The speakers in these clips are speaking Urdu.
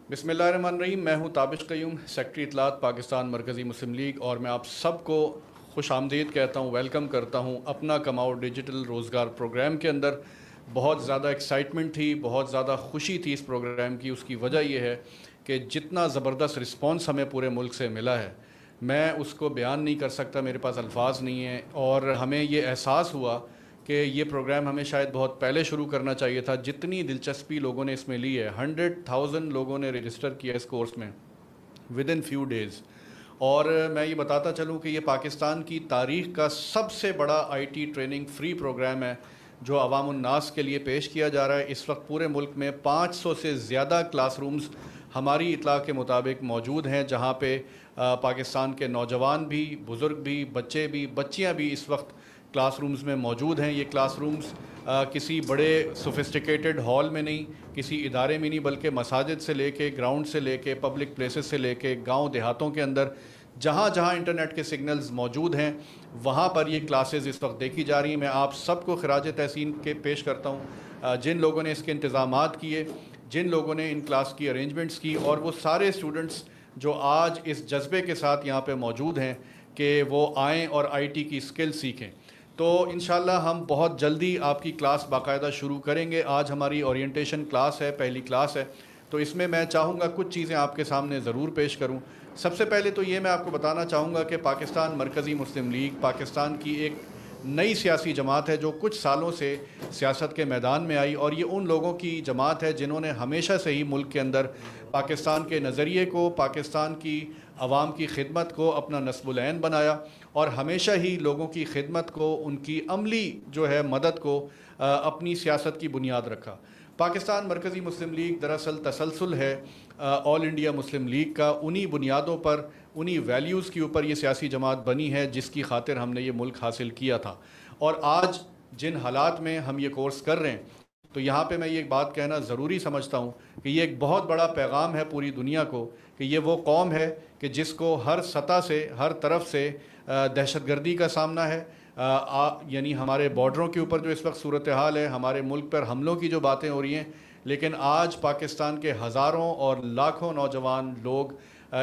بسم اللہ الرحمن الرحیم۔ میں ہوں تابش قیوم، سیکرٹری اطلاعات پاکستان مرکزی مسلم لیگ، اور میں آپ سب کو خوش آمدید کہتا ہوں، ویلکم کرتا ہوں اپنا کماؤ ڈیجیٹل روزگار پروگرام کے اندر۔ بہت زیادہ ایکسائٹمنٹ تھی، بہت زیادہ خوشی تھی اس پروگرام کی۔ اس کی وجہ یہ ہے کہ جتنا زبردست رسپانس ہمیں پورے ملک سے ملا ہے، میں اس کو بیان نہیں کر سکتا، میرے پاس الفاظ نہیں ہیں۔ اور ہمیں یہ احساس ہوا کہ یہ پروگرام ہمیں شاید بہت پہلے شروع کرنا چاہیے تھا۔ جتنی دلچسپی لوگوں نے اس میں لی ہے، 100,000 لوگوں نے رجسٹر کیا اس کورس میں ود ان فیو ڈیز۔ اور میں یہ بتاتا چلوں کہ یہ پاکستان کی تاریخ کا سب سے بڑا IT training free programme ہے جو عوام الناس کے لیے پیش کیا جا رہا ہے۔ اس وقت پورے ملک میں 500 سے زیادہ کلاس رومز ہماری اطلاع کے مطابق موجود ہیں، جہاں پہ پاکستان کے نوجوان بھی، بزرگ بھی، بچے بھی، بچیاں بھی اس وقت کلاس رومز میں موجود ہیں۔ یہ کلاس رومز کسی بڑے سوفسٹیکیٹڈ ہال میں نہیں، کسی ادارے میں نہیں، بلکہ مساجد سے لے کے، گراؤنڈ سے لے کے، پبلک پلیسز سے لے کے، گاؤں دیہاتوں کے اندر جہاں جہاں انٹرنیٹ کے سگنلز موجود ہیں، وہاں پر یہ کلاسز اس وقت دیکھی جا رہی ہیں۔ میں آپ سب کو خراج تحسین کے پیش کرتا ہوں جن لوگوں نے اس کے انتظامات کیے، جن لوگوں نے ان کلاس کی ارینجمنٹس کی، اور وہ سارے اسٹوڈنٹس جو آج اس جذبے کے ساتھ یہاں پہ موجود ہیں کہ وہ آئیں اور آئی ٹی کی اسکل سیکھیں۔ تو انشاءاللہ ہم بہت جلدی آپ کی کلاس باقاعدہ شروع کریں گے۔ آج ہماری اورینٹیشن کلاس ہے، پہلی کلاس ہے، تو اس میں چاہوں گا کچھ چیزیں آپ کے سامنے ضرور پیش کروں۔ سب سے پہلے تو یہ میں آپ کو بتانا چاہوں گا کہ پاکستان مرکزی مسلم لیگ پاکستان کی ایک نئی سیاسی جماعت ہے جو کچھ سالوں سے سیاست کے میدان میں آئی، اور یہ ان لوگوں کی جماعت ہے جنہوں نے ہمیشہ سے ہی ملک کے اندر پاکستان کے نظریے کو، پاکستان کی عوام کی خدمت کو اپنا نصب العین بنایا، اور ہمیشہ ہی لوگوں کی خدمت کو، ان کی عملی جو ہے مدد کو اپنی سیاست کی بنیاد رکھا۔ پاکستان مرکزی مسلم لیگ دراصل تسلسل ہے آل انڈیا مسلم لیگ کا۔ انہی بنیادوں پر، انہی ویلیوز کے اوپر یہ سیاسی جماعت بنی ہے جس کی خاطر ہم نے یہ ملک حاصل کیا تھا۔ اور آج جن حالات میں ہم یہ کورس کر رہے ہیں، تو یہاں پہ میں یہ بات کہنا ضروری سمجھتا ہوں کہ یہ ایک بہت بڑا پیغام ہے پوری دنیا کو کہ یہ وہ قوم ہے کہ جس کو ہر سطح سے، ہر طرف سے دہشت گردی کا سامنا ہے، یعنی ہمارے بارڈروں کے اوپر جو اس وقت صورتحال ہے، ہمارے ملک پر حملوں کی جو باتیں ہو رہی ہیں، لیکن آج پاکستان کے ہزاروں اور لاکھوں نوجوان لوگ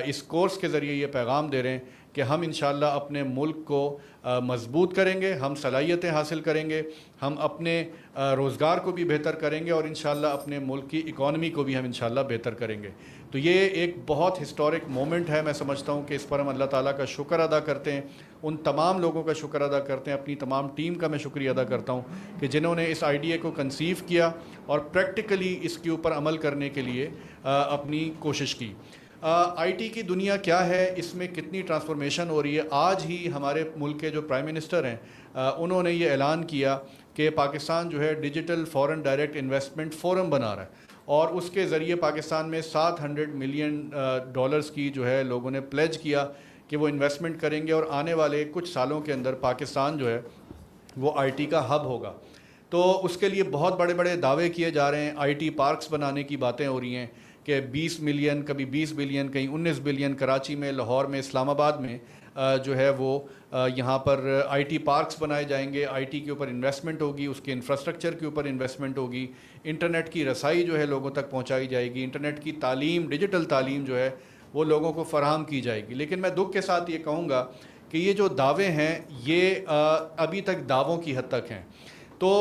اس کورس کے ذریعے یہ پیغام دے رہے ہیں کہ ہم انشاءاللہ اپنے ملک کو مضبوط کریں گے، ہم صلاحیتیں حاصل کریں گے، ہم اپنے روزگار کو بھی بہتر کریں گے، اور انشاءاللہ اپنے ملک کی اکانومی کو بھی ہم انشاءاللہ بہتر کریں گے۔ تو یہ ایک بہت ہسٹورک مومنٹ ہے۔ میں سمجھتا ہوں کہ اس پر ہم اللہ تعالیٰ کا شکر ادا کرتے ہیں، ان تمام لوگوں کا شکر ادا کرتے ہیں، اپنی تمام ٹیم کا میں شکریہ ادا کرتا ہوں کہ جنہوں نے اس آئیڈیا کو کنسیو کیا اور پریکٹیکلی اس کے اوپر عمل کرنے کے لیے اپنی کوشش کی۔ آئی ٹی کی دنیا کیا ہے، اس میں کتنی ٹرانسفارمیشن ہو رہی ہے۔ آج ہی ہمارے ملک کے جو پرائم منسٹر ہیں انہوں نے یہ اعلان کیا کہ پاکستان جو ہے digital foreign direct investment forum بنا رہا ہے، اور اس کے ذریعے پاکستان میں $700 ملین کی جو ہے لوگوں نے پلیج کیا کہ وہ انویسٹمنٹ کریں گے، اور آنے والے کچھ سالوں کے اندر پاکستان جو ہے وہ آئی ٹی کا ہب ہوگا۔ تو اس کے لیے بہت بڑے بڑے دعوے کیے جا رہے ہیں۔ آئی ٹی پارکس بنانے کی باتیں ہو رہی ہیں کہ 20 ملین، کبھی 20 بلین، کہیں 19 بلین کراچی میں، لاہور میں، اسلام آباد میں جو ہے وہ یہاں پر آئی ٹی پارکس بنائے جائیں گے۔ آئی ٹی کے اوپر انویسٹمنٹ ہوگی، اس کے انفراسٹرکچر کے اوپر انویسٹمنٹ ہوگی، انٹرنیٹ کی رسائی جو ہے لوگوں تک پہنچائی جائے گی، انٹرنیٹ کی تعلیم، ڈیجیٹل تعلیم جو ہے وہ لوگوں کو فراہم کی جائے گی۔ لیکن میں دکھ کے ساتھ یہ کہوں گا کہ یہ جو دعوے ہیں یہ ابھی تک دعووں کی حد تک ہیں۔ تو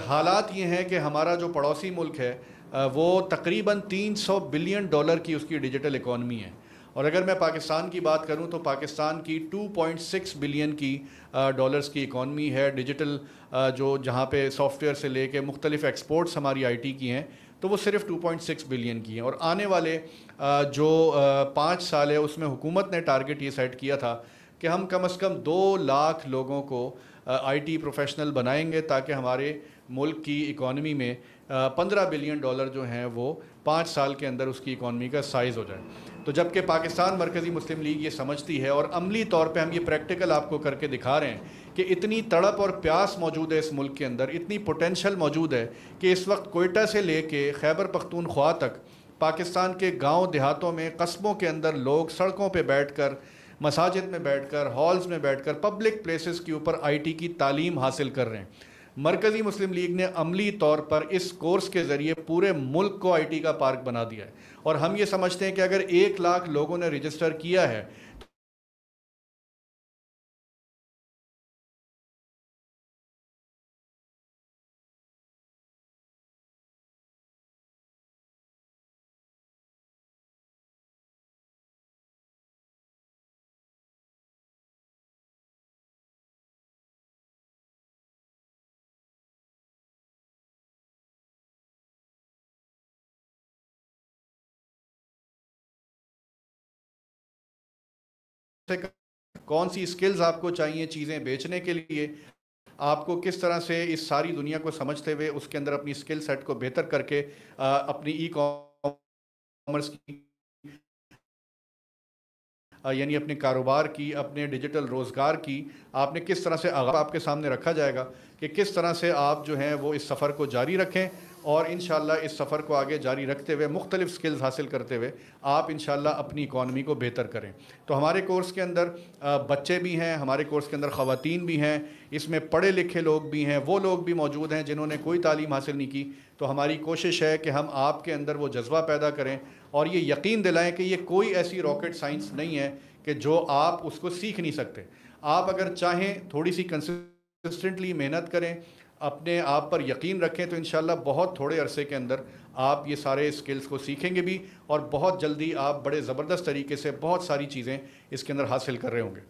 حالات یہ ہیں کہ ہمارا جو پڑوسی ملک ہے وہ تقریباً $300 بلین کی اس کی ڈیجیٹل اکانومی ہے، اور اگر میں پاکستان کی بات کروں تو پاکستان کی 2.6 بلین کی ڈالرز کی اکانومی ہے ڈیجیٹل، جو جہاں پہ سافٹ ویئر سے لے کے مختلف ایکسپورٹس ہماری آئی ٹی کی ہیں تو وہ صرف 2.6 بلین کی ہیں۔ اور آنے والے جو 5 سال ہے اس میں حکومت نے ٹارگٹ یہ سیٹ کیا تھا کہ ہم کم از کم 2 لاکھ لوگوں کو آئی ٹی پروفیشنل بنائیں گے تاکہ ہمارے ملک کی اکانومی میں $15 بلین جو ہیں وہ 5 سال کے اندر اس کی اکانومی کا سائز ہو جائے۔ تو جب کہ پاکستان مرکزی مسلم لیگ یہ سمجھتی ہے، اور عملی طور پہ ہم یہ پریکٹیکل آپ کو کر کے دکھا رہے ہیں کہ اتنی تڑپ اور پیاس موجود ہے اس ملک کے اندر، اتنی پوٹینشل موجود ہے کہ اس وقت کوئٹہ سے لے کے خیبر پختونخوا تک پاکستان کے گاؤں دیہاتوں میں، قصبوں کے اندر لوگ سڑکوں پہ بیٹھ کر، مساجد میں بیٹھ کر، ہالز میں بیٹھ کر، پبلک پلیسز کے اوپر آئی ٹی کی تعلیم حاصل کر رہے ہیں۔ مرکزی مسلم لیگ نے عملی طور پر اس کورس کے ذریعے پورے ملک کو آئی ٹی کا پارک بنا دیا ہے، اور ہم یہ سمجھتے ہیں کہ اگر 1 لاکھ لوگوں نے رجسٹر کیا ہے کون سی سکلز آپ کو چاہیے چیزیں بیچنے کے لیے، آپ کو کس طرح سے اس ساری دنیا کو سمجھتے ہوئے اس کے اندر اپنی سکل سیٹ کو بہتر کر کے اپنی ای کامرس کی یعنی اپنے کاروبار کی، اپنے ڈیجیٹل روزگار کی آپ نے کس طرح سے آغاز آپ کے سامنے رکھا جائے گا کہ کس طرح سے آپ جو ہیں وہ اس سفر کو جاری رکھیں، اور انشاءاللہ اس سفر کو آگے جاری رکھتے ہوئے مختلف سکلز حاصل کرتے ہوئے آپ انشاءاللہ اپنی اکانومی کو بہتر کریں۔ تو ہمارے کورس کے اندر بچے بھی ہیں، ہمارے کورس کے اندر خواتین بھی ہیں، اس میں پڑھے لکھے لوگ بھی ہیں، وہ لوگ بھی موجود ہیں جنہوں نے کوئی تعلیم حاصل نہیں کی۔ تو ہماری کوشش ہے کہ ہم آپ کے اندر وہ جذبہ پیدا کریں اور یہ یقین دلائیں کہ یہ کوئی ایسی راکٹ سائنس نہیں ہے کہ جو آپ اس کو سیکھ نہیں سکتے۔ آپ اگر چاہیں تھوڑی سی کنسسٹنٹلی محنت کریں، اپنے آپ پر یقین رکھیں، تو انشاءاللہ بہت تھوڑے عرصے کے اندر آپ یہ سارے سکلز کو سیکھیں گے بھی، اور بہت جلدی آپ بڑے زبردست طریقے سے بہت ساری چیزیں اس کے اندر حاصل کر رہے ہوں گے۔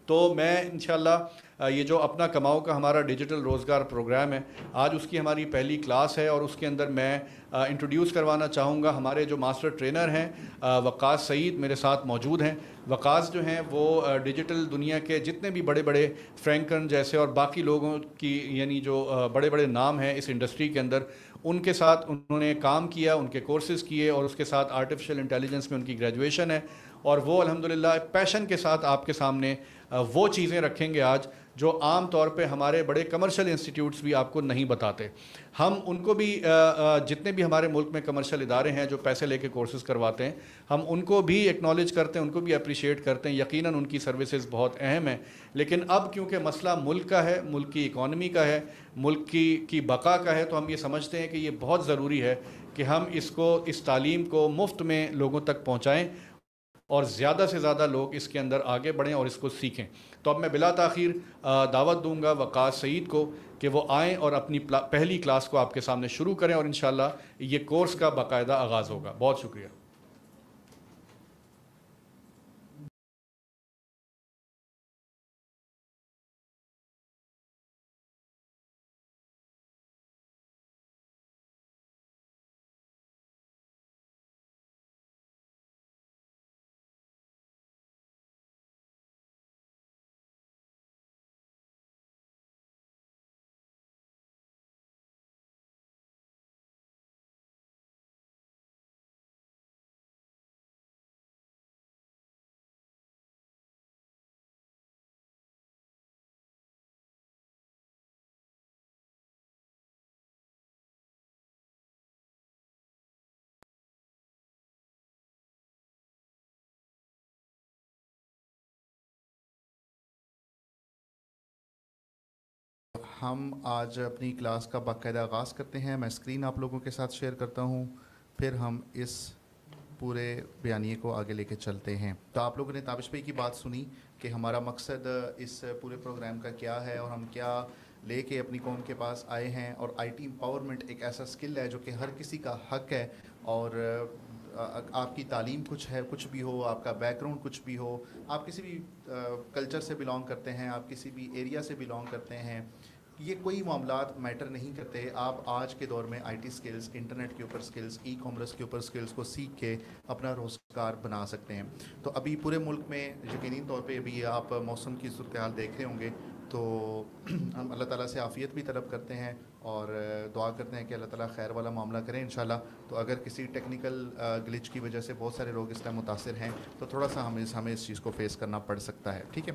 تو میں انشاءاللہ یہ جو اپنا کماؤ کا ہمارا ڈیجیٹل روزگار پروگرام ہے، آج اس کی ہماری پہلی کلاس ہے، اور اس کے اندر میں انٹروڈیوس کروانا چاہوں گا ہمارے جو ماسٹر ٹرینر ہیں وقاص سعید میرے ساتھ موجود ہیں۔ وقاص جو ہیں وہ ڈیجیٹل دنیا کے جتنے بھی بڑے بڑے فرینکن جیسے اور باقی لوگوں کی یعنی جو بڑے بڑے نام ہیں اس انڈسٹری کے اندر، ان کے ساتھ انہوں نے کام کیا، ان کے کورسز کیے، اور اس کے ساتھ آرٹیفیشل انٹیلیجنس میں ان کی گریجویشن ہے، اور وہ الحمدللہ پیشن کے ساتھ آپ کے سامنے وہ چیزیں رکھیں گے آج جو عام طور پہ ہمارے بڑے کمرشل انسٹیٹیوٹس بھی آپ کو نہیں بتاتے۔ ہم ان کو بھی جتنے بھی ہمارے ملک میں کمرشل ادارے ہیں جو پیسے لے کے کورسز کرواتے ہیں، ہم ان کو بھی ایکنالج کرتے ہیں، ان کو بھی اپریشیٹ کرتے ہیں، یقیناً ان کی سروسز بہت اہم ہیں۔ لیکن اب کیونکہ مسئلہ ملک کا ہے، ملک کی اکانومی کا ہے، ملک کی بقا کا ہے، تو ہم یہ سمجھتے ہیں کہ یہ بہت ضروری ہے کہ ہم اس تعلیم کو مفت میں لوگوں تک پہنچائیں، اور زیادہ سے زیادہ لوگ اس کے اندر آگے بڑھیں اور اس کو سیکھیں۔ تو اب میں بلا تاخیر دعوت دوں گا وقاص سعید کو کہ وہ آئیں اور اپنی پہلی کلاس کو آپ کے سامنے شروع کریں، اور انشاءاللہ یہ کورس کا باقاعدہ آغاز ہوگا۔ بہت شکریہ۔ ہم آج اپنی کلاس کا باقاعدہ آغاز کرتے ہیں۔ میں اسکرین آپ لوگوں کے ساتھ شیئر کرتا ہوں، پھر ہم اس پورے بیانیے کو آگے لے کے چلتے ہیں۔ تو آپ لوگوں نے تابش بھائی کی بات سنی کہ ہمارا مقصد اس پورے پروگرام کا کیا ہے، اور ہم کیا لے کے اپنی قوم کے پاس آئے ہیں۔ اور آئی ٹی امپاورمنٹ ایک ایسا سکل ہے جو کہ ہر کسی کا حق ہے، اور آپ کی تعلیم کچھ بھی ہو، آپ کا بیک گراؤنڈ کچھ بھی ہو، آپ کسی بھی کلچر سے بلانگ کرتے ہیں، آپ کسی بھی ایریا سے بلانگ کرتے ہیں، یہ کوئی معاملات میٹر نہیں کرتے۔ آپ آج کے دور میں آئی ٹی سکلز، انٹرنیٹ کے اوپر سکلز، ای کامرس کے اوپر سکلز کو سیکھ کے اپنا روزگار بنا سکتے ہیں۔ تو ابھی پورے ملک میں یقینی طور پہ ابھی آپ موسم کی صورتحال دیکھ رہے ہوں گے، تو ہم اللہ تعالیٰ سے عافیت بھی طلب کرتے ہیں اور دعا کرتے ہیں کہ اللہ تعالیٰ خیر والا معاملہ کریں انشاءاللہ۔ تو اگر کسی ٹیکنیکل گلچ کی وجہ سے بہت سارے لوگ اس ٹائم متاثر ہیں، تو تھوڑا سا ہمیں اس چیز کو فیس کرنا پڑ سکتا ہے، ٹھیک ہے۔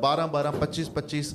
12-25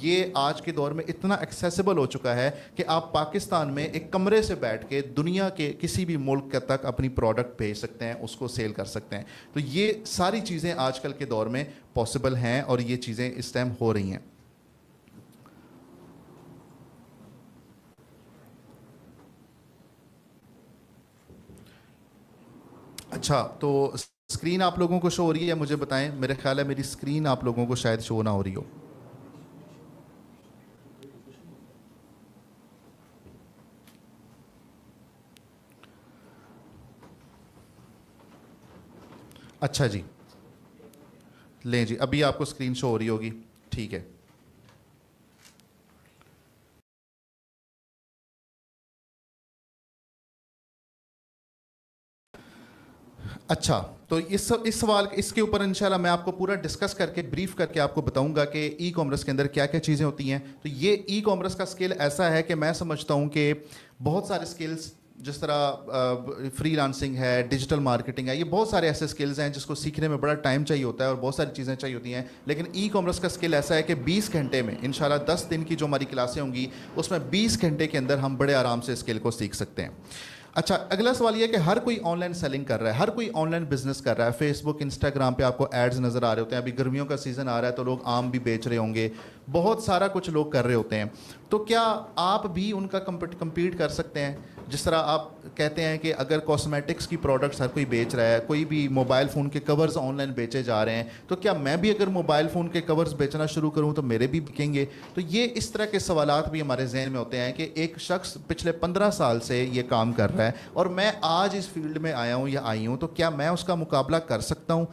یہ آج کے دور میں اتنا ایکسیسیبل ہو چکا ہے کہ آپ پاکستان میں ایک کمرے سے بیٹھ کے دنیا کے کسی بھی ملک تک اپنی پروڈکٹ بھیج سکتے ہیں, اس کو سیل کر سکتے ہیں. تو یہ ساری چیزیں آج کل کے دور میں پاسبل ہیں اور یہ چیزیں اس ٹائم ہو رہی ہیں. اچھا, تو اسکرین آپ لوگوں کو شو ہو رہی ہے؟ مجھے بتائیں, میرے خیال ہے میری اسکرین آپ لوگوں کو شاید شو نہ ہو رہی ہو. اچھا جی, لیں جی, ابھی آپ کو اسکرین شو ہو رہی ہوگی. ٹھیک ہے. اچھا, تو اس سوال اس کے اوپر انشاءاللہ میں آپ کو پورا ڈسکس کر کے بریف کر کے آپ کو بتاؤں گا کہ ای کامرس کے اندر کیا کیا چیزیں ہوتی ہیں. تو یہ ای کامرس کا اسکل ایسا ہے کہ میں سمجھتا ہوں کہ بہت سارے اسکلز, جس طرح فری لانسنگ ہے, ڈیجیٹل مارکیٹنگ ہے, یہ بہت سارے ایسے اسکلز ہیں جس کو سیکھنے میں بڑا ٹائم چاہیے ہوتا ہے اور بہت ساری چیزیں چاہیے ہوتی ہیں. لیکن ای کامرس کا اسکل ایسا ہے کہ 20 گھنٹے میں انشاءاللہ 10 دن کی جو ہماری کلاسیں ہوں گی اس میں 20 گھنٹے کے اندر ہم بڑے آرام سے اسکل کو سیکھ سکتے ہیں. اچھا, اگلا سوال یہ ہے کہ ہر کوئی آن لائن سیلنگ کر رہا ہے, ہر کوئی آن لائن بزنس کر رہا ہے. فیس بک, انسٹاگرام پہ آپ کو ایڈز نظر آ رہے ہوتے ہیں. ابھی گرمیوں کا سیزن آ رہا ہے تو لوگ آم بھی بیچ رہے ہوں گے, بہت سارا کچھ لوگ کر رہے ہوتے ہیں. تو کیا آپ بھی ان کا کمپیٹ کر سکتے ہیں؟ جس طرح آپ کہتے ہیں کہ اگر کاسمیٹکس کی پروڈکٹس ہر کوئی بیچ رہا ہے, کوئی بھی موبائل فون کے کورز آن لائن بیچے جا رہے ہیں, تو کیا میں بھی اگر موبائل فون کے کورز بیچنا شروع کروں تو میرے بھی بکیں گے؟ تو یہ اس طرح کے سوالات بھی ہمارے ذہن میں ہوتے ہیں کہ ایک شخص پچھلے 15 سال سے یہ کام کر رہا ہے اور میں آج اس فیلڈ میں آیا ہوں یا آئی ہوں, تو کیا میں اس کا مقابلہ کر سکتا ہوں؟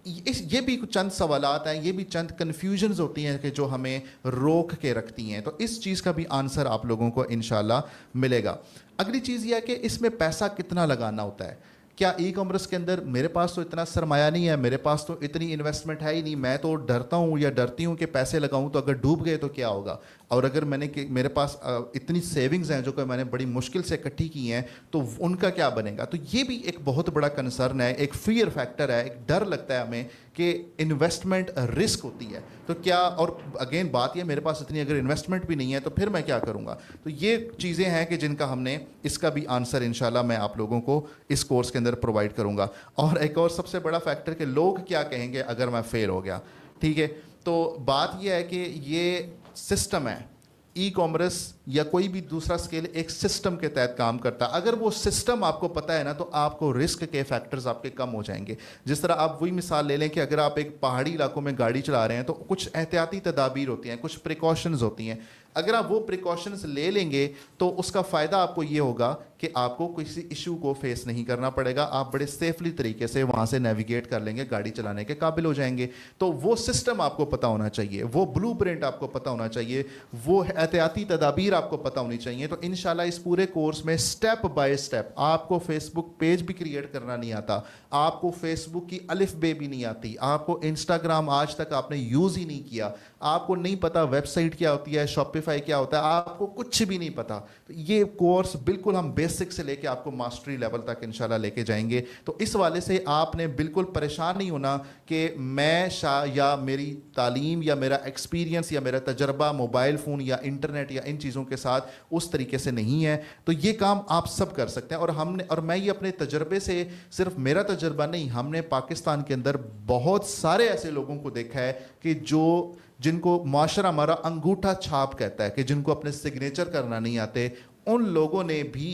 یہ بھی چند سوالات ہیں, یہ بھی چند کنفیوژنز ہوتی ہیں کہ جو ہمیں روک کے رکھتی ہیں. تو اس چیز کا بھی آنسر آپ لوگوں کو انشاءاللہ ملے گا. اگلی چیز یہ ہے کہ اس میں پیسہ کتنا لگانا ہوتا ہے. کیا ای کامرس کے اندر میرے پاس تو اتنا سرمایہ نہیں ہے, میرے پاس تو اتنی انویسٹمنٹ ہے ہی نہیں, میں تو ڈرتا ہوں یا ڈرتی ہوں کہ پیسے لگاؤں تو اگر ڈوب گئے تو کیا ہوگا, اور اگر میرے پاس اتنی سیونگز ہیں جو کہ میں نے بڑی مشکل سے اکٹھی کی ہیں تو ان کا کیا بنے گا. تو یہ بھی ایک بہت بڑا کنسرن ہے, ایک فیئر فیکٹر ہے, ایک ڈر لگتا ہے ہمیں کہ انویسٹمنٹ رسک ہوتی ہے. تو کیا, اور اگین بات یہ, میرے پاس اتنی اگر انویسٹمنٹ بھی نہیں ہے تو پھر میں کیا کروں گا. تو یہ چیزیں ہیں کہ جن کا ہم نے, اس کا بھی آنسر انشاءاللہ میں آپ لوگوں کو اس کورس کے اندر پرووائڈ کروں گا. اور ایک اور سب سے بڑا فیکٹر کہ لوگ کیا کہیں گے اگر میں فیل ہو گیا. ٹھیک ہے, تو بات یہ ہے کہ یہ سسٹم ہے, ای کامرس یا کوئی بھی دوسرا اسکل ایک سسٹم کے تحت کام کرتا ہے. اگر وہ سسٹم آپ کو پتہ ہے نا تو آپ کو رسک کے فیکٹرز آپ کے کم ہو جائیں گے. جس طرح آپ وہی مثال لے لیں کہ اگر آپ ایک پہاڑی علاقوں میں گاڑی چلا رہے ہیں تو کچھ احتیاطی تدابیر ہوتی ہیں, کچھ پریکاشنز ہوتی ہیں. اگر آپ وہ پریکاشنز لے لیں گے تو اس کا فائدہ آپ کو یہ ہوگا کہ آپ کو کسی ایشو کو فیس نہیں کرنا پڑے گا, آپ بڑے سیفلی طریقے سے وہاں سے نیویگیٹ کر لیں گے, گاڑی چلانے کے قابل ہو جائیں گے. تو وہ سسٹم آپ کو پتہ ہونا چاہیے, وہ بلو پرنٹ آپ کو پتہ ہونا چاہیے, وہ احتیاطی تدابیر آپ کو پتہ ہونی چاہیے. تو انشاءاللہ اس پورے کورس میں سٹیپ بائی سٹیپ, آپ کو فیس بک پیج بھی کریٹ کرنا نہیں آتا, آپ کو فیس بک کی الف بے بھی نہیں آتی, آپ کو انسٹاگرام آج تک آپ نے یوز ہی نہیں کیا, آپ کو نہیں پتا ویب سائٹ کیا ہوتی ہے, شاپیفائی کیا ہوتا ہے, آپ کو کچھ بھی نہیں پتا. تو یہ کورس بالکل ہم بیسک سے لے کے آپ کو ماسٹری لیول تک انشاءاللہ لے کے جائیں گے. تو اس والے سے آپ نے بالکل پریشان نہیں ہونا کہ میں یا میری تعلیم یا میرا ایکسپیرینس یا میرا تجربہ موبائل فون یا انٹرنیٹ یا ان چیزوں کے ساتھ اس طریقے سے نہیں ہے. تو یہ کام آپ سب کر سکتے ہیں. اور میں یہ اپنے تجربے سے, صرف میرا تجربہ نہیں, ہم نے پاکستان کے اندر بہت سارے ایسے لوگوں کو دیکھا ہے کہ جن کو معاشرہ ہمارا انگوٹھا چھاپ کہتا ہے, کہ جن کو اپنے سگنیچر کرنا نہیں آتے, ان لوگوں نے بھی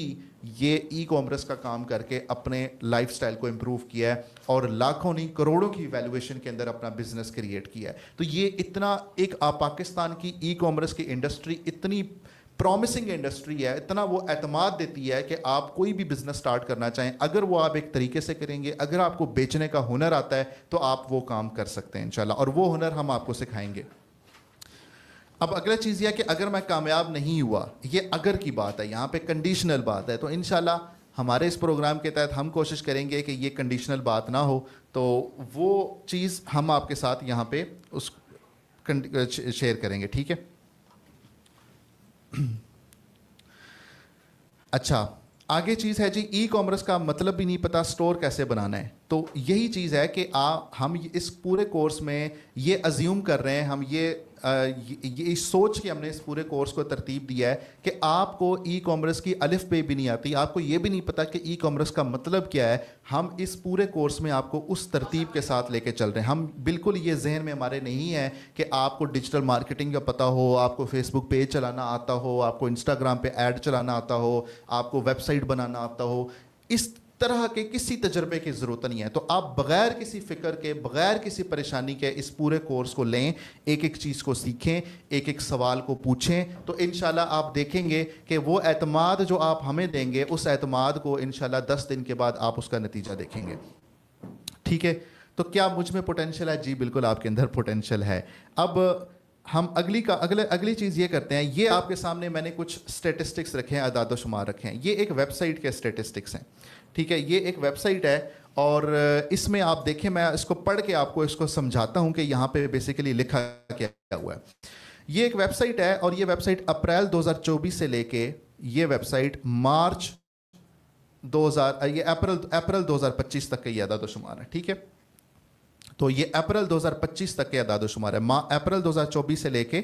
یہ ای کامرس کا کام کر کے اپنے لائف سٹائل کو امپروو کیا ہے اور لاکھوں نہیں کروڑوں کی ویلیویشن کے اندر اپنا بزنس کریٹ کیا ہے. تو یہ اتنا ایک پاکستان کی ای کامرس کی انڈسٹری اتنی پرومسنگ انڈسٹری ہے, اتنا وہ اعتماد دیتی ہے کہ آپ کوئی بھی بزنس سٹارٹ کرنا چاہیں, اگر وہ آپ ایک طریقے سے کریں گے, اگر آپ کو بیچنے کا ہنر آتا ہے تو آپ وہ کام کر سکتے ہیں انشاءاللہ, اور وہ ہنر ہم آپ کو سکھائیں گے. اب اگلا چیز یہ ہے کہ اگر میں کامیاب نہیں ہوا, یہ اگر کی بات ہے, یہاں پہ کنڈیشنل بات ہے. تو انشاءاللہ ہمارے اس پروگرام کے تحت ہم کوشش کریں گے کہ یہ کنڈیشنل بات نہ ہو, تو وہ چیز ہم آپ کے ساتھ یہاں پہ اس شیئر کریں گے. ٹھیک ہے, اچھا آگے چیز ہے جی, ای کامرس کا مطلب بھی نہیں پتا سٹور کیسے بنانا ہے. تو یہی چیز ہے کہ ہم اس پورے کورس میں یہ ازیوم کر رہے ہیں, ہم یہ یہ سوچ کے ہم نے اس پورے کورس کو ترتیب دیا ہے کہ آپ کو ای کامرس کی الف بے بھی نہیں آتی, آپ کو یہ بھی نہیں پتا کہ ای کامرس کا مطلب کیا ہے. ہم اس پورے کورس میں آپ کو اس ترتیب کے ساتھ لے کے چل رہے ہیں. ہم بالکل یہ ذہن میں ہمارے نہیں ہے کہ آپ کو ڈیجیٹل مارکیٹنگ کا پتہ ہو, آپ کو فیس بک پیج چلانا آتا ہو, آپ کو انسٹاگرام پہ ایڈ چلانا آتا ہو, آپ کو ویب سائٹ بنانا آتا ہو. اس طرح کے کسی تجربے کی ضرورت نہیں ہے. تو آپ بغیر کسی فکر کے, بغیر کسی پریشانی کے اس پورے کورس کو لیں, ایک ایک چیز کو سیکھیں, ایک ایک سوال کو پوچھیں, تو انشاءاللہ آپ دیکھیں گے کہ وہ اعتماد جو آپ ہمیں دیں گے, اس اعتماد کو انشاءاللہ 10 دن کے بعد آپ اس کا نتیجہ دیکھیں گے. ٹھیک ہے, تو کیا مجھ میں پوٹینشیل ہے؟ جی بالکل آپ کے اندر پوٹینشیل ہے. اب ہم اگلی چیز یہ کرتے ہیں, یہ آپ کے سامنے میں نے کچھ اسٹیٹسٹکس رکھے ہیں, اعداد و شمار رکھے ہیں. یہ ایک ویب سائٹ کے اسٹیٹسٹکس ہیں. ٹھیک ہے, یہ ایک ویب سائٹ ہے اور اس میں آپ دیکھیں, میں اس کو پڑھ کے آپ کو اس کو سمجھاتا ہوں کہ یہاں پہ بیسیکلی لکھا کیا ہوا ہے. یہ ایک ویب سائٹ ہے اور یہ ویب سائٹ اپریل 2024 سے لے کے یہ ویب سائٹ مارچ اپریل 2025 تک کا یہ اعداد و شمار ہے. ٹھیک ہے, تو یہ اپریل 2025 تک کے اعداد و شمار ہے. اپریل 2024 سے لے کے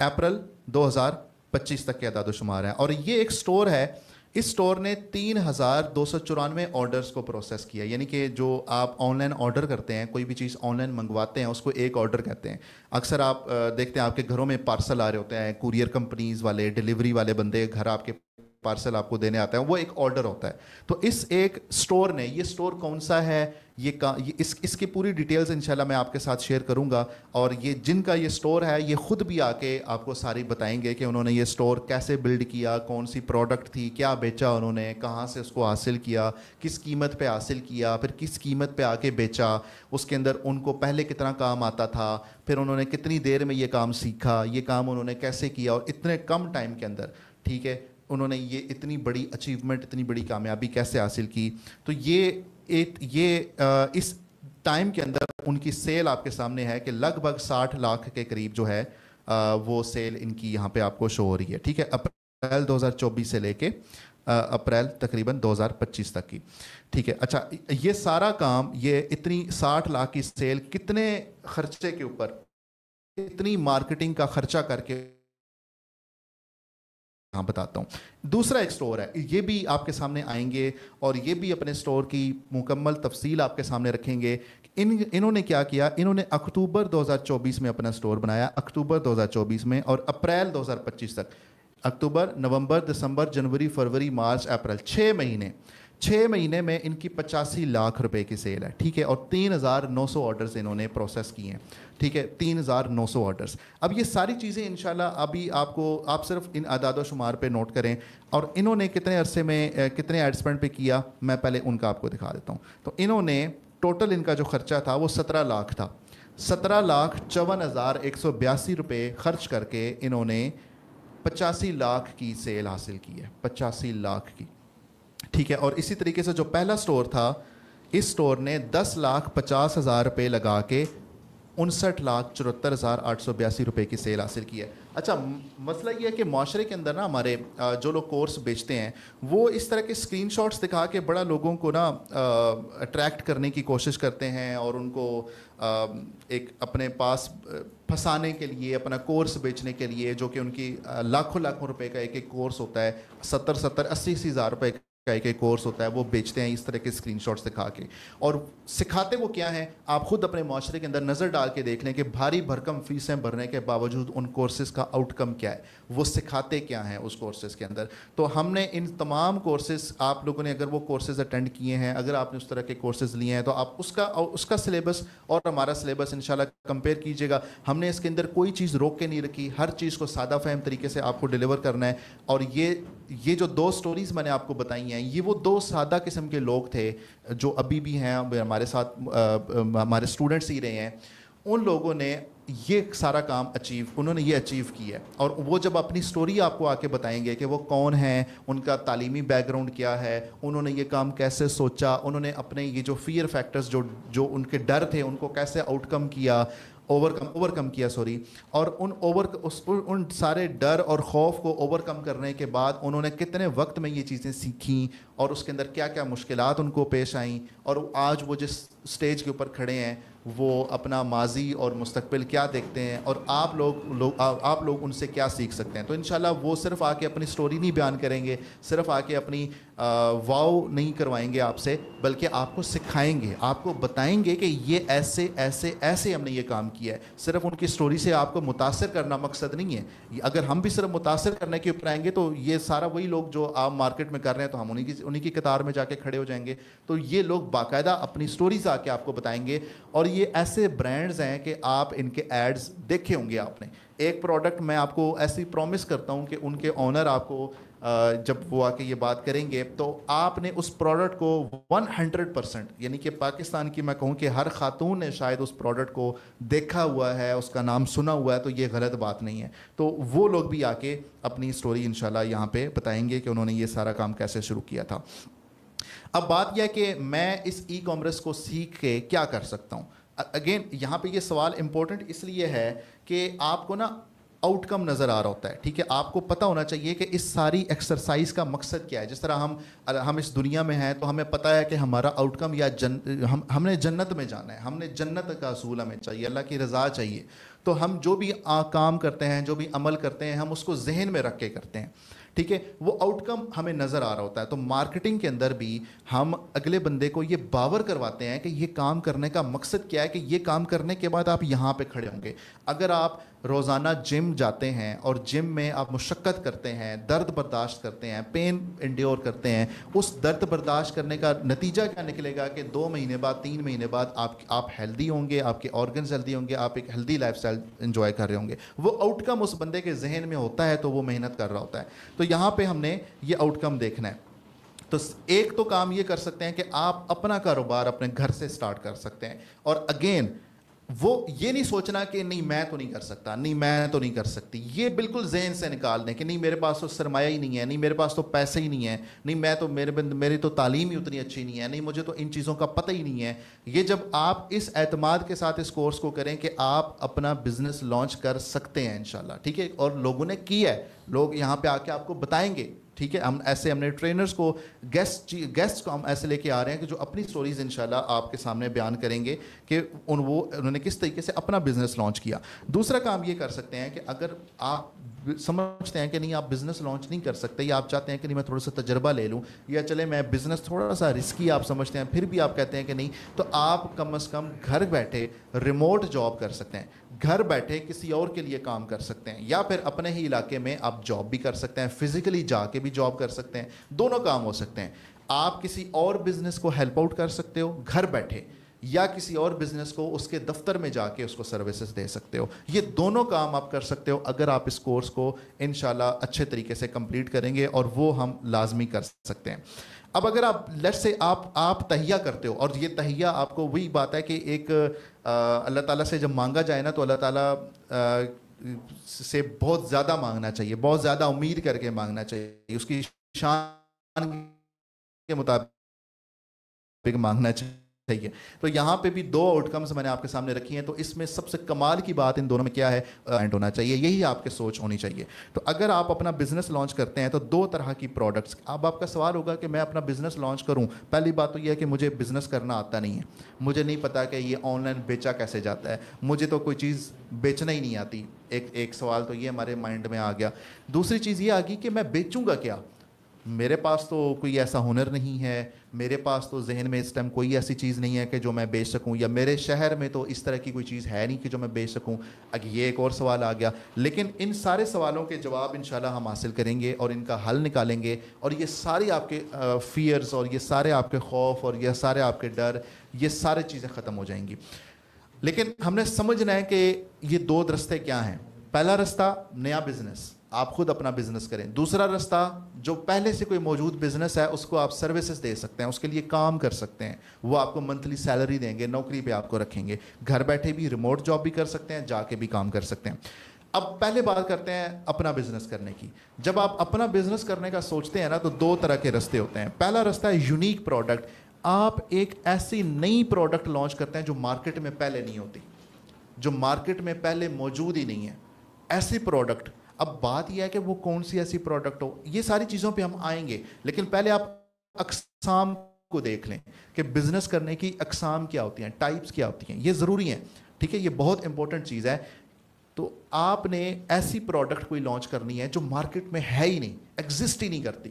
اپریل 2025 تک کے اعداد و شمار ہیں. اور یہ ایک سٹور ہے, اس سٹور نے 3294 آرڈرز کو پروسیس کیا. یعنی کہ جو آپ آن لائن آرڈر کرتے ہیں, کوئی بھی چیز آن لائن منگواتے ہیں, اس کو ایک آرڈر کہتے ہیں. اکثر آپ دیکھتے ہیں آپ کے گھروں میں پارسل آ رہے ہوتے ہیں, کوریئر کمپنیز والے, ڈیلیوری والے بندے گھر آپ کے پارسل آپ کو دینے آتا ہے, وہ ایک آرڈر ہوتا ہے. تو اس ایک سٹور نے, یہ سٹور کون سا ہے, اس کی پوری ڈیٹیلز انشاءاللہ میں آپ کے ساتھ شیئر کروں گا. اور یہ جن کا یہ سٹور ہے, یہ خود بھی آ کے آپ کو ساری بتائیں گے کہ انہوں نے یہ سٹور کیسے بلڈ کیا, کون سی پروڈکٹ تھی, کیا بیچا انہوں نے, کہاں سے اس کو حاصل کیا, کس قیمت پہ حاصل کیا, پھر کس قیمت پہ آ کے بیچا, اس کے اندر ان کو پہلے کتنا کام آتا تھا, پھر انہوں نے کتنی دیر میں یہ کام سیکھا, یہ کام انہوں نے کیسے کیا, اور اتنے کم ٹائم کے اندر. ٹھیک ہے, انہوں نے یہ اتنی بڑی اچیومنٹ, اتنی بڑی کامیابی کیسے حاصل کی. تو یہ اس ٹائم کے اندر ان کی سیل آپ کے سامنے ہے کہ لگ بھگ 60 لاکھ کے قریب جو ہے وہ سیل ان کی یہاں پہ آپ کو شو ہو رہی ہے. ٹھیک ہے, اپریل 2024 سے لے کے اپریل تقریباً 2025 تک کی. ٹھیک ہے, اچھا یہ سارا کام, یہ اتنی 60 لاکھ کی سیل کتنے خرچے کے اوپر, اتنی مارکیٹنگ کا خرچہ کر کے, ہاں بتاتا ہوں. دوسرا ایک سٹور ہے, یہ بھی آپ کے سامنے آئیں گے اور یہ بھی اپنے سٹور کی مکمل تفصیل آپ کے سامنے رکھیں گے. انہوں نے کیا کیا, انہوں نے اکتوبر 2024 میں اپنا سٹور بنایا, اکتوبر 2024 میں, اور اپریل 2025 تک, اکتوبر, نومبر, دسمبر, جنوری, فروری, مارچ, اپریل, 6 مہینے میں ان کی 85 لاکھ روپے کی سیل ہے. ٹھیک ہے, اور 3900 آرڈرز انہوں نے پروسیس کیے ہیں. ٹھیک ہے, 3900 آرڈرز. اب یہ ساری چیزیں انشاءاللہ ابھی آپ صرف ان اعداد و شمار پہ نوٹ کریں. اور انہوں نے کتنے عرصے میں کتنے ایڈ اسپینڈ پہ کیا, میں پہلے ان کا آپ کو دکھا دیتا ہوں. تو انہوں نے ٹوٹل ان کا جو خرچہ تھا وہ 17 لاکھ تھا. 17,54,182 روپے خرچ کر کے انہوں نے 85 لاکھ کی سیل حاصل کی ہے, 85 لاکھ کی. ٹھیک ہے, اور اسی طریقے سے جو پہلا سٹور تھا, اس سٹور نے 10,50,000 روپے لگا کے 59,74,882 روپے کی سیل حاصل کی ہے. اچھا مسئلہ یہ ہے کہ معاشرے کے اندر نا ہمارے جو لوگ کورس بیچتے ہیں, وہ اس طرح کے اسکرین شاٹس دکھا کے بڑا لوگوں کو نا اٹریکٹ کرنے کی کوشش کرتے ہیں, اور ان کو ایک اپنے پاس پھنسانے کے لیے, اپنا کورس بیچنے کے لیے, جو کہ ان کی لاکھوں روپے کا ایک کورس ہوتا ہے, 70,80,80 ہزار روپے کا ایک کورس ہوتا ہے, وہ بیچتے ہیں اس طرح کے اسکرین شاٹس دکھا کے. اور سکھاتے وہ کیا ہیں, آپ خود اپنے معاشرے کے اندر نظر ڈال کے دیکھ لیں کہ بھاری بھرکم فیسیں بھرنے کے باوجود ان کورسز کا آؤٹ کم کیا ہے, وہ سکھاتے کیا ہیں اس کورسز کے اندر. تو ہم نے ان تمام کورسز, آپ لوگوں نے اگر وہ کورسز اٹینڈ کیے ہیں, اگر آپ نے اس طرح کے کورسز لیے ہیں, تو آپ اس کا سلیبس اور ہمارا سلیبس انشاءاللہ کمپیئر کیجیے گا. ہم نے اس کے اندر کوئی چیز روک کے نہیں رکھی, ہر چیز کو سادہ فہم طریقے سے آپ کو ڈیلیور کرنا ہے. اور یہ جو 2 سٹوریز میں نے آپ کو بتائی ہیں, یہ وہ 2 سادہ قسم کے لوگ تھے جو ابھی بھی ہیں ہمارے ساتھ, ہمارے اسٹوڈنٹس ہی رہے ہیں. ان لوگوں نے یہ سارا کام انہوں نے یہ اچیو کیا ہے. اور وہ جب اپنی سٹوری آپ کو آ کے بتائیں گے کہ وہ کون ہیں, ان کا تعلیمی بیک گراؤنڈ کیا ہے, انہوں نے یہ کام کیسے سوچا, انہوں نے اپنے یہ جو فیئر فیکٹرز جو ان کے ڈر تھے ان کو کیسے آؤٹ کم کیا, اوور کم کیا اور ان سارے ڈر اور خوف کو اوور کم کرنے کے بعد انہوں نے کتنے وقت میں یہ چیزیں سیکھیں, اور اس کے اندر کیا کیا مشکلات ان کو پیش آئیں, اور آج وہ جس سٹیج کے اوپر کھڑے ہیں وہ اپنا ماضی اور مستقبل کیا دیکھتے ہیں اور آپ لوگ ان سے کیا سیکھ سکتے ہیں. تو انشاءاللہ وہ صرف آ کے اپنی سٹوری نہیں بیان کریں گے, صرف آ کے اپنی واو نہیں کروائیں گے آپ سے, بلکہ آپ کو سکھائیں گے, آپ کو بتائیں گے کہ یہ ایسے ایسے ایسے ہم نے یہ کام کیا ہے. صرف ان کی سٹوری سے آپ کو متاثر کرنا مقصد نہیں ہے. اگر ہم بھی صرف متاثر کرنے کے اوپر آئیں گے تو یہ سارا وہی لوگ جو آپ مارکیٹ میں کر رہے ہیں تو ہم انہی کی قطار میں جا کے کھڑے ہو جائیں گے. تو یہ لوگ باقاعدہ اپنی سٹوریز آ کے آپ کو بتائیں گے. اور یہ ایسے برانڈز ہیں کہ آپ ان کے ایڈز دیکھے ہوں گے آپ نے. ایک پروڈکٹ میں آپ کو ایسی پرومس کرتا ہوں کہ ان کے اونر آپ کو جب وہ آ کے یہ بات کریں گے تو آپ نے اس پروڈکٹ کو 100%, یعنی کہ پاکستان کی میں کہوں کہ ہر خاتون نے شاید اس پروڈکٹ کو دیکھا ہوا ہے, اس کا نام سنا ہوا ہے, تو یہ غلط بات نہیں ہے. تو وہ لوگ بھی آ کے اپنی سٹوری انشاءاللہ یہاں پہ بتائیں گے کہ انہوں نے یہ سارا کام کیسے شروع کیا تھا. اب بات یہ ہے کہ میں اس ای کامرس کو سیکھ کے کیا کر سکتا ہوں. اگین یہاں پہ یہ سوال امپورٹنٹ اس لیے ہے کہ آپ کو نا آؤٹ کم نظر آ رہا ہوتا ہے, ٹھیک ہے. آپ کو پتہ ہونا چاہیے کہ اس ساری ایکسرسائز کا مقصد کیا ہے. جس طرح ہم اس دنیا میں ہیں تو ہمیں پتہ ہے کہ ہمارا آؤٹ کم یا ہم نے جنت میں جانا ہے, ہم نے جنت کا اصول ہمیں چاہیے, اللہ کی رضا چاہیے. تو ہم جو بھی کام کرتے ہیں, جو بھی عمل کرتے ہیں, ہم اس کو ذہن میں رکھ کے کرتے ہیں, ٹھیک ہے. وہ آؤٹ کم ہمیں نظر آ رہا ہوتا ہے. تو مارکیٹنگ کے اندر بھی ہم اگلے بندے کو یہ باور کرواتے ہیں کہ یہ کام کرنے کا مقصد کیا ہے, کہ یہ کام کرنے کے بعد آپ یہاں پہ کھڑے ہوں گے. اگر آپ روزانہ جم جاتے ہیں اور جم میں آپ مشقت کرتے ہیں, درد برداشت کرتے ہیں, پین انڈیور کرتے ہیں, اس درد برداشت کرنے کا نتیجہ کیا نکلے گا کہ 2 مہینے بعد 3 مہینے بعد آپ ہیلدی ہوں گے, آپ کے آرگنز ہیلدی ہوں گے, آپ ایک ہیلدی لائف سٹائل انجوائے کر رہے ہوں گے. وہ آؤٹ کم اس بندے کے ذہن میں ہوتا ہے تو وہ محنت کر رہا ہوتا ہے. تو یہاں پہ ہم نے یہ آؤٹ کم دیکھنا ہے. تو ایک تو کام یہ کر سکتے ہیں کہ آپ اپنا کاروبار اپنے گھر سے سٹارٹ کر سکتے ہیں. اور اگین وہ یہ نہیں سوچنا کہ نہیں میں تو نہیں کر سکتا, نہیں میں تو نہیں کر سکتی. یہ بالکل ذہن سے نکال دیں کہ نہیں میرے پاس تو سرمایہ ہی نہیں ہے, نہیں میرے پاس تو پیسے ہی نہیں ہے, نہیں میں تو میری تو تعلیم ہی اتنی اچھی نہیں ہے, نہیں مجھے تو ان چیزوں کا پتہ ہی نہیں ہے. یہ جب آپ اس اعتماد کے ساتھ اس کورس کو کریں کہ آپ اپنا بزنس لانچ کر سکتے ہیں انشاءاللہ, ٹھیک ہے. اور لوگوں نے کیا ہے, لوگ یہاں پہ آ کے آپ کو بتائیں گے, ٹھیک ہے. ہم نے ٹرینرز کو گیسٹ کو ہم ایسے لے کے آ رہے ہیں کہ جو اپنی سٹوریز انشاءاللہ آپ کے سامنے بیان کریں گے کہ انہوں نے کس طریقے سے اپنا بزنس لانچ کیا. دوسرا کام یہ کر سکتے ہیں کہ اگر آپ سمجھتے ہیں کہ نہیں آپ بزنس لانچ نہیں کر سکتے, یا آپ چاہتے ہیں کہ نہیں میں تھوڑا سا تجربہ لے لوں, یا چلے میں بزنس تھوڑا سا رسکی آپ سمجھتے ہیں, پھر بھی آپ کہتے ہیں کہ نہیں, تو آپ کم از کم گھر بیٹھے ریموٹ جاب کر سکتے ہیں, گھر بیٹھے کسی اور کے لیے کام کر سکتے ہیں, یا پھر اپنے ہی علاقے میں آپ جاب بھی کر سکتے ہیں, فزیکلی جا کے بھی جاب کر سکتے ہیں. دونوں کام ہو سکتے ہیں. آپ کسی اور بزنس کو ہیلپ آؤٹ کر سکتے ہو گھر بیٹھے, یا کسی اور بزنس کو اس کے دفتر میں جا کے اس کو سروسز دے سکتے ہو. یہ دونوں کام آپ کر سکتے ہو اگر آپ اس کورس کو انشاءاللہ اچھے طریقے سے کمپلیٹ کریں گے, اور وہ ہم لازمی کر سکتے ہیں. اب اگر آپ لیٹ سے آپ تہیہ کرتے ہو, اور یہ تہیہ آپ کو وہی بات ہے کہ ایک اللہ تعالیٰ سے جب مانگا جائے نا تو اللہ تعالیٰ سے بہت زیادہ مانگنا چاہیے, بہت زیادہ امید کر کے مانگنا چاہیے, اس کی شان کے مطابق مانگنا چاہیے. تو یہاں پہ بھی 2 آؤٹ کمز میں نے آپ کے سامنے رکھی ہیں. تو اس میں سب سے کمال کی بات ان دونوں میں کیا ہے, ہونا چاہیے, یہی آپ کے سوچ ہونی چاہیے. تو اگر آپ اپنا بزنس لانچ کرتے ہیں تو 2 طرح کی پروڈکٹس. اب آپ کا سوال ہوگا کہ میں اپنا بزنس لانچ کروں, پہلی بات تو یہ ہے کہ مجھے بزنس کرنا آتا نہیں ہے, مجھے نہیں پتا کہ یہ آن لائن بیچا کیسے جاتا ہے, مجھے تو کوئی چیز بیچنا ہی نہیں آتی. ایک سوال تو یہ ہمارے مائنڈ میں آ گیا. دوسری چیز یہ آ گئی کہ میں بیچوں گا کیا, میرے پاس تو کوئی ایسا ہنر نہیں ہے, میرے پاس تو ذہن میں اس ٹائم کوئی ایسی چیز نہیں ہے کہ جو میں بیچ سکوں, یا میرے شہر میں تو اس طرح کی کوئی چیز ہے نہیں کہ جو میں بیچ سکوں. یہ ایک اور سوال آ گیا. لیکن ان سارے سوالوں کے جواب انشاءاللہ ہم حاصل کریں گے اور ان کا حل نکالیں گے, اور یہ سارے آپ کے فیئرز اور یہ سارے آپ کے خوف اور یہ سارے آپ کے ڈر, یہ سارے چیزیں ختم ہو جائیں گی. لیکن ہم نے سمجھنا ہے کہ یہ 2 رستے کیا ہیں. پہلا رستہ نیا بزنس, آپ خود اپنا بزنس کریں. دوسرا رستہ جو پہلے سے کوئی موجود بزنس ہے اس کو آپ سروسز دے سکتے ہیں, اس کے لیے کام کر سکتے ہیں, وہ آپ کو منتھلی سیلری دیں گے, نوکری پہ آپ کو رکھیں گے, گھر بیٹھے بھی ریموٹ جاب بھی کر سکتے ہیں, جا کے بھی کام کر سکتے ہیں. اب پہلے بات کرتے ہیں اپنا بزنس کرنے کی. جب آپ اپنا بزنس کرنے کا سوچتے ہیں نا تو 2 طرح کے رستے ہوتے ہیں. پہلا رستہ ہے یونیک پروڈکٹ. آپ ایک ایسی نئی پروڈکٹ لانچ کرتے ہیں جو مارکیٹ میں پہلے نہیں ہوتی, جو مارکیٹ میں پہلے موجود ہی نہیں ہے, ایسی پروڈکٹ. اب بات یہ ہے کہ وہ کون سی ایسی پروڈکٹ ہو, یہ ساری چیزوں پہ ہم آئیں گے, لیکن پہلے آپ اقسام کو دیکھ لیں کہ بزنس کرنے کی اقسام کیا ہوتی ہیں, ٹائپس کیا ہوتی ہیں, یہ ضروری ہیں, ٹھیک ہے, یہ بہت امپورٹنٹ چیز ہے. تو آپ نے ایسی پروڈکٹ کوئی لانچ کرنی ہے جو مارکیٹ میں ہے ہی نہیں, ایگزسٹ ہی نہیں کرتی.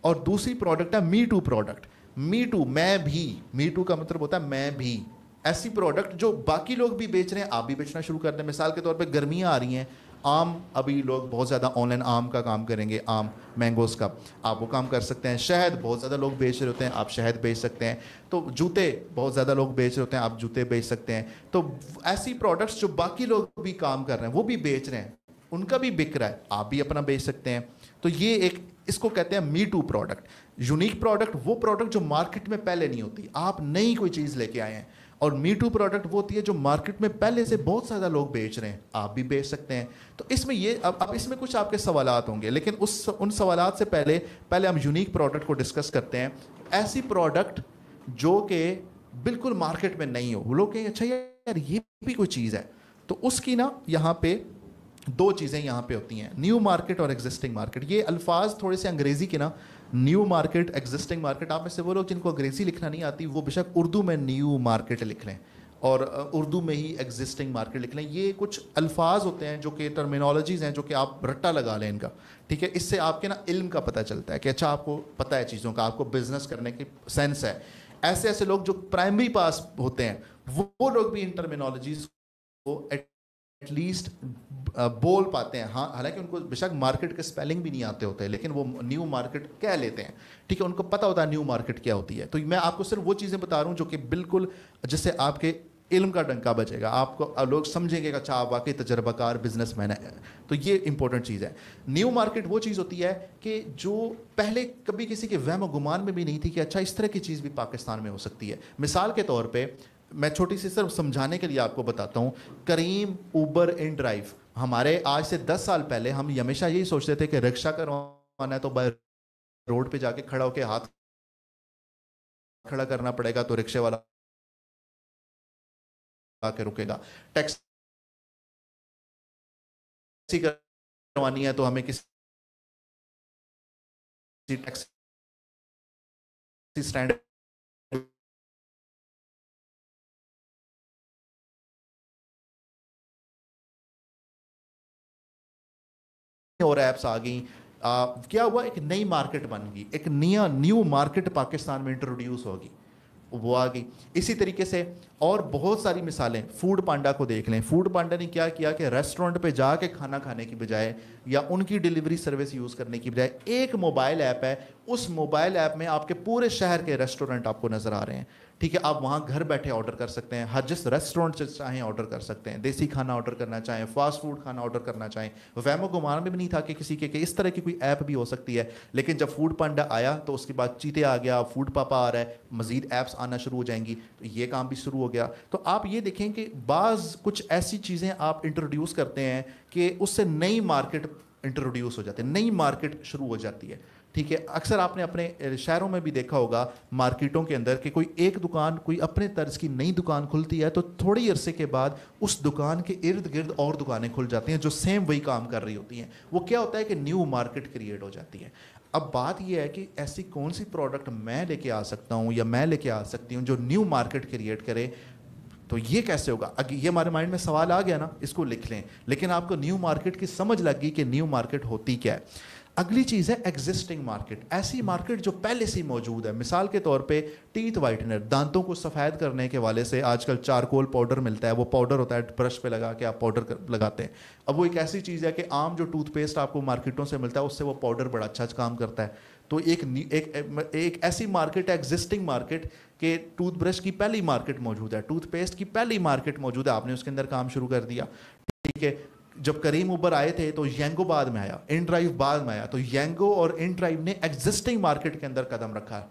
اور دوسری پروڈکٹ ہے me too product. Me too, میں بھی, می ٹو کا مطلب ہوتا ہے میں بھی. ایسی پروڈکٹ جو باقی لوگ بھی بیچ رہے ہیں آپ بھی بیچنا شروع کر دیں. مثال کے طور پہ گرمیاں آ رہی ہیں, آم, ابھی لوگ بہت زیادہ آن لائن آم کا کام کریں گے, آم مینگوز کا, آپ وہ کام کر سکتے ہیں. شہد بہت زیادہ لوگ بیچ رہے ہوتے ہیں, آپ شہد بیچ سکتے ہیں. تو جوتے بہت زیادہ لوگ بیچ رہے ہوتے ہیں, آپ جوتے بیچ سکتے ہیں. تو ایسی پروڈکٹس جو باقی لوگ بھی کام کر رہے ہیں, وہ بھی بیچ رہے ہیں, ان کا بھی بک رہا ہے, آپ بھی اپنا بیچ سکتے ہیں. تو یہ ایک, اس کو کہتے ہیں me too product. Unique product وہ پروڈکٹ جو مارکیٹ میں پہلے نہیں ہوتی, آپ نئی کوئی چیز لے کے آئے ہیں. اور می ٹو پروڈکٹ وہ ہوتی ہے جو مارکیٹ میں پہلے سے بہت زیادہ لوگ بیچ رہے ہیں, آپ بھی بیچ سکتے ہیں. تو اس میں یہ اب اس میں کچھ آپ کے سوالات ہوں گے, لیکن ان سوالات سے پہلے ہم یونیک پروڈکٹ کو ڈسکس کرتے ہیں. ایسی پروڈکٹ جو کہ بالکل مارکیٹ میں نہیں ہو, وہ لوگ کہیں اچھا یار یہ بھی کوئی چیز ہے. تو اس کی نا یہاں پہ دو چیزیں یہاں پہ ہوتی ہیں, نیو مارکیٹ اور ایگزسٹنگ مارکیٹ. یہ الفاظ تھوڑے سے انگریزی کے نا, نیو مارکیٹ, ایگزسٹنگ مارکیٹ, آپ میں سے وہ لوگ جن کو انگریزی لکھنا نہیں آتی وہ بے شک اردو میں نیو مارکیٹ لکھ لیں اور اردو میں ہی ایگزسٹنگ مارکیٹ لکھ لیں. یہ کچھ الفاظ ہوتے ہیں جو کہ ٹرمینالوجیز ہیں جو کہ آپ رٹا لگا لیں ان کا, ٹھیک ہے. اس سے آپ کے نا علم کا پتہ چلتا ہے کہ اچھا آپ کو پتہ ہے چیزوں کا, آپ کو بزنس کرنے کی سینس ہے. ایسے لوگ جو پرائمری پاس ہوتے ہیں وہ لوگ بھی ان ٹرمینالوجیز کو ایٹ لیسٹ بول پاتے ہیں. ہاں, حالانکہ ان کو بے شک مارکیٹ کے سپیلنگ بھی نہیں آتے ہوتے, لیکن وہ نیو مارکیٹ کہہ لیتے ہیں, ٹھیک ہے, ان کو پتہ ہوتا ہے نیو مارکیٹ کیا ہوتی ہے. تو میں آپ کو صرف وہ چیزیں بتا رہا ہوں جو کہ بالکل جس سے آپ کے علم کا ڈنکا بچے گا, آپ کو لوگ سمجھیں گے کہ اچھا آپ واقعی تجربہ کار بزنس مین ہے. تو یہ امپورٹنٹ چیز ہے. نیو مارکیٹ وہ چیز ہوتی ہے کہ جو پہلے کبھی کسی کے وہم و گمان میں بھی نہیں تھی کہ اچھا اس طرح کی چیز بھی پاکستان میں ہو سکتی ہے. مثال کے طور پہ میں چھوٹی سی صرف سمجھانے کے لیے آپ کو بتاتا ہوں, کریم, اوبر, ان ڈرائیو. ہمارے آج سے 10 سال پہلے ہم ہمیشہ یہی سوچتے تھے کہ رکشا کروانا ہے تو بائی روڈ پہ جا کے کھڑا ہو کے ہاتھ کھڑا کرنا پڑے گا, تو رکشے والا آ کے رکے گا. ٹیکسی کروانی ہے تو ہمیں کسی ٹیکسی اسٹینڈ اور ایپس آ گئیں. کیا ہوا, ایک نئی مارکیٹ بن گئی, ایک نیو مارکیٹ پاکستان میں انٹروڈیوس ہوگی, وہ آ گئی. اسی طریقے سے اور بہت ساری مثالیں, فوڈ پانڈا کو دیکھ لیں. فوڈ پانڈا نے کیا کیا کہ ریسٹورنٹ پہ جا کے کھانا کھانے کی بجائے یا ان کی ڈیلیوری سروس یوز کرنے کی بجائے ایک موبائل ایپ ہے, اس موبائل ایپ میں آپ کے پورے شہر کے ریسٹورنٹ آپ کو نظر آ رہے ہیں, ٹھیک ہے. آپ وہاں گھر بیٹھے آرڈر کر سکتے ہیں, ہر جس ریسٹورنٹ سے چاہیں آرڈر کر سکتے ہیں. دیسی کھانا آرڈر کرنا چاہیں, فاسٹ فوڈ کھانا آرڈر کرنا چاہیں. وہم و گمان میں بھی نہیں تھا کہ کسی کے کہ اس طرح کی کوئی ایپ بھی ہو سکتی ہے, لیکن جب فوڈ پانڈا آیا تو اس کے بعد چیتے آ گیا, فوڈ پاپا آ رہا ہے, مزید ایپس آنا شروع ہو جائیں گی, تو یہ کام بھی شروع ہو گیا. تو آپ یہ دیکھیں کہ بعض کچھ ایسی چیزیں آپ انٹروڈیوس کرتے ہیں کہ اس سے نئی مارکیٹ انٹروڈیوس ہو جاتی ہے, نئی مارکیٹ شروع ہو جاتی ہے, ٹھیک ہے. اکثر آپ نے اپنے شہروں میں بھی دیکھا ہوگا مارکیٹوں کے اندر کہ کوئی ایک دکان, کوئی اپنے طرز کی نئی دکان کھلتی ہے تو تھوڑی عرصے کے بعد اس دکان کے ارد گرد اور دکانیں کھل جاتی ہیں جو سیم وہی کام کر رہی ہوتی ہیں. وہ کیا ہوتا ہے کہ نیو مارکیٹ کریٹ ہو جاتی ہے. اب بات یہ ہے کہ ایسی کون سی پروڈکٹ میں لے کے آ سکتا ہوں یا میں لے کے آ سکتی ہوں جو نیو مارکیٹ کریٹ کرے. تو یہ کیسے ہوگا؟ یہ ہمارے مائنڈ میں سوال آ گیا نا, اس کو لکھ لیں. لیکن آپ کو نیو مارکیٹ کی سمجھ لگ گئی کہ نیو مارکیٹ ہوتی کیا ہے. اگلی چیز ہے ایگزسٹنگ مارکیٹ, ایسی مارکیٹ جو پہلے سے موجود ہے. مثال کے طور پہ ٹیتھ وائٹنر, دانتوں کو سفید کرنے کے والے سے آج کل چارکول پاؤڈر ملتا ہے. وہ پاؤڈر ہوتا ہے برش پہ لگا کے آپ پاؤڈر لگاتے ہیں. اب وہ ایک ایسی چیز ہے کہ عام جو ٹوتھ پیسٹ آپ کو مارکیٹوں سے ملتا ہے اس سے وہ پاؤڈر بڑا اچھا کام کرتا ہے. تو ایک ایسی مارکیٹ ہے ایگزسٹنگ مارکیٹ کہ ٹوتھ برش کی پہلی مارکیٹ موجود ہے, ٹوتھ پیسٹ کی پہلی مارکیٹ موجود ہے, آپ نے اس کے اندر کام شروع کر دیا, ٹھیک ہے. جب کریم اوبر آئے تھے تو ینگو بعد میں آیا, ان ڈرائیو بعد میں آیا. تو ینگو اور ان ڈرائیو نے ایگزسٹنگ مارکیٹ کے اندر قدم رکھا.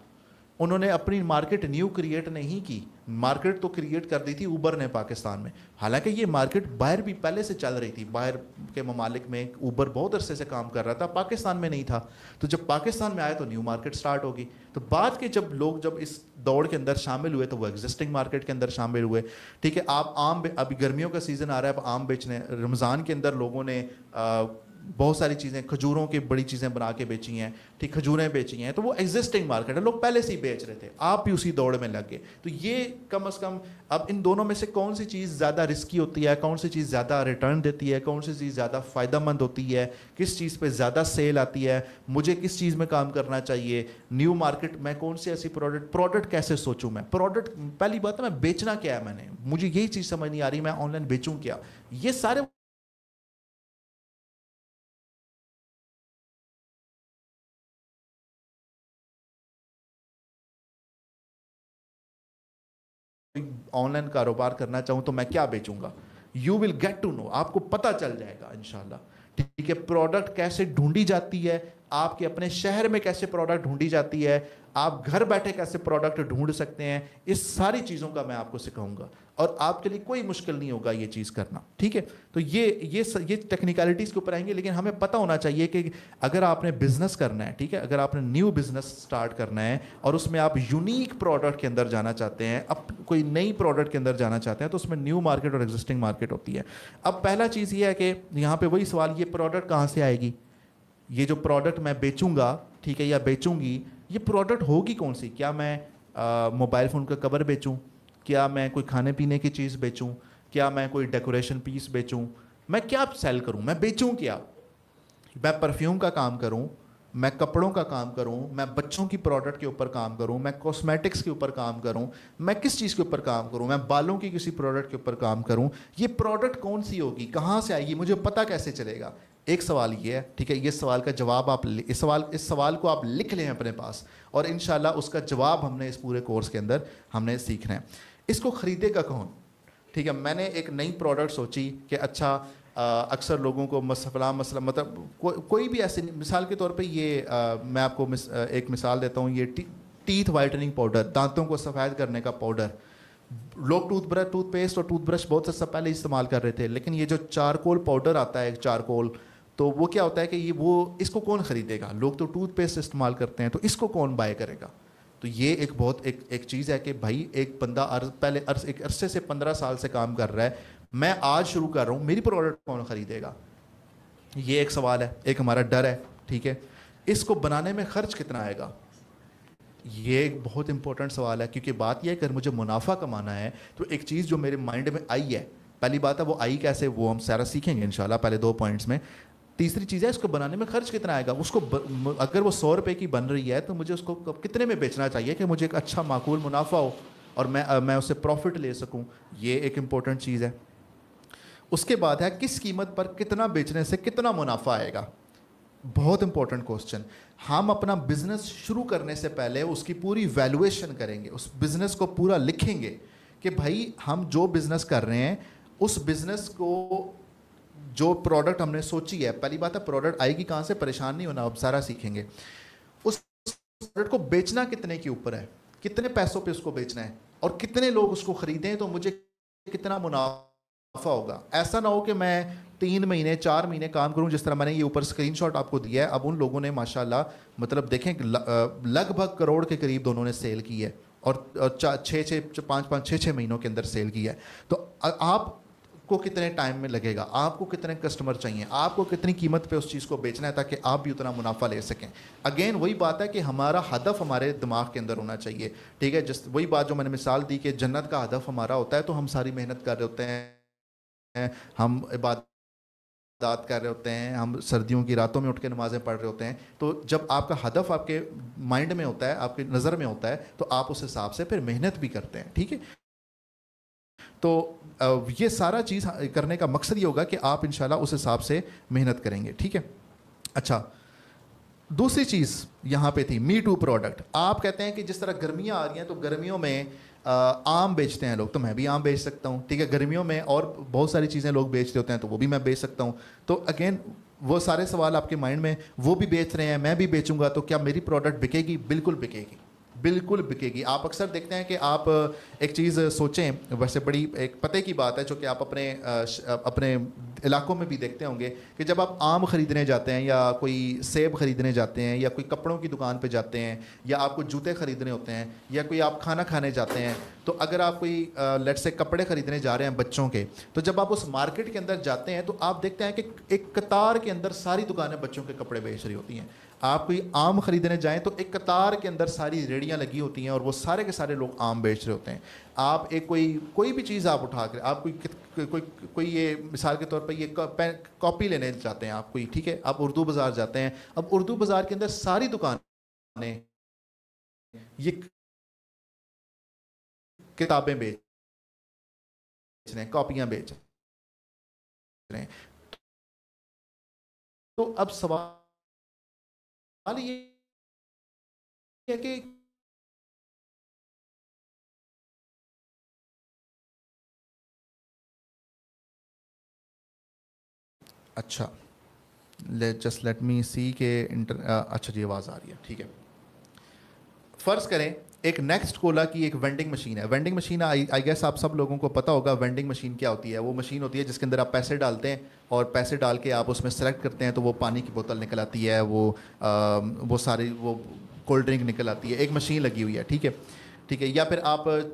انہوں نے اپنی مارکیٹ نیو کریٹ نہیں کی, مارکیٹ تو کریٹ کر دی تھی اوبر نے پاکستان میں. حالانکہ یہ مارکیٹ باہر بھی پہلے سے چل رہی تھی, باہر کے ممالک میں اوبر بہت عرصے سے کام کر رہا تھا, پاکستان میں نہیں تھا. تو جب پاکستان میں آیا تو نیو مارکیٹ سٹارٹ ہوگی. تو بعد کے جب لوگ اس دوڑ کے اندر شامل ہوئے تو وہ ایگزسٹنگ مارکیٹ کے اندر شامل ہوئے, ٹھیک ہے. آپ ابھی گرمیوں کا سیزن آ رہا ہے, آپ آم بیچنے, رمضان کے اندر لوگوں نے بہت ساری چیزیں, کھجوروں کی بڑی چیزیں بنا کے بیچی ہیں, ٹھیک, کھجوریں بیچی ہیں, تو وہ ایگزسٹنگ مارکیٹ ہے, لوگ پہلے سے ہی بیچ رہے تھے, آپ بھی اسی دوڑ میں لگ گئے. تو یہ کم از کم اب ان دونوں میں سے کون سی چیز زیادہ رسکی ہوتی ہے, کون سی چیز زیادہ ریٹرن دیتی ہے, کون سی چیز زیادہ فائدہ مند ہوتی ہے, کس چیز پہ زیادہ سیل آتی ہے, مجھے کس چیز میں کام کرنا چاہیے, نیو مارکیٹ میں کون سی ایسی پروڈکٹ کیسے سوچوں میں, پروڈکٹ پہلی بات ہے میں بیچنا کیا ہے, میں نے, مجھے یہی چیز سمجھ نہیں آ رہی, میں آن لائن بیچوں کیا, یہ سارے آن لائن کاروبار کرنا چاہوں تو میں کیا بیچوں گا, you will get to know, آپ کو پتہ چل جائے گا انشاءاللہ. ٹھیک ہے, پروڈکٹ کیسے ڈھونڈی جاتی ہے, آپ کے اپنے شہر میں کیسے پروڈکٹ ڈھونڈی جاتی ہے, آپ گھر بیٹھے کیسے پروڈکٹ ڈھونڈ سکتے ہیں, اس ساری چیزوں کا میں آپ کو سکھاؤں گا, اور آپ کے لیے کوئی مشکل نہیں ہوگا یہ چیز کرنا. ٹھیک ہے, تو یہ ٹیکنیکلٹیز کے اوپر آئیں گے, لیکن ہمیں پتہ ہونا چاہیے کہ اگر آپ نے بزنس کرنا ہے, ٹھیک ہے, اگر آپ نے نیو بزنس سٹارٹ کرنا ہے اور اس میں آپ یونیک پروڈکٹ کے اندر جانا چاہتے ہیں, اب کوئی نئی پروڈکٹ کے اندر جانا چاہتے ہیں, تو اس میں نیو مارکیٹ اور ایگزسٹنگ مارکیٹ ہوتی ہے. اب پہلا چیز یہ ہے کہ یہاں پہ وہی سوال, یہ پروڈکٹ کہاں سے آئے گی, یہ جو پروڈکٹ میں بیچوں گا, ٹھیک ہے, یا بیچوں گی, یہ پروڈکٹ ہوگی کون سی, کیا میں موبائل فون کا کور بیچوں, کیا میں کوئی کھانے پینے کی چیز بیچوں, کیا میں کوئی ڈیکوریشن پیس بیچوں, میں کیا سیل کروں, میں بیچوں کیا, میں پرفیوم کا کام کروں, میں کپڑوں کا کام کروں, میں بچوں کی پروڈکٹ کے اوپر کام کروں, میں کاسمیٹکس کے اوپر کام کروں, میں کس چیز کے اوپر کام کروں, میں بالوں کی کسی پروڈکٹ کے اوپر کام کروں, یہ پروڈکٹ کون سی ہوگی, کہاں سے آئے گی, مجھے پتہ کیسے چلے گا. ایک سوال یہ ہے, ٹھیک ہے, یہ سوال کا جواب آپ اس سوال کو آپ لکھ لیں اپنے پاس, اور انشاءاللہ اس کا جواب ہم نے اس پورے کورس کے اندر ہم نے سیکھنا ہے. اس کو خریدے گا کون, ٹھیک ہے, میں نے ایک نئی پروڈکٹ سوچی کہ اچھا اکثر لوگوں کو مسئلہ مطلب کوئی بھی ایسے, مثال کے طور پہ یہ میں آپ کو ایک مثال دیتا ہوں, یہ ٹیتھ وائٹننگ پاؤڈر, دانتوں کو سفید کرنے کا پاؤڈر, لوگ ٹوتھ پیسٹ اور ٹوتھ برش بہت سے پہلے استعمال کر رہے تھے, لیکن یہ جو چارکول پاؤڈر آتا ہے, چارکول, تو وہ کیا ہوتا ہے کہ اس کو کون خریدے گا, لوگ تو ٹوتھ پیسٹ استعمال کرتے ہیں, تو اس کو کون بائی کرے گا. تو یہ ایک بہت ایک چیز ہے کہ بھائی ایک بندہ پہلے ایک عرصے سے 15 سال سے کام کر رہا ہے, میں آج شروع کر رہا ہوں, میری پروڈکٹ کون خریدے گا, یہ ایک سوال ہے, ایک ہمارا ڈر ہے. ٹھیک ہے, اس کو بنانے میں خرچ کتنا آئے گا, یہ ایک بہت امپورٹنٹ سوال ہے, کیونکہ بات یہ ہے کہ اگر مجھے منافع کمانا ہے تو ایک چیز جو میرے مائنڈ میں آئی ہے, پہلی بات ہے وہ آئی کیسے, وہ ہم سارا سیکھیں گے انشاءاللہ پہلے 2 پوائنٹس میں. تیسری چیز ہے اس کو بنانے میں خرچ کتنا آئے گا, اس کو اگر وہ 100 روپے کی بن رہی ہے تو مجھے اس کو کتنے میں بیچنا چاہیے کہ مجھے ایک اچھا معقول منافع ہو اور میں اس سے پروفٹ لے سکوں, یہ ایک امپورٹنٹ چیز ہے. اس کے بعد ہے کس قیمت پر کتنا بیچنے سے کتنا منافع آئے گا, بہت امپورٹنٹ کوسچن. ہم اپنا بزنس شروع کرنے سے پہلے اس کی پوری ویلویشن کریں گے, اس بزنس کو پورا لکھیں گے کہ بھائی ہم جو بزنس کر رہے ہیں اس بزنس کو جو پروڈکٹ ہم نے سوچی ہے, پہلی بات ہے پروڈکٹ آئے گی کہاں سے, پریشان نہیں ہونا, اب سارا سیکھیں گے. اس پروڈکٹ کو بیچنا کتنے کے اوپر ہے, کتنے پیسوں پہ اس کو بیچنا ہے, اور کتنے لوگ اس کو خریدیں تو مجھے کتنا منافع ہوگا. ایسا نہ ہو کہ میں 3 مہینے 4 مہینے کام کروں, جس طرح میں نے یہ اوپر اسکرین شاٹ آپ کو دیا ہے. اب ان لوگوں نے ماشاءاللہ مطلب دیکھیں لگ بھگ کروڑ کے قریب دونوں نے سیل کی ہے, اور 5-6 مہینوں کے اندر سیل کی ہے. تو آپ کو کتنے ٹائم میں لگے گا, آپ کو کتنے کسٹمر چاہیے, آپ کو کتنی قیمت پہ اس چیز کو بیچنا ہے تاکہ آپ بھی اتنا منافع لے سکیں. اگین وہی بات ہے کہ ہمارا ہدف ہمارے دماغ کے اندر ہونا چاہیے. ٹھیک ہے, وہی بات جو میں نے مثال دی کہ جنت کا ہدف ہمارا ہوتا ہے, تو ہم ساری محنت کر رہے ہوتے ہیں, ہم عبادات کر رہے ہوتے ہیں, ہم سردیوں کی راتوں میں اٹھ کے نمازیں پڑھ رہے ہوتے ہیں. تو جب آپ کا ہدف آپ کے مائنڈ میں ہوتا ہے, آپ کی نظر میں ہوتا ہے, تو آپ اس حساب سے پھر محنت بھی کرتے ہیں. ٹھیک ہے, تو یہ سارا چیز کرنے کا مقصد یہ ہوگا کہ آپ انشاءاللہ اس حساب سے محنت کریں گے. ٹھیک ہے, اچھا دوسری چیز یہاں پہ تھی می ٹو پروڈکٹ. آپ کہتے ہیں کہ جس طرح گرمیاں آ رہی ہیں تو گرمیوں میں آم بیچتے ہیں لوگ, تو میں بھی آم بیچ سکتا ہوں. ٹھیک ہے, گرمیوں میں اور بہت ساری چیزیں لوگ بیچتے ہوتے ہیں تو وہ بھی میں بیچ سکتا ہوں. تو اگین وہ سارے سوال آپ کے مائنڈ میں, وہ بھی بیچ رہے ہیں میں بھی بیچوں گا, تو کیا میری پروڈکٹ بکے گی؟ بالکل بکے گی, بالکل بکے گی. آپ اکثر دیکھتے ہیں کہ آپ ایک چیز سوچیں, ویسے بڑی ایک پتہ کی بات ہے جو کہ آپ اپنے علاقوں میں بھی دیکھتے ہوں گے کہ جب آپ آم خریدنے جاتے ہیں یا کوئی سیب خریدنے جاتے ہیں یا کوئی کپڑوں کی دکان پہ جاتے ہیں یا آپ کو جوتے خریدنے ہوتے ہیں یا کوئی آپ کھانا کھانے جاتے ہیں، تو اگر آپ کوئی لیٹ سے کپڑے خریدنے جا رہے ہیں بچوں کے، تو جب آپ اس مارکیٹ کے اندر جاتے ہیں تو آپ دیکھتے ہیں کہ ایک قطار کے اندر ساری دکانیں بچوں کے کپڑے بیچ رہی ہوتی ہیں۔ آپ کوئی آم خریدنے جائیں تو ایک قطار کے اندر ساری ریڑیاں لگی ہوتی ہیں اور وہ سارے کے سارے لوگ آم بیچ رہے ہوتے ہیں۔ آپ ایک کوئی بھی چیز آپ اٹھا کر، آپ کوئی یہ مثال کے طور پہ یہ کاپی لینے جاتے ہیں آپ کوئی، ٹھیک ہے، آپ اردو بازار جاتے ہیں، اب اردو بازار کے اندر ساری دکانیں یہ کتابیں بیچ رہے ہیں، کاپیاں بیچ رہے ہیں۔ تو اب سوال یہ ہے کہ اچھا جسٹ لیٹ می سی کہ اچھا جی آواز آ رہی ہے، ٹھیک ہے۔ فرض کریں ایک نیکسٹ کولا کی ایک وینڈنگ مشین ہے۔ وینڈنگ مشین آئی گیس آپ سب لوگوں کو پتہ ہوگا وینڈنگ مشین کیا ہوتی ہے۔ وہ مشین ہوتی ہے جس کے اندر آپ پیسے ڈالتے ہیں اور پیسے ڈال کے آپ اس میں سلیکٹ کرتے ہیں تو وہ پانی کی بوتل نکل آتی ہے، وہ ساری وہ کولڈ ڈرنک نکل آتی ہے، ایک مشین لگی ہوئی ہے، ٹھیک ہے ٹھیک ہے۔ یا پھر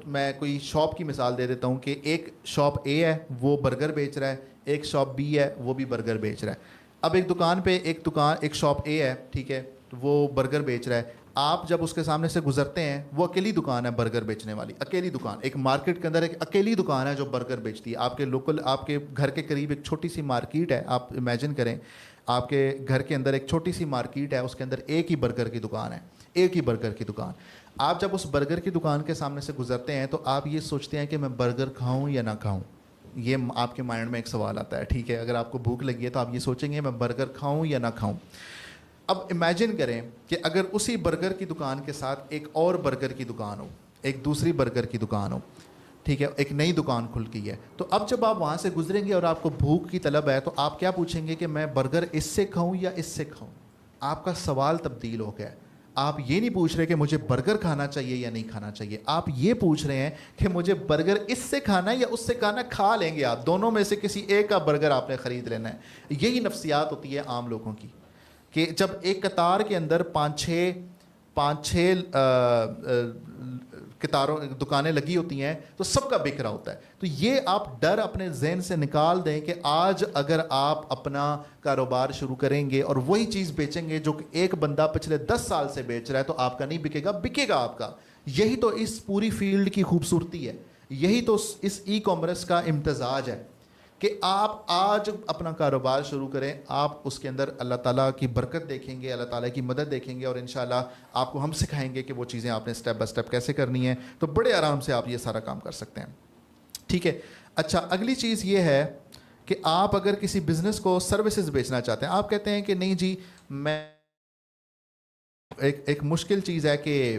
میں کوئی شاپ کی مثال دے دیتا ہوں کہ ایک شاپ اے ہے وہ برگر بیچ رہا ہے، ایک شاپ بی ہے وہ بھی برگر بیچ رہا ہے۔ اب ایک دکان پہ ایک شاپ اے ہے، ٹھیک ہے، وہ برگر بیچ رہا ہے۔ آپ جب اس کے سامنے سے گزرتے ہیں، وہ اکیلی دکان ہے برگر بیچنے والی، اکیلی دکان، ایک مارکیٹ کے اندر ایک اکیلی دکان ہے جو برگر بیچتی ہے۔ آپ کے لوکل، آپ کے گھر کے قریب ایک چھوٹی سی مارکیٹ ہے، آپ امیجن کریں آپ کے گھر کے اندر ایک چھوٹی سی مارکیٹ ہے، اس کے اندر ایک ہی برگر کی دکان ہے، ایک ہی برگر کی دکان۔ آپ جب اس برگر کی دکان کے سامنے سے گزرتے ہیں تو آپ یہ سوچتے ہیں کہ میں برگر کھاؤں یا نہ کھاؤں، یہ آپ کے مائنڈ میں ایک سوال آتا ہے، ٹھیک ہے۔ اگر آپ کو بھوک لگی ہے تو آپ یہ سوچیں گے میں برگر کھاؤں یا نہ کھاؤں۔ اب امیجن کریں کہ اگر اسی برگر کی دکان کے ساتھ ایک اور برگر کی دکان ہو، ایک دوسری برگر کی دکان ہو، ٹھیک ہے، ایک نئی دکان کھل گئی ہے، تو اب جب آپ وہاں سے گزریں گے اور آپ کو بھوک کی طلب ہے تو آپ کیا پوچھیں گے کہ میں برگر اس سے کھاؤں یا اس سے کھاؤں؟ آپ کا سوال تبدیل ہو گیا ہے۔ آپ یہ نہیں پوچھ رہے کہ مجھے برگر کھانا چاہیے یا نہیں کھانا چاہیے، آپ یہ پوچھ رہے ہیں کہ مجھے برگر اس سے کھانا ہے یا اس سے کھانا، کھا لیں گے آپ دونوں میں سے کسی ایک کا برگر آپ نے خرید لینا ہے۔ یہی نفسیات ہوتی ہے عام لوگوں کی کہ جب ایک قطار کے اندر پانچ چھ قطاروں دکانیں لگی ہوتی ہیں تو سب کا بک رہا ہوتا ہے۔ تو یہ آپ ڈر اپنے ذہن سے نکال دیں کہ آج اگر آپ اپنا کاروبار شروع کریں گے اور وہی چیز بیچیں گے جو کہ ایک بندہ پچھلے 10 سال سے بیچ رہا ہے تو آپ کا نہیں بکے گا، بکے گا آپ کا۔ یہی تو اس پوری فیلڈ کی خوبصورتی ہے، یہی تو اس ای کامرس کا امتزاج ہے کہ آپ آج اپنا کاروبار شروع کریں، آپ اس کے اندر اللہ تعالیٰ کی برکت دیکھیں گے، اللہ تعالیٰ کی مدد دیکھیں گے، اور انشاءاللہ آپ کو ہم سکھائیں گے کہ وہ چیزیں آپ نے سٹیپ بائی سٹیپ کیسے کرنی ہیں، تو بڑے آرام سے آپ یہ سارا کام کر سکتے ہیں، ٹھیک ہے۔ اچھا، اگلی چیز یہ ہے کہ آپ اگر کسی بزنس کو سروسز بیچنا چاہتے ہیں، آپ کہتے ہیں کہ نہیں جی میں ایک مشکل چیز ہے کہ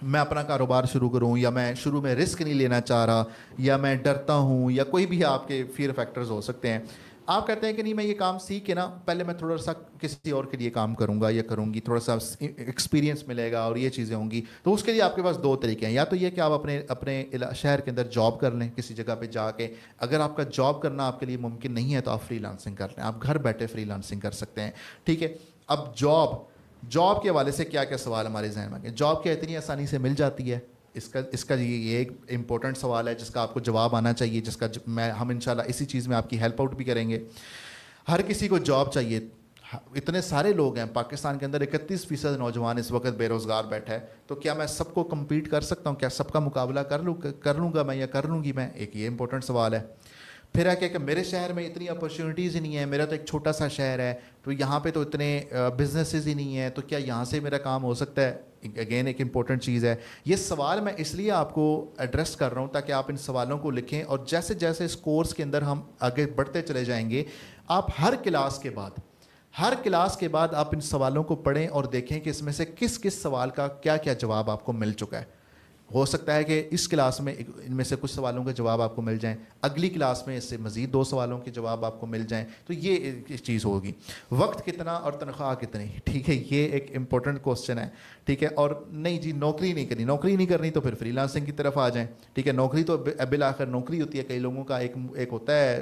میں اپنا کاروبار شروع کروں، یا میں شروع میں رسک نہیں لینا چاہ رہا، یا میں ڈرتا ہوں، یا کوئی بھی آپ کے فیئر فیکٹرز ہو سکتے ہیں۔ آپ کہتے ہیں کہ نہیں میں یہ کام سیکھ کے نا پہلے میں تھوڑا سا کسی اور کے لیے کام کروں گا یا کروں گی، تھوڑا سا ایکسپیرینس ملے گا اور یہ چیزیں ہوں گی، تو اس کے لیے آپ کے پاس دو طریقے ہیں۔ یا تو یہ کہ آپ اپنے شہر کے اندر جاب کر لیں کسی جگہ پہ جا کے، اگر آپ کا جاب کرنا آپ کے لیے ممکن نہیں ہے تو آپ فری لانسنگ کر لیں، آپ گھر بیٹھے فری لانسنگ کر سکتے ہیں، ٹھیک ہے۔ اب جاب کے حوالے سے کیا کیا سوال ہمارے ذہن میں آ گئے؟ جاب کیا اتنی آسانی سے مل جاتی ہے؟ اس کا یہ ایک امپورٹنٹ سوال ہے جس کا آپ کو جواب آنا چاہیے، جس کا ہم انشاءاللہ اسی چیز میں آپ کی ہیلپ آؤٹ بھی کریں گے۔ ہر کسی کو جاب چاہیے، اتنے سارے لوگ ہیں پاکستان کے اندر، 31% نوجوان اس وقت بے روزگار بیٹھا ہے، تو کیا میں سب کو کمپیٹ کر سکتا ہوں؟ کیا سب کا مقابلہ کر لوں گا میں یا کر لوں گی میں؟ ایک یہ امپورٹنٹ سوال ہے۔ پھر ہے کہ میرے شہر میں اتنی اپرچونیٹیز ہی نہیں ہیں، میرا تو ایک چھوٹا سا شہر ہے، تو یہاں پہ تو اتنے بزنسز ہی نہیں ہیں، تو کیا یہاں سے میرا کام ہو سکتا ہے؟ اگین ایک امپورٹنٹ چیز ہے۔ یہ سوال میں اس لیے آپ کو ایڈریس کر رہا ہوں تاکہ آپ ان سوالوں کو لکھیں، اور جیسے جیسے اس کورس کے اندر ہم آگے بڑھتے چلے جائیں گے، آپ ہر کلاس کے بعد آپ ان سوالوں کو پڑھیں اور دیکھیں کہ اس میں سے کس سوال کا کیا کیا جواب آپ کو مل چکا ہے۔ ہو سکتا ہے کہ اس کلاس میں ان میں سے کچھ سوالوں کے جواب آپ کو مل جائیں، اگلی کلاس میں اس سے مزید 2 سوالوں کے جواب آپ کو مل جائیں، تو یہ چیز ہوگی۔ وقت کتنا اور تنخواہ کتنی، ٹھیک ہے، یہ ایک امپورٹنٹ کوسچن ہے، ٹھیک ہے۔ اور نہیں جی نوکری نہیں کرنی تو پھر فری لانسنگ کی طرف آ جائیں، ٹھیک ہے۔ نوکری تو بالآخر نوکری ہوتی ہے، کئی لوگوں کا ایک ہوتا ہے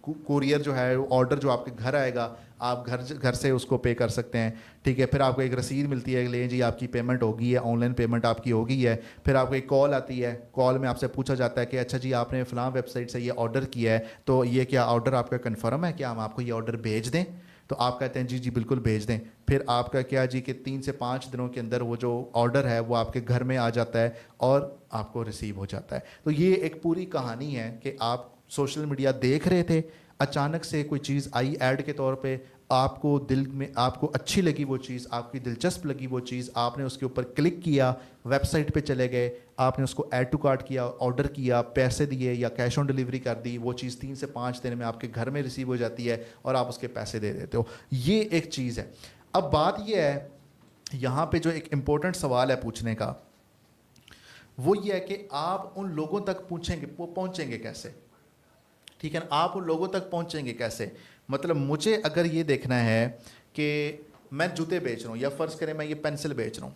کوریئر جو ہے آرڈر جو آپ کے گھر آئے گا آپ گھر سے اس کو پے کر سکتے ہیں. ٹھیک ہے, پھر آپ کو ایک رسید ملتی ہے, لیں جی آپ کی پیمنٹ ہو گئی ہے, آن لائن پیمنٹ آپ کی ہو گئی ہے. پھر آپ کو ایک کال آتی ہے, کال میں آپ سے پوچھا جاتا ہے کہ اچھا جی آپ نے فلاں ویب سائٹ سے یہ آرڈر کیا ہے, تو یہ کیا آرڈر آپ کا کنفرم ہے, کیا ہم آپ کو یہ آرڈر بھیج دیں؟ تو آپ کہتے ہیں جی جی بالکل بھیج دیں. پھر آپ کا کیا جی کہ 3 سے 5 دنوں کے اندر وہ جو آرڈر ہے وہ آپ کے گھر میں آ جاتا ہے اور آپ کو ریسیو ہو جاتا ہے. تو یہ ایک پوری کہانی ہے کہ آپ سوشل میڈیا دیکھ رہے تھے, اچانک سے کوئی چیز آئی ایڈ کے طور پہ, آپ کو دل میں آپ کو اچھی لگی وہ چیز, آپ کی دلچسپ لگی وہ چیز, آپ نے اس کے اوپر کلک کیا, ویب سائٹ پہ چلے گئے, آپ نے اس کو ایڈ ٹو کارٹ کیا, آرڈر کیا, پیسے دیے یا کیش آن ڈلیوری کر دی, وہ چیز 3 سے 5 دن میں آپ کے گھر میں ریسیو ہو جاتی ہے اور آپ اس کے پیسے دے دیتے ہو. یہ ایک چیز ہے. اب بات یہ ہے یہاں پہ جو ایک امپورٹنٹ سوال ہے پوچھنے کا, وہ یہ ہے کہ آپ ان لوگوں تک پہنچیں گے کیسے؟ ٹھیک ہے نا, آپ ان لوگوں تک پہنچیں گے کیسے؟ مطلب مجھے اگر یہ دیکھنا ہے کہ میں جوتے بیچ رہا ہوں, یا فرض کریں میں یہ پینسل بیچ رہا ہوں,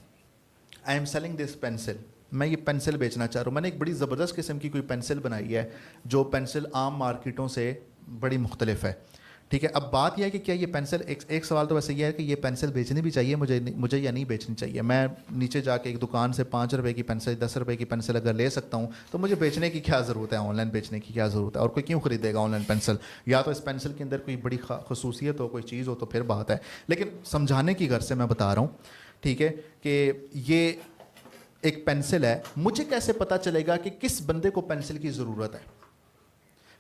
آئی ایم سیلنگ دس پینسل, میں یہ پینسل بیچنا چاہ رہا ہوں. میں نے ایک بڑی زبردست قسم کی کوئی پینسل بنائی ہے جو پینسل عام مارکیٹوں سے بڑی مختلف ہے. ٹھیک ہے, اب بات یہ ہے کہ کیا یہ پینسل, ایک سوال تو ویسے یہ ہے کہ یہ پینسل بیچنی بھی چاہیے مجھے یا نہیں بیچنی چاہیے. میں نیچے جا کے ایک دکان سے 5 روپے کی پینسل 10 روپے کی پینسل اگر لے سکتا ہوں تو مجھے بیچنے کی کیا ضرورت ہے, آن لائن بیچنے کی کیا ضرورت ہے, اور کوئی کیوں خریدے گا آن لائن پینسل؟ یا تو اس پینسل کے اندر کوئی بڑی خصوصیت ہو, کوئی چیز ہو تو پھر بات ہے. لیکن سمجھانے کی غرض سے میں بتا رہا ہوں, ٹھیک ہے, کہ یہ ایک پینسل ہے, مجھے کیسے پتہ چلے گا کہ کس بندے کو پینسل کی ضرورت ہے؟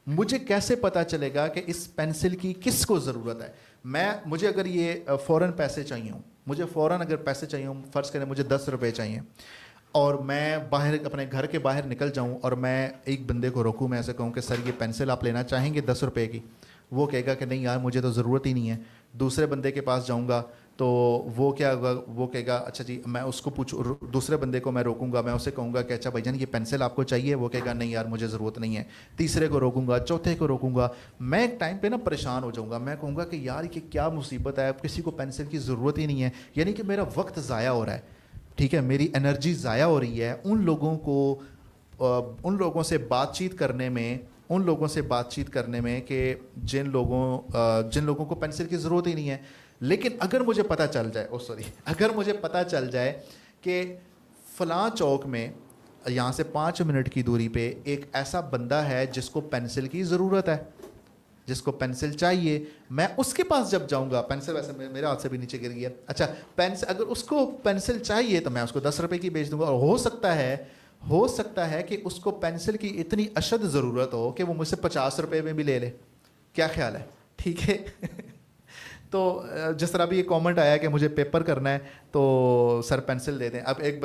مجھے کیسے پتہ چلے گا کہ اس پینسل کی کس کو ضرورت ہے؟ مجھے اگر یہ فوراً پیسے چاہیے ہوں, مجھے فوراً اگر پیسے چاہیے ہوں, فرض کریں مجھے 10 روپے چاہیے, اور میں باہر اپنے گھر کے باہر نکل جاؤں اور میں ایک بندے کو روکوں, میں ایسے کہوں کہ سر یہ پینسل آپ لینا چاہیں گے 10 روپے کی؟ وہ کہے گا کہ نہیں یار مجھے تو ضرورت ہی نہیں ہے. دوسرے بندے کے پاس جاؤں گا تو وہ کیا ہوگا, وہ کہے گا اچھا جی, میں اس کو دوسرے بندے کو میں روکوں گا, میں اسے کہوں گا کہ اچھا بھائی جان یہ پینسل آپ کو چاہیے؟ وہ کہے گا نہیں یار مجھے ضرورت نہیں ہے. تیسرے کو روکوں گا, چوتھے کو روکوں گا. میں ایک ٹائم پہ نا پریشان ہو جاؤں گا, میں کہوں گا کہ یار یہ کیا مصیبت ہے, کسی کو پینسل کی ضرورت ہی نہیں ہے, یعنی کہ میرا وقت ضائع ہو رہا ہے. ٹھیک ہے, میری انرجی ضائع ہو رہی ہے ان لوگوں سے بات چیت کرنے میں کہ جن لوگوں کو پینسل کی ضرورت ہی نہیں ہے. لیکن اگر مجھے پتہ چل جائے کہ فلاں چوک میں یہاں سے 5 منٹ کی دوری پہ ایک ایسا بندہ ہے جس کو پینسل کی ضرورت ہے, جس کو پینسل چاہیے, میں اس کے پاس جب جاؤں گا, پینسل ویسے میرے ہاتھ سے بھی نیچے گر گیا, اچھا پینسل اگر اس کو پینسل چاہیے تو میں اس کو 10 روپے کی بیچ دوں گا. اور ہو سکتا ہے کہ اس کو پینسل کی اتنی اشد ضرورت ہو کہ وہ مجھ سے 50 روپے میں بھی لے لے. کیا خیال ہے؟ ٹھیک ہے. تو جس طرح بھی یہ کامنٹ آیا کہ مجھے پیپر کرنا ہے تو سر پینسل دے دیں. اب ایک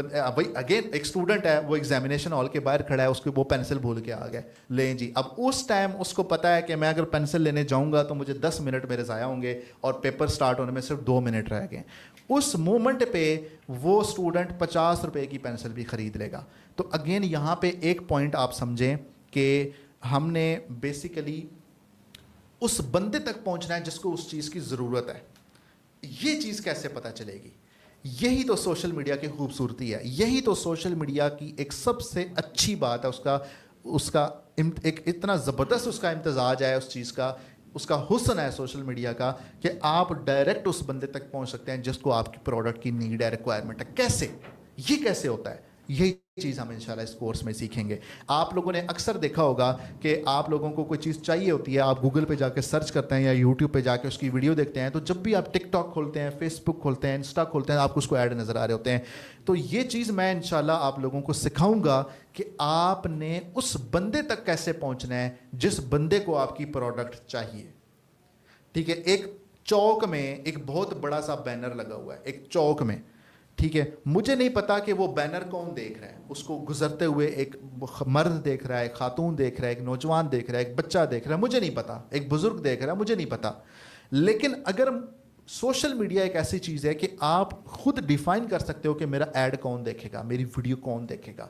اسٹوڈنٹ ہے, وہ ایگزامینیشن ہال کے باہر کھڑا ہے, اس کو وہ پینسل بھول کے آ گئے, لیں جی. اب اس ٹائم اس کو پتہ ہے کہ میں اگر پینسل لینے جاؤں گا تو مجھے 10 منٹ میرے ضائع ہوں گے اور پیپر سٹارٹ ہونے میں صرف 2 منٹ رہ گئے. اس مومنٹ پہ وہ اسٹوڈنٹ 50 روپے کی پینسل بھی خرید لے گا. تو اگین یہاں پہ ایک پوائنٹ آپ سمجھیں کہ ہم نے بیسیکلی اس بندے تک پہنچنا ہے جس کو اس چیز کی ضرورت ہے. یہ چیز کیسے پتہ چلے گی؟ یہی تو سوشل میڈیا کی خوبصورتی ہے, یہی تو سوشل میڈیا کی ایک سب سے اچھی بات ہے. اس کا ایک اتنا زبردست اس کا امتزاج ہے, اس چیز کا, اس کا حسن ہے سوشل میڈیا کا, کہ آپ ڈائریکٹ اس بندے تک پہنچ سکتے ہیں جس کو آپ کی پروڈکٹ کی نیڈ ہے, ریکوائرمنٹ ہے. کیسے؟ یہ کیسے ہوتا ہے؟ یہی چیز ہم انشاءاللہ اس کورس میں سیکھیں گے. آپ لوگوں نے اکثر دیکھا ہوگا کہ آپ لوگوں کو کوئی چیز چاہیے ہوتی ہے, آپ گوگل پہ جا کے سرچ کرتے ہیں یا یوٹیوب پہ جا کے اس کی ویڈیو دیکھتے ہیں, تو جب بھی آپ ٹک ٹاک کھولتے ہیں, فیس بک کھولتے ہیں, انسٹا کھولتے ہیں, آپ کو اس کو ایڈ نظر آ رہے ہوتے ہیں. تو یہ چیز میں انشاءاللہ آپ لوگوں کو سکھاؤں گا کہ آپ نے اس بندے تک کیسے پہنچنا ہے جس بندے کو آپ کی پروڈکٹ چاہیے. ٹھیک ہے, ایک چوک میں ایک بہت بڑا سا بینر لگا ہوا ہے, ایک چوک میں. ٹھیک ہے, مجھے نہیں پتا کہ وہ بینر کون دیکھ رہا ہے, اس کو گزرتے ہوئے ایک مرد دیکھ رہا ہے, ایک خاتون دیکھ رہا ہے, ایک نوجوان دیکھ رہا ہے, ایک بچہ دیکھ رہا ہے, مجھے نہیں پتا, ایک بزرگ دیکھ رہا ہے, مجھے نہیں پتا. لیکن اگر سوشل میڈیا ایک ایسی چیز ہے کہ آپ خود ڈیفائن کر سکتے ہو کہ میرا ایڈ کون دیکھے گا, میری ویڈیو کون دیکھے گا,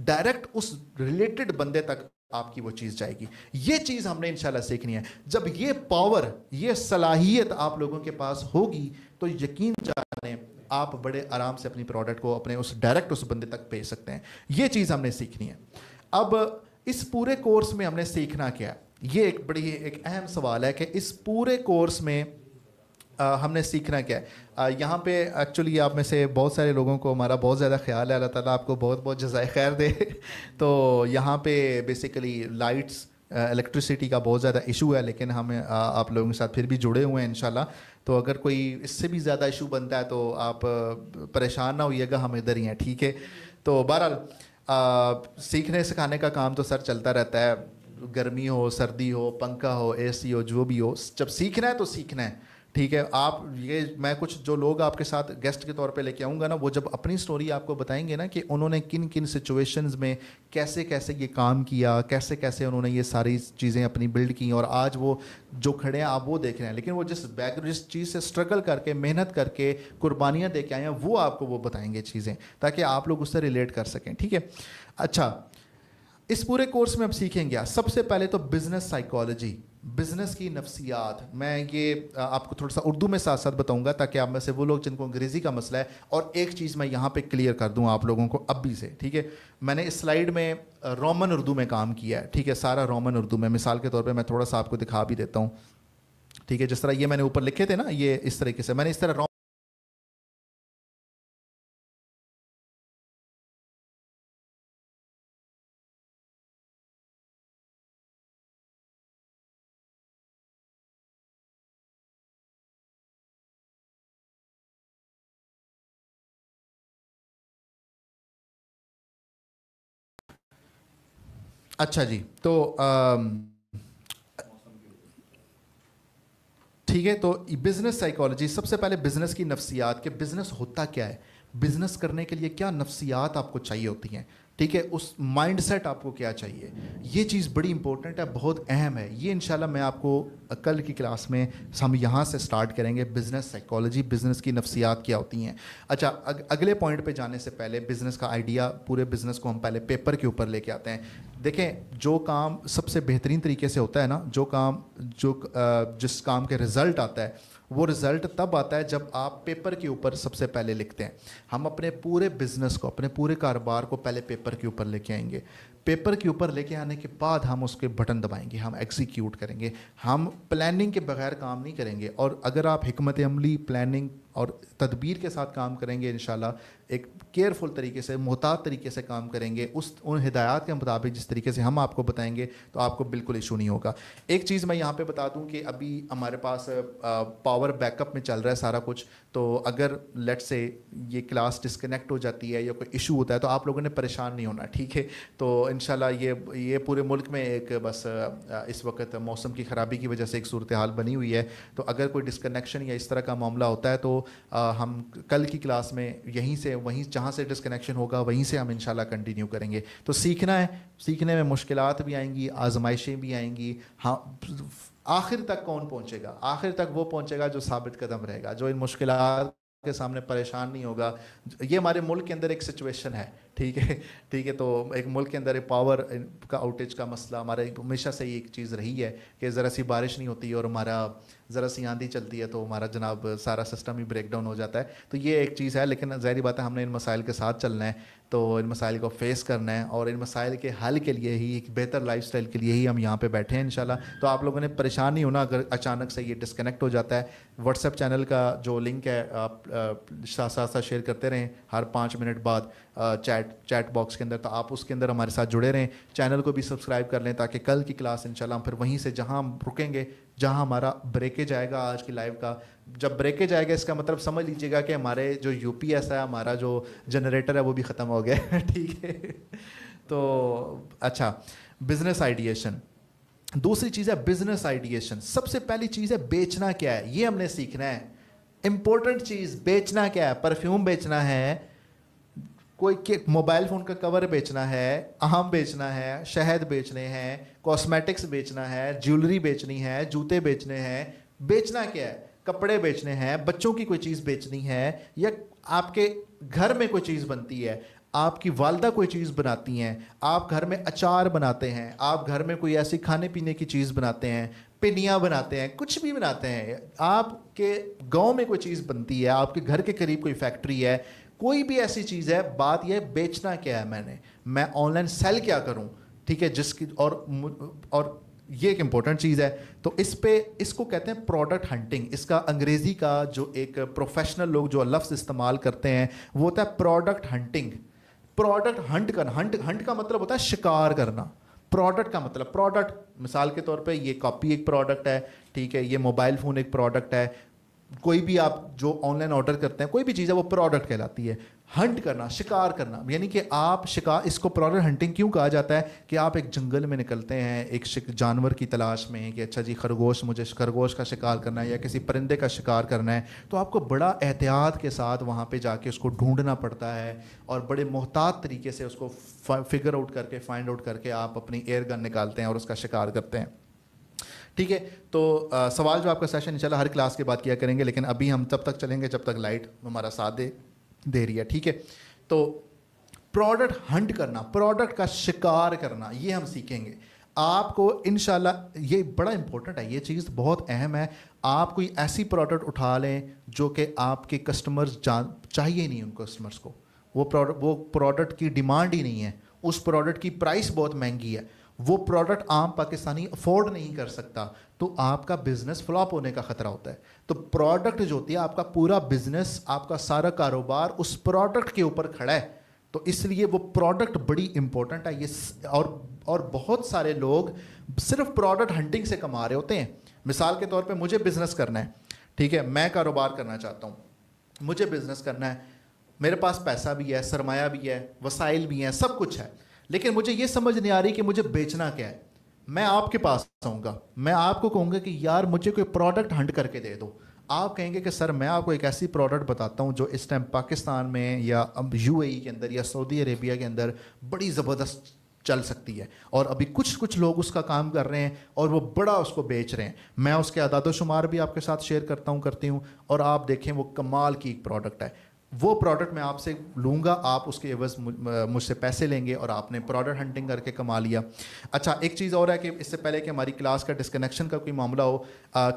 ڈائریکٹ اس ریلیٹڈ بندے تک آپ کی وہ چیز جائے گی. یہ چیز ہم نے انشاءاللہ سیکھنی ہے. جب یہ پاور, یہ صلاحیت آپ لوگوں کے پاس ہوگی تو یقین جانیں آپ بڑے آرام سے اپنی پروڈکٹ کو اپنے ڈائریکٹ اس بندے تک بھیج سکتے ہیں. یہ چیز ہم نے سیکھنی ہے. اب اس پورے کورس میں ہم نے سیکھنا کیا ہے؟ یہ ایک اہم سوال ہے کہ اس پورے کورس میں ہم نے سیکھنا کیا ہے. یہاں پہ ایکچولی آپ میں سے بہت سارے لوگوں کو ہمارا بہت زیادہ خیال ہے, اللہ تعالیٰ آپ کو بہت بہت جزائے خیر دے. تو یہاں پہ بیسیکلی لائٹس الیکٹریسٹی کا بہت زیادہ ایشو ہے, لیکن ہم آپ لوگوں کے ساتھ پھر بھی جڑے ہوئے ہیں انشاءاللہ. تو اگر کوئی اس سے بھی زیادہ ایشو بنتا ہے تو آپ پریشان نہ ہوئیے گا, ہم ادھر ہی ہیں, ٹھیک ہے. تو بہرحال سیکھنے سکھانے کا کام تو سر چلتا رہتا ہے, گرمی ہو, سردی ہو, پنکھا ہو, اے سی ہو, جو بھی ہو, جب سیکھنا ہے تو سیکھنا ہے, ٹھیک ہے. آپ یہ میں کچھ جو لوگ آپ کے ساتھ گیسٹ کے طور پہ لے کے آؤں گا نا, وہ جب اپنی سٹوری آپ کو بتائیں گے نا کہ انہوں نے کن کن سچویشنز میں کیسے کیسے یہ کام کیا, کیسے کیسے انہوں نے یہ ساری چیزیں اپنی بلڈ کی, اور آج وہ جو کھڑے ہیں آپ وہ دیکھ رہے ہیں, لیکن وہ جس چیز سے اسٹرگل کر کے, محنت کر کے, قربانیاں دے کے آئے ہیں, وہ آپ کو وہ بتائیں گے چیزیں, تاکہ آپ لوگ اس سے ریلیٹ کر سکیں, ٹھیک ہے. اچھا, اس پورے کورس میں اب سیکھیں گے سب سے پہلے تو بزنس سائیکالوجی, بزنس کی نفسیات. میں یہ آپ کو تھوڑا سا اردو میں ساتھ ساتھ بتاؤں گا تاکہ آپ میں سے وہ لوگ جن کو انگریزی کا مسئلہ ہے, اور ایک چیز میں یہاں پہ کلیئر کر دوں آپ لوگوں کو ابھی سے, ٹھیک ہے. میں نے اس سلائیڈ میں رومن اردو میں کام کیا ہے, ٹھیک ہے, سارا رومن اردو میں. مثال کے طور پہ میں تھوڑا سا آپ کو دکھا بھی دیتا ہوں, ٹھیک ہے. جس طرح یہ میں نے اوپر لکھے تھے نا, یہ اس طریقے سے میں نے اس طرح اچھا جی. تو ٹھیک ہے, تو بزنس سائیکالوجی, سب سے پہلے بزنس کی نفسیات, کہ بزنس ہوتا کیا ہے, بزنس کرنے کے لیے کیا نفسیات آپ کو چاہیے ہوتی ہیں, ٹھیک ہے, اس مائنڈ سیٹ آپ کو کیا چاہیے. یہ چیز بڑی امپورٹنٹ ہے, بہت اہم ہے. یہ انشاءاللہ میں آپ کو کل کی کلاس میں ہم یہاں سے سٹارٹ کریں گے, بزنس سائیکالوجی, بزنس کی نفسیات کیا ہوتی ہیں. اچھا, اگلے پوائنٹ پہ جانے سے پہلے بزنس کا آئیڈیا, پورے بزنس کو ہم پہلے پیپر کے اوپر لے کے آتے ہیں. دیکھیں, جو کام سب سے بہترین طریقے سے ہوتا ہے نا, جس کام کے رزلٹ آتا ہے, وہ رزلٹ تب آتا ہے جب آپ پیپر کے اوپر سب سے پہلے لکھتے ہیں. ہم اپنے پورے بزنس کو, اپنے پورے کاروبار کو پہلے پیپر کے اوپر لے کے آئیں گے. پیپر کے اوپر لے کے آنے کے بعد ہم اس کے بٹن دبائیں گے, ہم ایگزیکیوٹ کریں گے. ہم پلاننگ کے بغیر کام نہیں کریں گے, اور اگر آپ حکمت عملی, پلاننگ اور تدبیر کے ساتھ کام کریں گے, انشاءاللہ ایک کیئرفل طریقے سے, محتاط طریقے سے کام کریں گے, ان ہدایات کے مطابق جس طریقے سے ہم آپ کو بتائیں گے, تو آپ کو بالکل ایشو نہیں ہوگا. ایک چیز میں یہاں پہ بتا دوں کہ ابھی ہمارے پاس پاور بیک اپ میں چل رہا ہے سارا کچھ, تو اگر لیٹ سے یہ کلاس ڈسکنیکٹ ہو جاتی ہے یا کوئی ایشو ہوتا ہے تو آپ لوگوں نے پریشان نہیں ہونا, ٹھیک ہے. تو انشاءاللہ یہ پورے ملک میں ایک بس اس وقت موسم کی خرابی کی وجہ سے ایک صورتحال بنی ہوئی ہے. تو اگر کوئی ڈسکنیکشن یا اس طرح کا معاملہ ہوتا ہے تو ہم کل کی کلاس میں وہیں جہاں سے ڈسکنیکشن ہوگا وہیں سے ہم انشاءاللہ کنٹینیو کریں گے. تو سیکھنا ہے, سیکھنے میں مشکلات بھی آئیں گی, آزمائشیں بھی آئیں گی. ہاں, آخر تک کون پہنچے گا؟ آخر تک وہ پہنچے گا جو ثابت قدم رہے گا, جو ان مشکلات کے سامنے پریشان نہیں ہوگا. یہ ہمارے ملک کے اندر ایک سچویشن ہے, ٹھیک ہے, ٹھیک ہے. تو ایک ملک کے اندر پاور کا آؤٹیج کا مسئلہ ہمارے ہمیشہ سے ایک چیز رہی ہے کہ ذرا سی بارش نہیں ہوتی اور ہمارا ذرا سی آندھی چلتی ہے تو ہمارا جناب سارا سسٹم ہی بریک ڈاؤن ہو جاتا ہے. تو یہ ایک چیز ہے, لیکن ظاہری بات ہے ہم نے ان مسائل کے ساتھ چلنا ہے, تو ان مسائل کو فیس کرنا ہے, اور ان مسائل کے حل کے لیے ہی, ایک بہتر لائف سٹائل کے لیے ہی ہم یہاں پہ بیٹھے ہیں انشاءاللہ. تو آپ لوگوں نے پریشان نہیں ہونا اگر اچانک سے یہ ڈسکنیکٹ ہو جاتا ہے. واٹس ایپ چینل کا جو لنک ہے آپ ساتھ ساتھ شیئر کرتے رہیں ہر 5 منٹ بعد چیٹ باکس کے اندر, تو آپ اس کے اندر ہمارے ساتھ جڑے رہیں. چینل کو بھی سبسکرائب کر لیں تاکہ کل کی کلاس انشاءاللہ ہم پھر وہیں سے جہاں ہم رکیں گے, جہاں ہمارا بریکیج آئے گا آج کی لائیو کا, جب بریکیج آئے گا اس کا مطلب سمجھ لیجیے گا کہ ہمارے جو یو پی ایس ہے, ہمارا جو جنریٹر ہے وہ بھی ختم ہو گیا, ٹھیک ہے. تو اچھا, بزنس آئیڈیشن, دوسری چیز ہے بزنس آئیڈیشن. سب سے پہلی چیز ہے بیچنا کیا ہے, یہ ہم نے سیکھنا ہے. امپورٹنٹ چیز, بیچنا کیا ہے. پرفیوم بیچنا ہے, کوئی موبائل فون کا کور بیچنا ہے, آم بیچنا ہے, شہد بیچنے ہیں, کاسمیٹکس بیچنا ہے, جیولری بیچنی ہے, جوتے بیچنے ہیں. بیچنا کیا ہے؟ کپڑے بیچنے ہیں, بچوں کی کوئی چیز بیچنی ہے, یا آپ کے گھر میں کوئی چیز بنتی ہے, آپ کی والدہ کوئی چیز بناتی ہیں, آپ گھر میں اچار بناتے ہیں, آپ گھر میں کوئی ایسی کھانے پینے کی چیز بناتے ہیں, پنیاں بناتے ہیں, کچھ بھی بناتے ہیں, آپ کے گاؤں میں کوئی چیز بنتی ہے, آپ کے گھر کے قریب کوئی فیکٹری ہے, کوئی بھی ایسی چیز ہے. بات یہ بیچنا کیا ہے, میں آن لائن سیل کیا کروں, ٹھیک ہے, جس کی اور یہ ایک امپورٹنٹ چیز ہے. تو اس کو کہتے ہیں پروڈکٹ ہنٹنگ. اس کا انگریزی کا جو ایک پروفیشنل لوگ جو لفظ استعمال کرتے ہیں وہ ہوتا ہے پروڈکٹ ہنٹنگ. پروڈکٹ ہنٹ کرنا, ہنٹ کا مطلب ہوتا ہے شکار کرنا. پروڈکٹ کا مطلب, پروڈکٹ مثال کے طور پہ یہ کاپی ایک پروڈکٹ ہے, ٹھیک ہے, یہ موبائل فون ایک پروڈکٹ ہے, کوئی بھی آپ جو آن لائن آرڈر کرتے ہیں کوئی بھی چیز ہے وہ پروڈکٹ کہلاتی ہے. ہنٹ کرنا, شکار کرنا, یعنی کہ آپ شکار, اس کو پروڈکٹ ہنٹنگ کیوں کہا جاتا ہے کہ آپ ایک جنگل میں نکلتے ہیں ایک جانور کی تلاش میں کہ اچھا جی خرگوش, مجھے خرگوش کا شکار کرنا ہے یا کسی پرندے کا شکار کرنا ہے, تو آپ کو بڑا احتیاط کے ساتھ وہاں پہ جا کے اس کو ڈھونڈنا پڑتا ہے اور بڑے محتاط طریقے سے اس کو فگر آؤٹ کر کے, فائنڈ آؤٹ کر کے آپ اپنی ایئر گن نکالتے ہیں اور اس کا شکار کرتے ہیں. ٹھیک ہے, تو سوال جو آپ کا سیشن انشاءاللہ ہر کلاس کے بعد کیا کریں گے, لیکن ابھی ہم تب تک چلیں گے جب تک لائٹ ہمارا ساتھ دے رہی ہے. ٹھیک ہے, تو پروڈکٹ ہنٹ کرنا, پروڈکٹ کا شکار کرنا, یہ ہم سیکھیں گے. آپ کو انشاءاللہ یہ بڑا امپورٹنٹ ہے, یہ چیز بہت اہم ہے. آپ کوئی ایسی پروڈکٹ اٹھا لیں جو کہ آپ کے کسٹمرز چاہیے نہیں, ان کسٹمرز کو وہ پروڈکٹ کی ڈیمانڈ ہی نہیں ہے, اس پروڈکٹ کی پرائس بہت مہنگی ہے, وہ پروڈکٹ عام پاکستانی افورڈ نہیں کر سکتا, تو آپ کا بزنس فلاپ ہونے کا خطرہ ہوتا ہے. تو پروڈکٹ جو ہوتی ہے, آپ کا پورا بزنس, آپ کا سارا کاروبار اس پروڈکٹ کے اوپر کھڑا ہے, تو اس لیے وہ پروڈکٹ بڑی امپورٹنٹ ہے. یہ اور بہت سارے لوگ صرف پروڈکٹ ہنٹنگ سے کما رہے ہوتے ہیں. مثال کے طور پہ مجھے بزنس کرنا ہے, ٹھیک ہے, میں کاروبار کرنا چاہتا ہوں, مجھے بزنس کرنا ہے, میرے پاس پیسہ بھی ہے, سرمایہ بھی ہے, وسائل بھی ہیں, سب کچھ ہے, لیکن مجھے یہ سمجھ نہیں آ رہی کہ مجھے بیچنا کیا ہے. میں آپ کے پاس آؤں گا, میں آپ کو کہوں گا کہ یار مجھے کوئی پروڈکٹ ہنٹ کر کے دے دو. آپ کہیں گے کہ سر میں آپ کو ایک ایسی پروڈکٹ بتاتا ہوں جو اس ٹائم پاکستان میں یا UAE کے اندر یا سعودی عربیہ کے اندر بڑی زبردست چل سکتی ہے, اور ابھی کچھ لوگ اس کا کام کر رہے ہیں اور وہ بڑا اس کو بیچ رہے ہیں. میں اس کے اعداد و شمار بھی آپ کے ساتھ شیئر کرتی ہوں, اور آپ دیکھیں وہ کمال کی ایک پروڈکٹ ہے. وہ پروڈکٹ میں آپ سے لوں گا, آپ اس کے عوض مجھ سے پیسے لیں گے, اور آپ نے پروڈکٹ ہنٹنگ کر کے کما لیا. اچھا, ایک چیز اور ہے کہ اس سے پہلے کہ ہماری کلاس کا ڈسکنیکشن کا کوئی معاملہ ہو,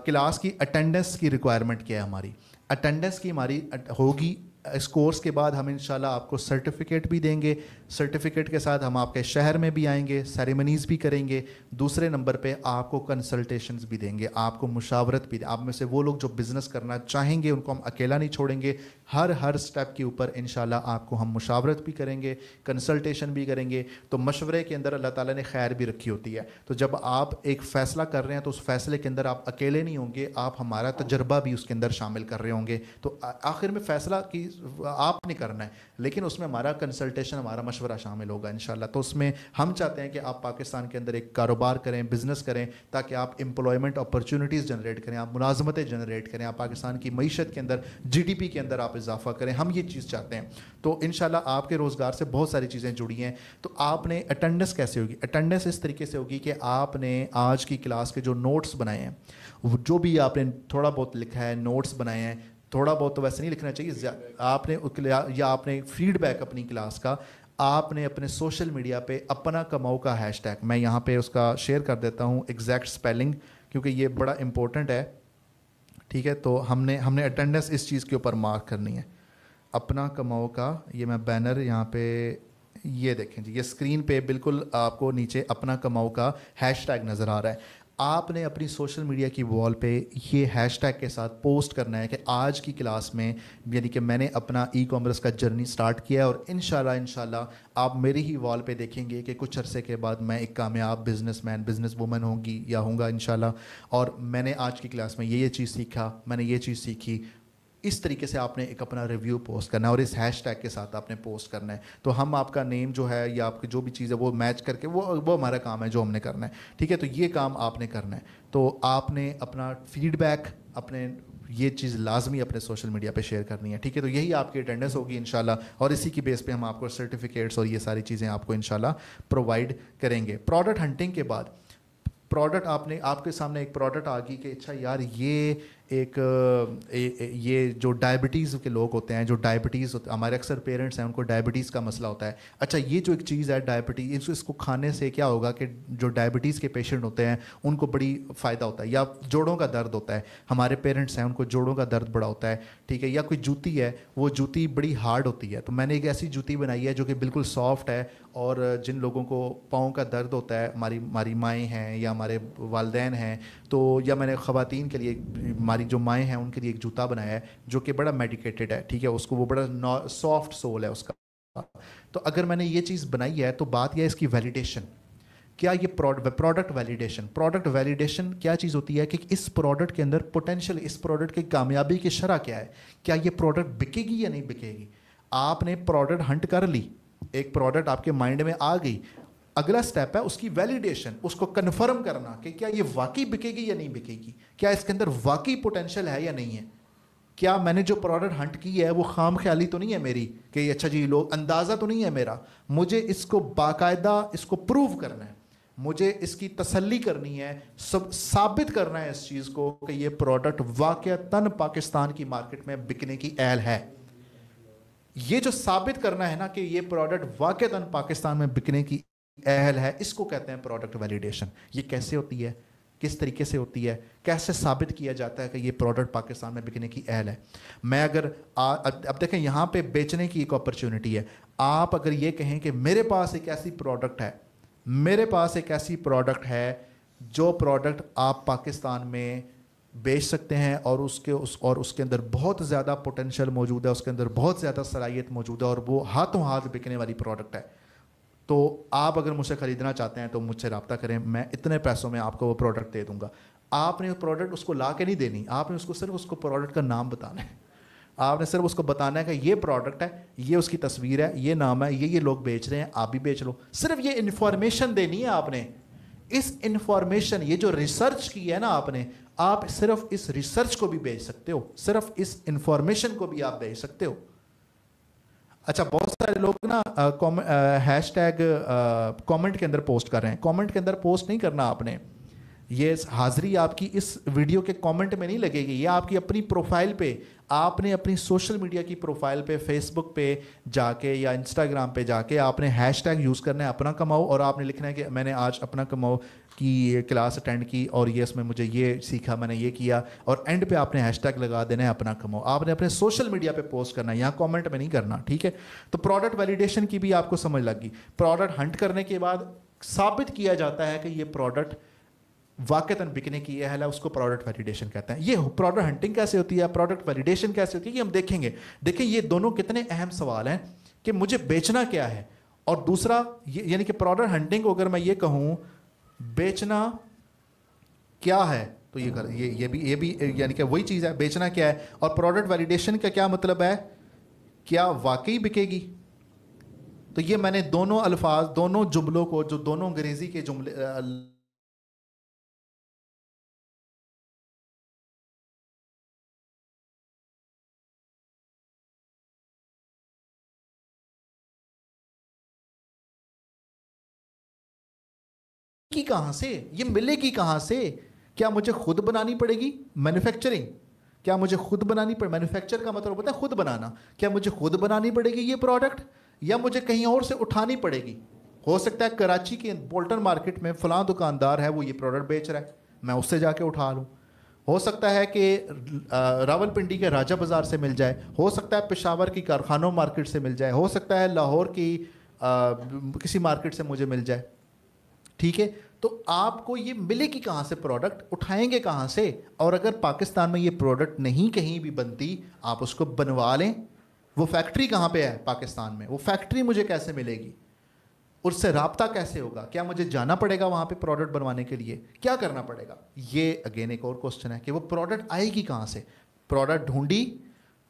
کلاس کی اٹینڈنس کی ریکوائرمنٹ کیا ہے. ہماری اٹینڈنس کی ہماری ہوگی. اس کورس کے بعد ہم انشاءاللہ آپ کو سرٹیفکیٹ بھی دیں گے, سرٹیفکیٹ کے ساتھ ہم آپ کے شہر میں بھی آئیں گے, سیریمنیز بھی کریں گے. دوسرے نمبر پہ آپ کو کنسلٹیشنز بھی دیں گے, آپ کو مشاورت بھی دیں. آپ میں سے وہ لوگ جو بزنس کرنا چاہیں گے ان کو ہم اکیلا نہیں چھوڑیں گے, ہر سٹیپ کے اوپر انشاءاللہ آپ کو ہم مشاورت بھی کریں گے, کنسلٹیشن بھی کریں گے. تو مشورے کے اندر اللہ تعالیٰ نے خیر بھی رکھی ہوتی ہے. تو جب آپ ایک فیصلہ کر رہے ہیں تو اس فیصلے کے اندر آپ اکیلے نہیں ہوں گے, آپ ہمارا تجربہ بھی اس کے اندر شامل کر رہے ہوں گے. تو آخر میں فیصلہ کی آپ نے کرنا ہے, لیکن اس میں ہمارا کنسلٹیشن, ہمارا مشورہ شامل ہوگا انشاءاللہ. تو اس میں ہم چاہتے ہیں کہ آپ پاکستان کے اندر ایک کاروبار کریں, بزنس کریں, تاکہ آپ امپلائمنٹ اپرچونیٹیز جنریٹ کریں, آپ ملازمتیں جنریٹ کریں, آپ پاکستان کی معیشت کے اندر GDP کے اندر آپ اضافہ کریں. ہم یہ چیز چاہتے ہیں. تو انشاءاللہ آپ کے روزگار سے بہت ساری چیزیں جڑی ہیں. تو آپ نے اٹینڈنس کیسے ہوگی؟ اٹینڈنس اس طریقے سے ہوگی کہ آپ نے آج کی کلاس کے جو نوٹس بنائے ہیں, جو بھی آپ نے تھوڑا بہت لکھا ہے, نوٹس بنائے ہیں, تھوڑا بہت تو ویسے نہیں لکھنا چاہیے, آپ نے یا آپ نے فیڈ بیک اپنی کلاس کا آپ نے اپنے سوشل میڈیا پہ اپنا کماؤ کا ہیش ٹیگ, میں یہاں پہ اس کا شیئر کر دیتا ہوں ایگزیکٹ اسپیلنگ, کیونکہ یہ بڑا امپورٹنٹ ہے. ٹھیک ہے, تو ہم نے اٹینڈنس اس چیز کے اوپر مارک کرنی ہے, اپنا کماؤ کا. یہ میں بینر یہاں پہ, یہ دیکھیں جی, یہ اسکرین پہ بالکل آپ کو نیچے اپنا کماؤ کا ہیش ٹیگ نظر آ رہا ہے. آپ نے اپنی سوشل میڈیا کی وال پہ یہ ہیش ٹیگ کے ساتھ پوسٹ کرنا ہے کہ آج کی کلاس میں, یعنی کہ میں نے اپنا ای کامرس کا جرنی سٹارٹ کیا ہے, اور انشاءاللہ آپ میری ہی وال پہ دیکھیں گے کہ کچھ عرصے کے بعد میں ایک کامیاب بزنس مین, بزنس وومن ہوگی یا ہوں گا انشاءاللہ, اور میں نے آج کی کلاس میں یہ چیز سیکھا, میں نے یہ چیز سیکھی. اس طریقے سے آپ نے ایک اپنا ریویو پوسٹ کرنا ہے, اور اس ہیش ٹیگ کے ساتھ آپ نے پوسٹ کرنا ہے. تو ہم آپ کا نیم جو ہے یا آپ کی جو بھی چیز ہے وہ میچ کر کے, وہ ہمارا کام ہے جو ہم نے کرنا ہے. ٹھیک ہے, تو یہ کام آپ نے کرنا ہے. تو آپ نے اپنا فیڈ بیک, اپنے یہ چیز لازمی اپنے سوشل میڈیا پہ شیئر کرنی ہے. ٹھیک ہے, تو یہی آپ کی اٹینڈنس ہوگی انشاءاللہ, اور اسی کی بیس پہ ہم آپ کو سرٹیفکیٹس اور یہ ساری چیزیں آپ کو انشاءاللہ پرووائڈ کریں گے. پروڈکٹ ہنٹنگ کے بعد پروڈکٹ آپ کے سامنے ایک پروڈکٹ آ گئی کہ اچھا یار یہ ایک یہ جو ڈائبٹیز کے لوگ ہوتے ہیں, جو ڈائبٹیز ہمارے اکثر پیرنٹس ہیں ان کو ڈائبٹیز کا مسئلہ ہوتا ہے. اچھا یہ جو ایک چیز ہے ڈائبٹیز, اس کو کھانے سے کیا ہوگا کہ جو ڈائبٹیز کے پیشنٹ ہوتے ہیں ان کو بڑی فائدہ ہوتا ہے, یا جوڑوں کا درد ہوتا ہے, ہمارے پیرنٹس ہیں ان کو جوڑوں کا درد بڑا ہوتا ہے, ٹھیک ہے, یا کوئی جوتی ہے وہ جوتی بڑی ہارڈ ہوتی ہے, تو میں نے ایک ایسی جوتی بنائی ہے جو کہ بالکل سافٹ ہے, اور جن لوگوں کو پاؤں کا درد ہوتا ہے, ہماری مائیں ہیں یا ہمارے والدین ہیں, تو یا میں نے خواتین کے لیے, ہماری جو مائیں ہیں ان کے لیے ایک جوتا بنایا ہے جو کہ بڑا میڈیکیٹڈ ہے, ٹھیک ہے, اس کو وہ بڑا سافٹ سول ہے اس کا. تو اگر میں نے یہ چیز بنائی ہے تو بات یہ ہے اس کی ویلیڈیشن, کیا یہ پروڈکٹ ویلیڈیشن کیا چیز ہوتی ہے کہ اس پروڈکٹ کے اندر پوٹینشیل, اس پروڈکٹ کی کامیابی کی شرح کیا ہے, کیا یہ پروڈکٹ بکے گی یا نہیں بکے گی. آپ نے پروڈکٹ ہنٹ کر لی, ایک پروڈکٹ آپ کے مائنڈ میں آ گئی, اگلا سٹیپ ہے اس کی ویلیڈیشن, اس کو کنفرم کرنا کہ کیا یہ واقعی بکے گی یا نہیں بکے گی, کیا اس کے اندر واقعی پوٹینشیل ہے یا نہیں ہے, کیا میں نے جو پروڈکٹ ہنٹ کی ہے وہ خام خیالی تو نہیں ہے میری کہ اچھا جی لوگ اندازہ تو نہیں ہے میرا, مجھے اس کو باقاعدہ اس کو پروو کرنا ہے, مجھے اس کی تسلی کرنی ہے, ثابت کرنا ہے اس چیز کو کہ یہ پروڈکٹ واقعتاً پاکستان کی مارکیٹ میں بکنے کی اہل ہے. یہ جو ثابت کرنا ہے نا کہ یہ پروڈکٹ واقعتاً پاکستان میں بکنے کی اہل ہے, اس کو کہتے ہیں پروڈکٹ ویلیڈیشن. یہ کیسے ہوتی ہے, کس طریقے سے ہوتی ہے, کیسے ثابت کیا جاتا ہے کہ یہ پروڈکٹ پاکستان میں بکنے کی اہل ہے. میں اگر اب دیکھیں یہاں پہ بیچنے کی ایک اپرچونٹی ہے. آپ اگر یہ کہیں کہ میرے پاس ایک ایسی پروڈکٹ ہے جو پروڈکٹ آپ پاکستان میں بیچ سکتے ہیں اور اس کے اندر بہت زیادہ پوٹینشیل موجود ہے, اس کے اندر بہت زیادہ صلاحیت موجود ہے اور وہ ہاتھوں ہاتھ بکنے والی پروڈکٹ ہے, تو آپ اگر مجھ سے خریدنا چاہتے ہیں تو مجھ سے رابطہ کریں, میں اتنے پیسوں میں آپ کو وہ پروڈکٹ دے دوں گا. آپ نے پروڈکٹ اس کو لا کے نہیں دینی, آپ نے اس کو صرف اس کو پروڈکٹ کا نام بتانا ہے, آپ نے صرف اس کو بتانا ہے کہ یہ پروڈکٹ ہے, یہ اس کی تصویر ہے, یہ نام ہے, یہ لوگ بیچ رہے ہیں, آپ بھی بیچ لو. صرف یہ انفارمیشن دینی ہے آپ نے. اس انفارمیشن, یہ جو ریسرچ کی ہے نا آپ نے, آپ صرف اس ریسرچ کو بھی بیچ سکتے ہو, صرف اس انفارمیشن کو بھی آپ بیچ سکتے ہو. اچھا بہت سارے لوگ نا ہیش ٹیگ کامنٹ کے اندر پوسٹ کر رہے ہیں. کامنٹ کے اندر پوسٹ نہیں کرنا آپ نے, یہ حاضری آپ کی اس ویڈیو کے کامنٹ میں نہیں لگے گی, یہ آپ کی اپنی پروفائل پہ, آپ نے اپنی سوشل میڈیا کی پروفائل پہ, فیس بک پہ جا کے یا انسٹاگرام پہ جا کے آپ نے ہیش ٹیگ یوز کرنا ہے اپنا کماؤ, اور آپ نے لکھنا ہے کہ میں نے آج اپنا کماؤ کی کلاس اٹینڈ کی اور یہ اس میں مجھے یہ سیکھا, میں نے یہ کیا, اور اینڈ پہ آپ نے ہیش ٹیگ لگا دینا ہے اپنا کماؤ. آپ نے اپنے سوشل میڈیا پہ پوسٹ کرنا ہے, یہاں کامنٹ میں نہیں کرنا, ٹھیک ہے. تو پروڈکٹ ویلیڈیشن کی بھی آپ کو سمجھ لگ گئی. پروڈکٹ ہنٹ کرنے کے بعد ثابت کیا جاتا ہے کہ یہ پروڈکٹ واقعتاً بکنے کی اہل ہے, اس کو پروڈکٹ ویلیڈیشن کہتے ہیں. یہ پروڈکٹ ہنٹنگ کیسے ہوتی ہے, پروڈکٹ ویلیڈیشن کیسے ہوتی ہے, یہ ہم دیکھیں گے. دیکھیں یہ دونوں کتنے اہم سوال ہیں کہ مجھے بیچنا کیا ہے, اور دوسرا یعنی کہ پروڈکٹ ہنٹنگ کو اگر میں یہ کہوں بیچنا کیا ہے تو یہ بھی یعنی کہ وہی چیز ہے, بیچنا کیا ہے. اور پروڈکٹ ویلیڈیشن کا کیا مطلب ہے, کیا واقعی بکے گی. تو یہ میں نے دونوں الفاظ, دونوں جملوں کو, جو دونوں انگریزی کے جملے کی کہاں سے, یہ ملے گی کہاں سے, کیا مجھے خود بنانی پڑے گی مینوفیکچرنگ, کیا مجھے خود بنانی پڑے, مینوفیکچر کا مطلب ہوتا ہے خود بنانا, کیا مجھے خود بنانی پڑے گی یہ پروڈکٹ یا مجھے کہیں اور سے اٹھانی پڑے گی. ہو سکتا ہے کراچی کے بولٹن مارکیٹ میں فلاں دکاندار ہے وہ یہ پروڈکٹ بیچ رہا ہے, میں اس سے جا کے اٹھا لوں. ہو سکتا ہے کہ راولپنڈی کے راجہ بازار سے مل جائے, ہو سکتا ہے پشاور کی کارخانوں مارکیٹ سے مل جائے, ہو سکتا ہے لاہور کی کسی مارکیٹ سے مجھے مل جائے, ٹھیک ہے. تو آپ کو یہ ملے گی کہاں سے, پروڈکٹ اٹھائیں گے کہاں سے. اور اگر پاکستان میں یہ پروڈکٹ نہیں کہیں بھی بنتی, آپ اس کو بنوا لیں. وہ فیکٹری کہاں پہ ہے پاکستان میں, وہ فیکٹری مجھے کیسے ملے گی, اس سے رابطہ کیسے ہوگا, کیا مجھے جانا پڑے گا وہاں پہ پروڈکٹ بنوانے کے لیے, کیا کرنا پڑے گا. یہ اگین ایک اور کوسچن ہے کہ وہ پروڈکٹ آئے گی کہاں سے. پروڈکٹ ڈھونڈی,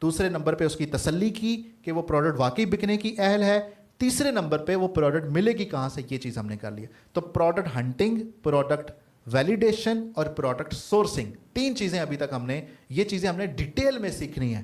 دوسرے نمبر پہ اس کی تسلی کی کہ وہ پروڈکٹ واقعی بکنے کی اہل ہے, تیسرے نمبر پہ وہ پروڈکٹ ملے گی کہاں سے, یہ چیز ہم نے کر لیا. تو پروڈکٹ ہنٹنگ, پروڈکٹ ویلیڈیشن اور پروڈکٹ سورسنگ, تین چیزیں ابھی تک ہم نے, یہ چیزیں ہم نے ڈیٹیل میں سیکھنی ہیں.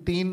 3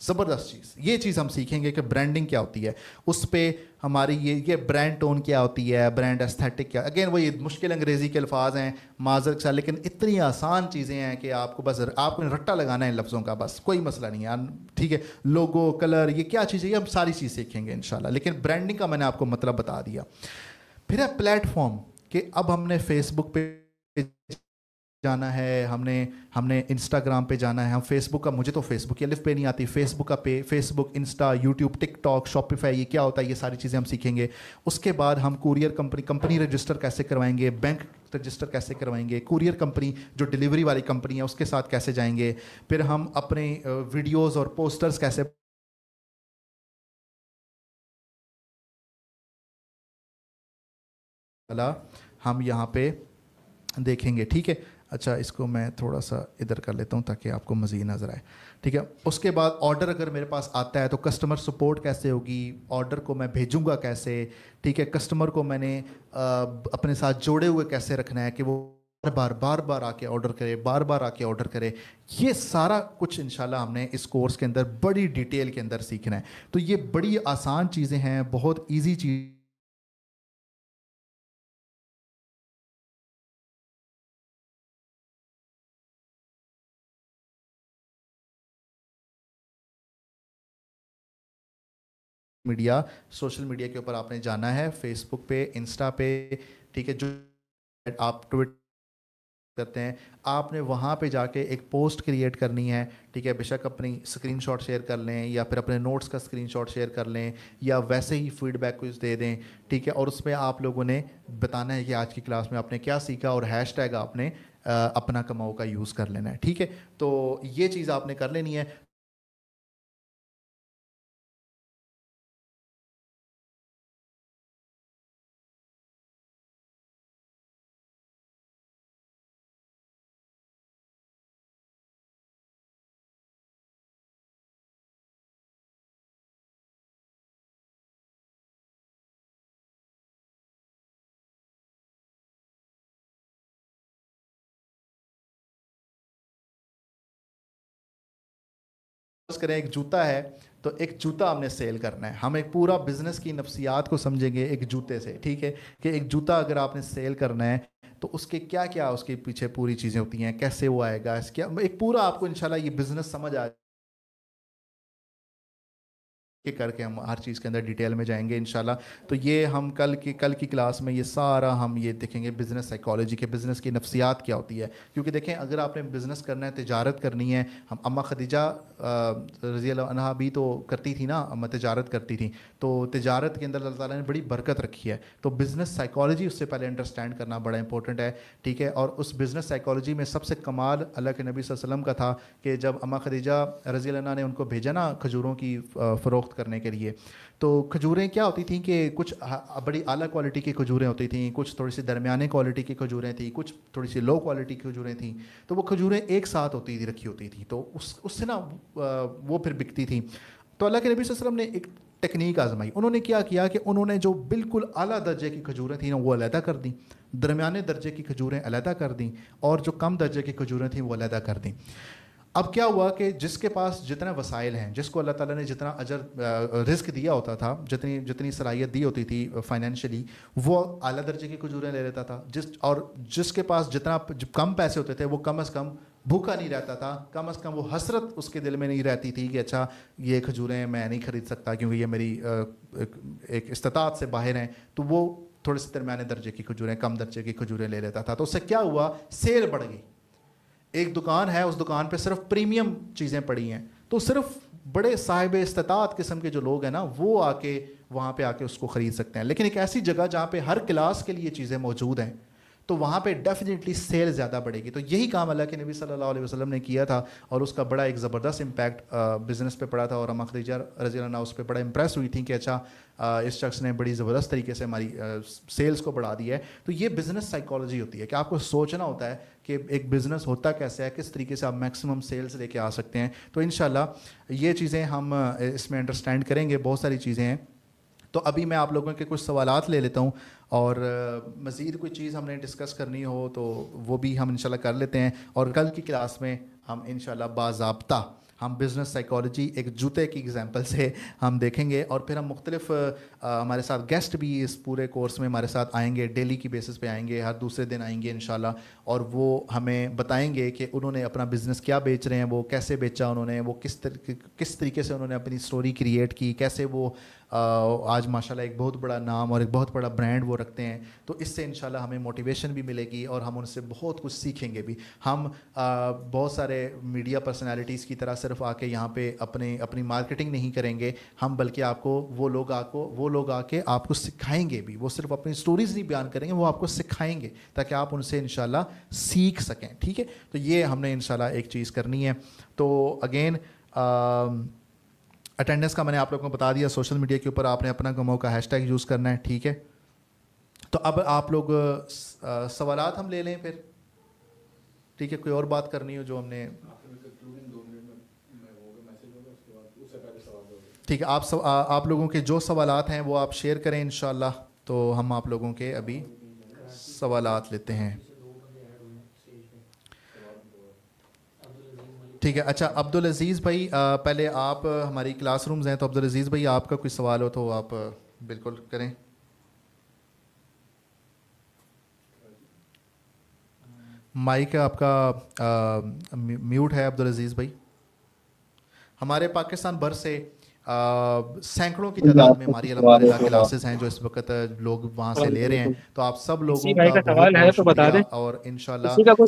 زبردست چیز. یہ چیز ہم سیکھیں گے کہ برانڈنگ کیا ہوتی ہے, اس پہ ہماری یہ برانڈ ٹون کیا ہوتی ہے, برانڈ ایستھیٹک کیا. اگین وہ یہ مشکل انگریزی کے الفاظ ہیں معذرت کے ساتھ, لیکن اتنی آسان چیزیں ہیں کہ آپ کو بس آپ کو رٹا لگانا ہے ان لفظوں کا, بس کوئی مسئلہ نہیں ہے. ٹھیک ہے, لوگو, کلر, یہ کیا چیز ہے, یہ ہم ساری چیز سیکھیں گے انشاءاللہ. لیکن برانڈنگ کا میں نے آپ کو مطلب بتا دیا. پھر ہے پلیٹ فارم, کہ اب ہم نے فیس بک پہ جانا ہے, ہم نے انسٹاگرام پہ جانا ہے. ہم فیس بک کا, مجھے تو فیس بک کی الف پہ نہیں آتی, فیس بک کا پہ, فیس بک, انسٹا, یوٹیوب, ٹک ٹاک, شاپیفائی, یہ کیا ہوتا ہے, یہ ساری چیزیں ہم سیکھیں گے. اس کے بعد ہم کوریئر کمپنی رجسٹر کیسے کروائیں گے, بینک رجسٹر کیسے کروائیں گے, کوریئر کمپنی جو ڈلیوری والی کمپنی ہے اس کے ساتھ کیسے جائیں گے. پھر ہم اپنے ویڈیوز اور پوسٹرز کیسے ہم یہاں پہ دیکھیں گے. ٹھیک ہے, اچھا اس کو میں تھوڑا سا ادھر کر لیتا ہوں تاکہ آپ کو مزید نظر آئے. ٹھیک ہے, اس کے بعد آرڈر اگر میرے پاس آتا ہے تو کسٹمر سپورٹ کیسے ہوگی, آرڈر کو میں بھیجوں گا کیسے. ٹھیک ہے, کسٹمر کو میں نے اپنے ساتھ جوڑے ہوئے کیسے رکھنا ہے کہ وہ بار بار آ کے آرڈر کرے, بار بار آ کے آرڈر کرے. یہ سارا کچھ انشاءاللہ ہم نے اس کورس کے اندر بڑی ڈیٹیل کے اندر سیکھنا ہے. تو یہ بڑی آسان چیزیں ہیں, بہت ایزی چیز میڈیا, سوشل میڈیا کے اوپر آپ نے جانا ہے, فیس بک پہ, انسٹا پہ. ٹھیک ہے, جو آپ ٹویٹ کرتے ہیں آپ نے وہاں پہ جا کے ایک پوسٹ کریٹ کرنی ہے. ٹھیک ہے, بے شک اپنی اسکرین شاٹ شیئر کر لیں یا پھر اپنے نوٹس کا اسکرین شاٹ شیئر کر لیں یا ویسے ہی فیڈ بیک کچھ دے دیں. ٹھیک ہے, اور اس میں آپ لوگوں نے بتانا ہے کہ آج کی کلاس میں آپ نے کیا سیکھا, اور ہیش ٹیگ آپ نے اپنا کماؤ کا یوز کر لینا ہے. ٹھیک ہے, تو یہ چیز آپ نے کر لینی ہے. کریں ایک جوتا ہے تو ایک جوتا ہم نے سیل کرنا ہے. ہم ایک پورا بزنس کی نفسیات کو سمجھیں گے ایک جوتے سے. ٹھیک ہے, کہ ایک جوتا اگر آپ نے سیل کرنا ہے تو اس کے کیا کیا اس کے پیچھے پوری چیزیں ہوتی ہیں, کیسے وہ آئے گا, اس کیا ایک پورا آپ کو انشاءاللہ یہ بزنس سمجھ آ کر کے ہم ہر چیز کے اندر ڈیٹیل میں جائیں گے انشاءاللہ. تو یہ ہم کل کی کلاس میں یہ سارا ہم یہ دیکھیں گے بزنس سائیکالوجی کے, بزنس کی نفسیات کیا ہوتی ہے. کیونکہ دیکھیں اگر آپ نے بزنس کرنا ہے, تجارت کرنی ہے, ہم اماں خدیجہ رضی اللہ عنہا بھی تو کرتی تھی نا, اماں تجارت کرتی تھیں, تو تجارت کے اندر اللہ تعالیٰ نے بڑی برکت رکھی ہے. تو بزنس سائیکالوجی اس سے پہلے انڈرسٹینڈ کرنا بڑا امپورٹنٹ ہے. ٹھیک ہے, اور اس بزنس سائیکالوجی میں سب سے کمال اللہ کے نبی صلی اللہ علیہ وسلم کا تھا کہ جب اماں خدیجہ رضی اللہ عنہا نے ان کو بھیجا نا کھجوروں کی فروخت کرنے کے لیے, تو کھجوریں کیا ہوتی تھیں کہ کچھ بڑی اعلیٰ کوالٹی کی کھجوریں ہوتی تھیں, کچھ تھوڑی سی درمیانے کوالٹی کی کھجوریں تھیں, کچھ تھوڑی سی لو کوالٹی کی کھجوریں تھیں. تو وہ کھجوریں ایک ساتھ ہوتی تھی, رکھی ہوتی تھیں, تو اس سے نا وہ پھر بکتی تھیں. تو اللہ کے نبی صلی اللہ علیہ وسلم نے ایک ٹیکنیک آزمائی. انہوں نے کیا کیا کہ انہوں نے جو بالکل اعلیٰ درجے کی کھجوریں تھیں نا وہ علیحدہ کر دیں, درمیانے درجے کی کھجوریں علیحدہ کر دیں, اور جو کم درجے کی کھجوریں تھیں وہ علیحدہ کر دیں. اب کیا ہوا کہ جس کے پاس جتنا وسائل ہیں, جس کو اللہ تعالیٰ نے جتنا اجر رزق دیا ہوتا تھا, جتنی صلاحیت دی ہوتی تھی فائنینشلی, وہ اعلیٰ درجے کی کھجوریں لے لیتا تھا. اور جس کے پاس جتنا کم پیسے ہوتے تھے وہ کم از کم بھوکا نہیں رہتا تھا, کم از کم وہ حسرت اس کے دل میں نہیں رہتی تھی کہ اچھا یہ کھجوریں میں نہیں خرید سکتا کیونکہ یہ میری ایک استطاعت سے باہر ہیں. تو وہ تھوڑے سے درمیانے درجے کی کھجوریں, کم درجے کی کھجوریں لے لیتا تھا. تو اس سے کیا ہوا, سیل بڑھ گئی. ایک دکان ہے, اس دکان پہ صرف پریمیم چیزیں پڑی ہیں, تو صرف بڑے صاحب استطاعت قسم کے جو لوگ ہیں نا وہ آ کے وہاں پہ آ کے اس کو خرید سکتے ہیں. لیکن ایک ایسی جگہ جہاں پہ ہر کلاس کے لیے چیزیں موجود ہیں تو وہاں پہ ڈیفینیٹلی سیل زیادہ بڑھے گی. تو یہی کام اللہ کے نبی صلی اللہ علیہ وسلم نے کیا تھا, اور اس کا بڑا ایک زبردست امپیکٹ بزنس پہ پڑا تھا. اور اماں خدیجہ رضی اللہ عنہا اس پہ بڑا امپریس ہوئی تھیں کہ اچھا اس شخص نے بڑی زبردست طریقے سے ہماری سیلز کو بڑھا دی ہے. تو یہ بزنس سائیکالوجی ہوتی ہے کہ آپ کو سوچنا ہوتا ہے کہ ایک بزنس ہوتا کیسے ہے, کس طریقے سے آپ میکسیمم سیلز لے کے آ سکتے ہیں. تو انشاءاللہ یہ چیزیں ہم اس میں انڈرسٹینڈ کریں گے, بہت ساری چیزیں ہیں. تو ابھی میں آپ لوگوں کے کچھ سوالات لے لیتا ہوں, اور مزید کوئی چیز ہم نے ڈسکس کرنی ہو تو وہ بھی ہم انشاءاللہ کر لیتے ہیں. اور کل کی کلاس میں ہم انشاءاللہ باضابطہ ہم بزنس سائیکالوجی ایک جوتے کی ایگزامپل سے ہم دیکھیں گے، اور پھر ہم مختلف ہمارے ساتھ گیسٹ بھی اس پورے کورس میں ہمارے ساتھ آئیں گے، ڈیلی کی بیسس پہ آئیں گے، ہر دوسرے دن آئیں گے انشاءاللہ، اور وہ ہمیں بتائیں گے کہ انہوں نے اپنا بزنس کیا بیچ رہے ہیں، وہ کیسے بیچا انہوں نے، وہ کس طریقے سے انہوں نے اپنی سٹوری کریٹ کی، کیسے وہ آج ماشاءاللہ ایک بہت بڑا نام اور ایک بہت بڑا برانڈ وہ رکھتے ہیں. تو اس سے انشاءاللہ ہمیں موٹیویشن بھی ملے گی اور ہم ان سے بہت کچھ سیکھیں گے بھی. ہم بہت سارے میڈیا پرسنالٹیز کی طرح صرف آ کے یہاں پہ اپنی مارکیٹنگ نہیں کریں گے ہم، بلکہ آپ کو وہ لوگ آ کے آپ کو سکھائیں گے بھی. وہ صرف اپنی سٹوریز نہیں بیان کریں گے، وہ آپ کو سکھائیں گے تاکہ آپ ان سے انشاءاللہ سیکھ سکیں. ٹھیک ہے، تو یہ ہم نے انشاءاللہ ایک چیز کرنی ہے. تو اگین اٹینڈنس کا میں نے آپ لوگوں کو بتا دیا. سوشل میڈیا کے اوپر آپ نے اپنا کماؤ کا ہیش ٹیگ یوز کرنا ہے. ٹھیک ہے، تو اب آپ لوگ سوالات ہم لے لیں پھر. ٹھیک ہے، کوئی اور بات کرنی ہو جو ہم نے. ٹھیک ہے، آپ لوگوں کے جو سوالات ہیں وہ آپ شیئر کریں انشاءاللہ. تو ہم آپ لوگوں کے ابھی سوالات لیتے ہیں. ٹھیک ہے، اچھا عبدالعزیز بھائی، پہلے آپ ہماری کلاس رومز ہیں، تو عبدالعزیز بھائی آپ کا کوئی سوال ہو تو آپ بالکل کریں. مائک آپ کا میوٹ ہے عبدالعزیز بھائی. ہمارے پاکستان بھر سے سینکڑوں کی تعداد میں ہماری الحمدللہ کلاسز ہیں جو اس وقت لوگ وہاں سے لے رہے ہیں. تو آپ سب لوگوں کا بہت بہت شکریہ، اور انشاءاللہ یہ آپ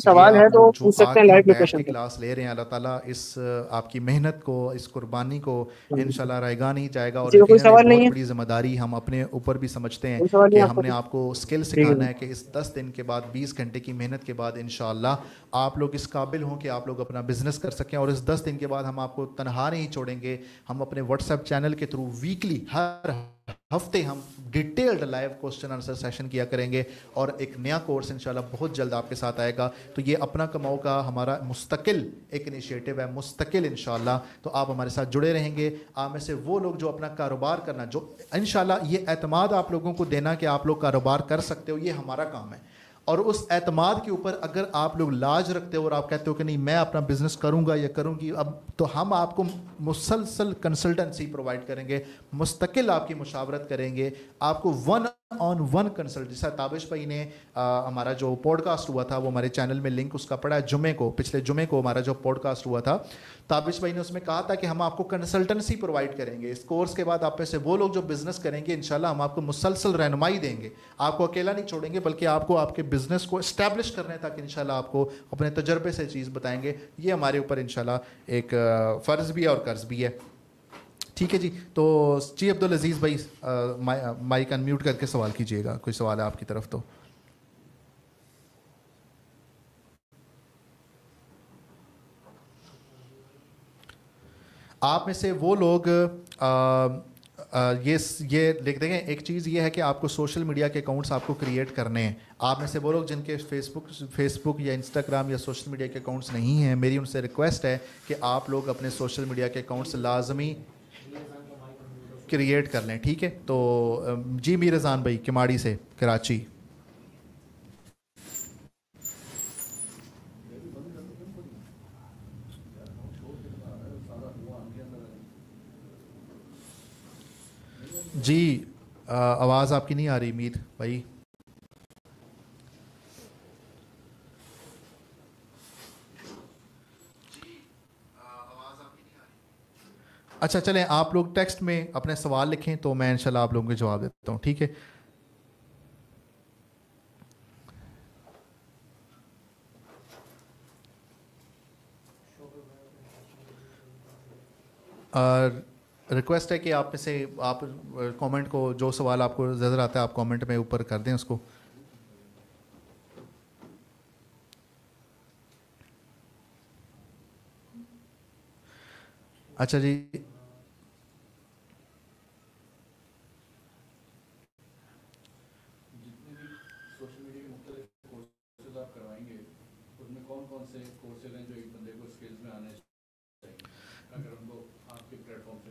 لوگ جو آ کے بیٹھ کے کلاس لے رہے ہیں، اللہ تعالیٰ اس آپ کی محنت کو، اس قربانی کو انشاءاللہ رائگاں نہیں جائے گا. اور یقیناً ایک بہت بڑی ذمہ داری ہم اپنے اوپر بھی سمجھتے ہیں کہ ہم نے آپ کو اسکل سکھانا ہے کہ اس 10 دن کے بعد، 20 گھنٹے کی محنت کے بعد انشاءاللہ آپ لوگ اس قابل ہوں کہ آپ لوگ اپنا بزنس کر سکیں. اور اس 10 دن کے بعد ہم آپ کو تنہا نہیں چھوڑیں گے. ہم اپنے واٹس ایپ چینل کے تھرو ویکلی ہر ہفتے ہم detailed live question answer session کیا کریں گے، اور ایک نیا کورس انشاءاللہ بہت جلد آپ کے ساتھ آئے گا. تو یہ اپنا کماؤ کا ہمارا مستقل ایک انیشیٹو ہے، مستقل انشاءاللہ. تو آپ ہمارے ساتھ جڑے رہیں گے. آپ میں سے وہ لوگ جو اپنا کاروبار کرنا، جو انشاءاللہ یہ اعتماد آپ لوگوں کو دینا کہ آپ لوگ کاروبار کر سکتے ہو، یہ ہمارا کام ہے. اور اس اعتماد کے اوپر اگر آپ لوگ لاج رکھتے ہو اور آپ کہتے ہو کہ نہیں میں اپنا بزنس کروں گا یا کروں گی اب، تو ہم آپ کو مسلسل کنسلٹنسی پرووائڈ کریں گے، مستقل آپ کی مشاورت کریں گے، آپ کو 1-on-1 کنسلٹ. جیسا تابش بھائی نے ہمارا جو پوڈ کاسٹ ہوا تھا وہ ہمارے چینل میں لنک اس کا پڑا ہے، جمعے کو، پچھلے جمعے کو ہمارا جو پوڈ کاسٹ ہوا تھا، تابش بھائی نے اس میں کہا تھا کہ ہم آپ کو کنسلٹنسی پرووائڈ کریں گے. اس کورس کے بعد آپ میں سے وہ لوگ جو بزنس کریں گے انشاءاللہ ہم آپ کو مسلسل رہنمائی دیں گے. آپ کو اکیلا نہیں چھوڑیں گے، بلکہ آپ کو آپ کے بزنس کو اسٹیبلش کرنے تک انشاءاللہ آپ کو اپنے تجربے سے چیز بتائیں گے. یہ ہمارے اوپر انشاءاللہ ایک فرض بھی ہے اور قرض بھی ہے. ٹھیک ہے جی، تو جی عبدالعزیز بھائی مائک انمیوٹ کر کے سوال کیجیے گا. کوئی سوال ہے آپ کی طرف تو. آپ میں سے وہ لوگ یہ لکھ دیں گے. ایک چیز یہ ہے کہ آپ کو سوشل میڈیا کے اکاؤنٹس آپ کو کریٹ کرنے ہیں. آپ میں سے وہ لوگ جن کے فیس بک یا انسٹاگرام یا سوشل میڈیا کے اکاؤنٹس نہیں ہیں، میری ان سے ریکویسٹ ہے کہ آپ لوگ اپنے سوشل میڈیا کے اکاؤنٹس لازمی کریٹ کر لیں. ٹھیک ہے، تو جی میرزان بھائی کماڑی سے، کراچی. جی آواز آپ کی نہیں آ رہی مید بھائی. اچھا چلیں آپ لوگ ٹیکسٹ میں اپنے سوال لکھیں تو میں انشاءاللہ آپ لوگوں کو جواب دیتا ہوں. ٹھیک ہے، ریکویسٹ ہے کہ آپ میں سے آپ کامنٹ کو، جو سوال آپ کو نظر آتا ہے آپ کامنٹ میں اوپر کر دیں اس کو. اچھا جی، جتنے بھی سوشل میڈیا کے مختلف کورسز آپ کروائیں گے اس میں کون کون سے کورسز ہیں جو ایک بندے کو اسکلز میں آنے چاہیے اگر ان کو آپ کے پلیٹ فارم سے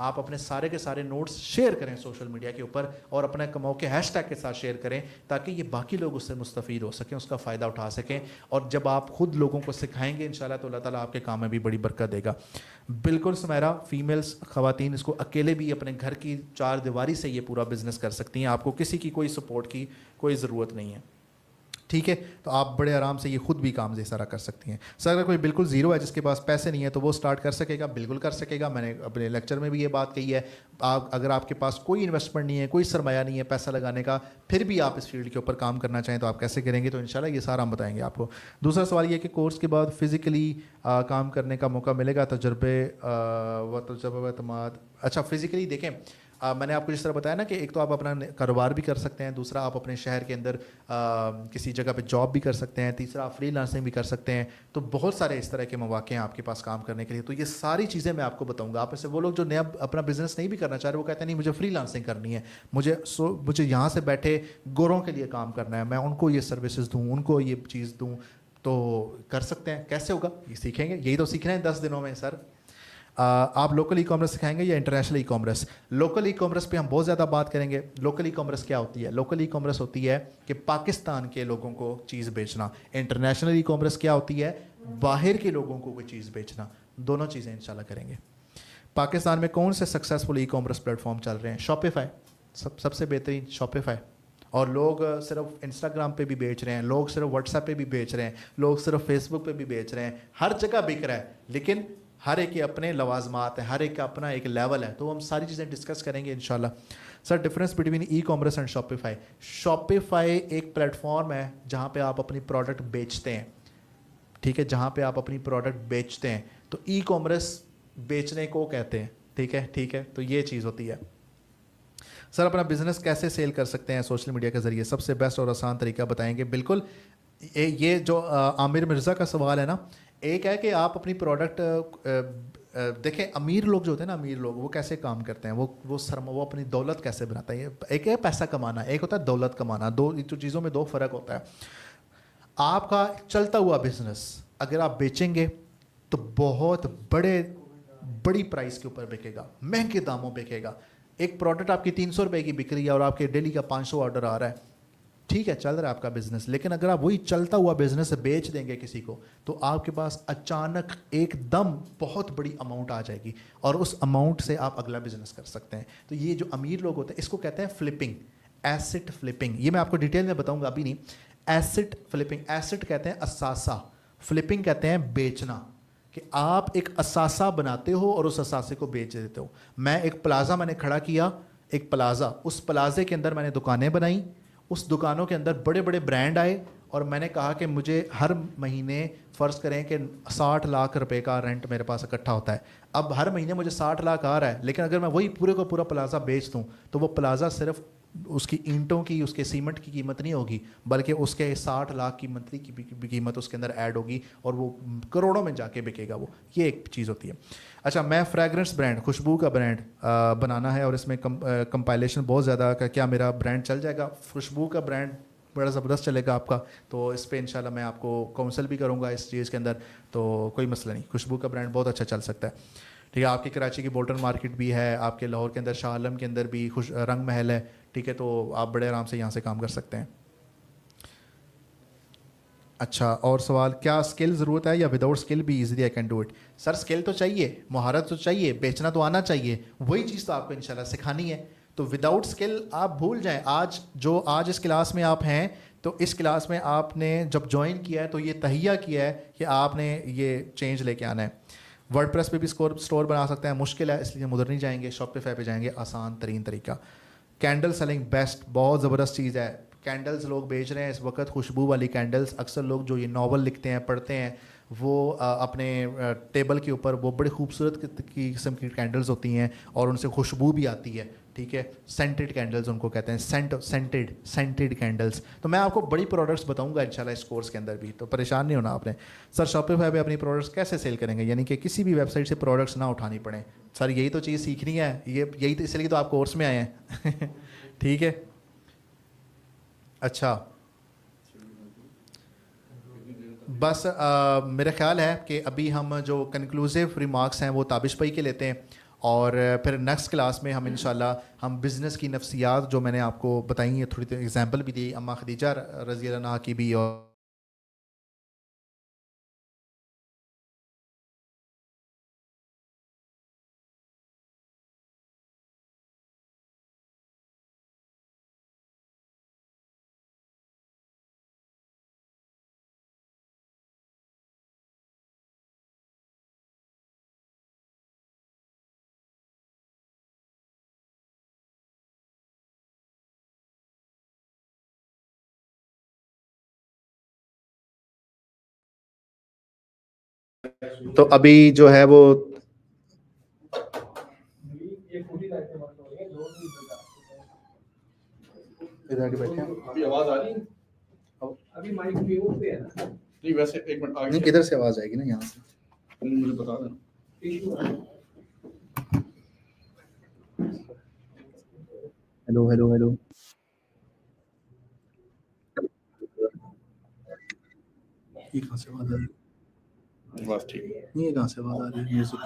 آپ اپنے سارے کے سارے نوٹس شیئر کریں سوشل میڈیا کے اوپر اور اپنے کماؤ کے ہیش ٹیگ کے ساتھ شیئر کریں تاکہ یہ باقی لوگ اس سے مستفید ہو سکیں, اس کا فائدہ اٹھا سکیں. اور جب آپ خود لوگوں کو سکھائیں گے انشاءاللہ تو اللہ تعالیٰ آپ کے کام میں بھی بڑی برکت دے گا. بالکل سمیرا, فیمیلز خواتین اس کو اکیلے بھی اپنے گھر کی چار دیواری سے یہ پورا بزنس کر سکتی ہیں, آپ کو کسی کی کوئی سپورٹ کی کوئی ضرورت نہیں ہے. ٹھیک ہے, تو آپ بڑے آرام سے یہ خود بھی کام سارا کر سکتی ہیں. سر اگر کوئی بالکل زیرو ہے جس کے پاس پیسے نہیں ہے تو وہ سٹارٹ کر سکے گا, بالکل کر سکے گا. میں نے اپنے لیکچر میں بھی یہ بات کہی ہے, اگر آپ کے پاس کوئی انویسٹمنٹ نہیں ہے, کوئی سرمایہ نہیں ہے پیسہ لگانے کا, پھر بھی آپ اس فیلڈ کے اوپر کام کرنا چاہیں تو آپ کیسے کریں گے, تو انشاءاللہ یہ سارا ہم بتائیں گے آپ کو. دوسرا سوال یہ کہ کورس کے بعد فزیکلی کام کرنے کا موقع ملے گا, تجربے و اعتماد. اچھا, فزیکلی دیکھیں, میں نے آپ کو جس طرح بتایا نا کہ ایک تو آپ اپنا کاروبار بھی کر سکتے ہیں, دوسرا آپ اپنے شہر کے اندر کسی جگہ پہ جاب بھی کر سکتے ہیں, تیسرا آپ فری لانسنگ بھی کر سکتے ہیں. تو بہت سارے اس طرح کے مواقع ہیں آپ کے پاس کام کرنے کے لیے. تو یہ ساری چیزیں میں آپ کو بتاؤں گا. آپ میں سے وہ لوگ جو نیا اپنا بزنس نہیں بھی کرنا چاہ رہے, وہ کہتے ہیں نہیں مجھے فری لانسنگ کرنی ہے, مجھے یہاں سے بیٹھے گوروں کے لیے کام کرنا ہے, میں ان کو یہ سروسز دوں, ان کو یہ چیز دوں, تو کر سکتے ہیں. کیسے ہوگا یہ سیکھیں گے, یہی تو سیکھنا ہے 10 دنوں میں. سر آپ لوکل ای کامرس سکھائیں گے یا international e commerce? Local e commerce پہ ہم بہت زیادہ بات کریں گے. لوکل ای کامرس کیا ہوتی ہے؟ لوکل ای کامرس ہوتی ہے کہ پاکستان کے لوگوں کو چیز بیچنا. انٹرنیشنل ای کامرس کیا ہوتی ہے؟ باہر کے لوگوں کو کوئی چیز بیچنا. دونوں چیزیں انشاءاللہ کریں گے. پاکستان میں کون سے successful e commerce plate form چل رہے ہیں؟ شاپیفائی سب سے بہترین, شاپیفائی. اور لوگ صرف انسٹاگرام پہ بھی بیچ رہے ہیں, لوگ صرف واٹس ایپ پہ بھی بیچ رہے ہیں, لوگ صرف فیس بک پہ بھی بیچ رہے ہیں, ہر جگہ بک رہا ہے, لیکن ہر ایک کے اپنے لوازمات ہیں, ہر ایک کا اپنا ایک لیول ہے. تو ہم ساری چیزیں ڈسکس کریں گے انشاءاللہ. Sir difference between e commerce and Shopify. Shopify ایک پلیٹ فارم ہے جہاں پہ آپ اپنی پروڈکٹ بیچتے ہیں. ٹھیک ہے, جہاں پہ آپ اپنی پروڈکٹ بیچتے ہیں. تو ای کامرس بیچنے کو کہتے ہیں. ٹھیک ہے, تو یہ چیز ہوتی ہے. سر اپنا بزنس کیسے سیل کر سکتے ہیں سوشل میڈیا کے ذریعے؟ سب سے بیسٹ اور آسان طریقہ بتائیں گے. بالکل, یہ جو عامر مرزا کا سوال ہے نا, ایک ہے کہ آپ اپنی پروڈکٹ دیکھیں, امیر لوگ جو ہوتے ہیں نا, امیر لوگ وہ کیسے کام کرتے ہیں, وہ اپنی دولت کیسے بناتے ہیں. ایک ہے پیسہ کمانا, ایک ہوتا ہے دولت کمانا. دو چیزوں میں 2 فرق ہوتا ہے. آپ کا چلتا ہوا بزنس اگر آپ بیچیں گے تو بہت بڑی پرائز کے اوپر بکے گا, مہنگے داموں بکے گا. ایک پروڈکٹ آپ کی 300 روپے کی بک رہی ہے اور آپ کے ڈیلی کا 500 آرڈر آ رہا ہے, ٹھیک ہے, چل رہا ہے آپ کا بزنس. لیکن اگر آپ وہی چلتا ہوا بزنس بیچ دیں گے کسی کو, تو آپ کے پاس اچانک ایک دم بہت بڑی اماؤنٹ آ جائے گی, اور اس اماؤنٹ سے آپ اگلا بزنس کر سکتے ہیں. تو یہ جو امیر لوگ ہوتے ہیں اس کو کہتے ہیں فلپنگ, ایسٹ فلپنگ. یہ میں آپ کو ڈیٹیل میں بتاؤں گا, ابھی نہیں. ایسٹ فلپنگ, ایسٹ کہتے ہیں اثاثہ, فلپنگ کہتے ہیں بیچنا, کہ آپ ایک اثاثہ بناتے ہو اور اس اثاثے کو بیچ دیتے ہو. میں ایک پلازا میں نے کھڑا کیا, ایک پلازا, اس پلازے کے اندر میں نے دکانیں بنائیں, اس دکانوں کے اندر بڑے بڑے برانڈ آئے, اور میں نے کہا کہ مجھے ہر مہینے فرض کریں کہ 60 لاکھ روپے کا رینٹ میرے پاس اکٹھا ہوتا ہے. اب ہر مہینے مجھے 60 لاکھ آ رہا ہے, لیکن اگر میں وہی پورے کو پورا پلازا بیچ دوں تو وہ پلازا صرف اس کی اینٹوں کی, اس کے سیمنٹ کی قیمت نہیں ہوگی, بلکہ اس کے 60 لاکھ کی منتھلی کی قیمت اس کے اندر ایڈ ہوگی, اور وہ کروڑوں میں جا کے بکے گا. وہ یہ ایک چیز ہوتی ہے. اچھا, میں فریگرنس برانڈ, خوشبو کا برانڈ بنانا ہے اور اس میں کمپائلیشن بہت زیادہ, کیا میرا برانڈ چل جائے گا؟ خوشبو کا برانڈ بڑا زبردست چلے گا آپ کا, تو اس پہ انشاءاللہ میں آپ کو کاؤنسل بھی کروں گا اس چیز کے اندر, تو کوئی مسئلہ نہیں. خوشبو کا برانڈ بہت اچھا چل سکتا ہے. ٹھیک ہے, آپ کی کراچی کی بولٹن مارکیٹ بھی ہے, آپ کے لاہور کے اندر شاہ عالم کے اندر بھی رنگ محل ہے. ٹھیک ہے, تو آپ بڑے آرام سے یہاں سے کام کر سکتے ہیں. اچھا, اور سوال, کیا اسکل ضرورت ہے یا وداؤٹ اسکل بھی easily I can do it? Sir skill تو چاہیے, مہارت تو چاہیے, بیچنا تو آنا چاہیے, وہی چیز تو آپ کو انشاءاللہ سکھانی ہے. تو وداؤٹ اسکل آپ بھول جائیں. آج اس کلاس میں آپ ہیں, تو اس کلاس میں آپ نے جب جوائن کیا ہے تو یہ تہیہ کیا ہے کہ آپ نے یہ چینج لے کے آنا ہے. ورڈ پریس پہ بھی اسٹور بنا سکتے ہیں, مشکل ہے اس لیے ہم ادھر نہیں جائیں گے, شاپیفائی پہ جائیں گے, آسان ترین طریقہ. کینڈل سیلنگ بیسٹ, بہت زبردست چیز ہے. کینڈلز لوگ بیچ رہے ہیں اس وقت, خوشبو والی کینڈلز. اکثر لوگ جو یہ ناول لکھتے ہیں, پڑھتے ہیں, وہ اپنے ٹیبل کے اوپر وہ بڑی خوبصورت قسم کی کینڈلز ہوتی ہیں, اور ان سے خوشبو بھی آتی ہے. ٹھیک ہے, سینٹڈ کینڈلز ان کو کہتے ہیں, سینٹڈ کینڈلز. تو میں آپ کو بڑی پروڈکٹس بتاؤں گا انشاءاللہ اس کورس کے اندر بھی, تو پریشان نہیں ہونا آپ نے. سر شاپیفائی پہ اپنی پروڈکٹس کیسے سیل کریں گے, یعنی کہ کسی بھی ویب سائٹ سے پروڈکٹس نہ اٹھانی پڑیں؟ سر یہی تو چیز سیکھنی ہے, یہی تو اس لیے تو آپ کورس میں آئے ہیں. ٹھیک ہے, اچھا, بس میرا خیال ہے کہ ابھی ہم جو کنکلوزیو ریمارکس ہیں وہ تابش بھائی کے لیتے ہیں, اور پھر نیکسٹ کلاس میں ہم انشاءاللہ ہم بزنس کی نفسیات جو میں نے آپ کو بتائی ہیں، تھوڑی ایگزامپل بھی دی اماں خدیجہ رضی اللہ عنہا کی بھی، اور تو ابھی جو ہے وہ آواز آ رہی ہے؟ ابھی مائک میوٹ پہ ہے نا؟ نہیں ویسے ایک منٹ آگے کدھر سے آواز آئے گی نا، یہاں سے مجھے بتا دینا. ہیلو ہیلو ہیلو، یہ کہاں سے آواز آ رہی ہے؟ بس ٹھیک ہے. یہ کہاں سے آواز آ رہی ہے میوزک؟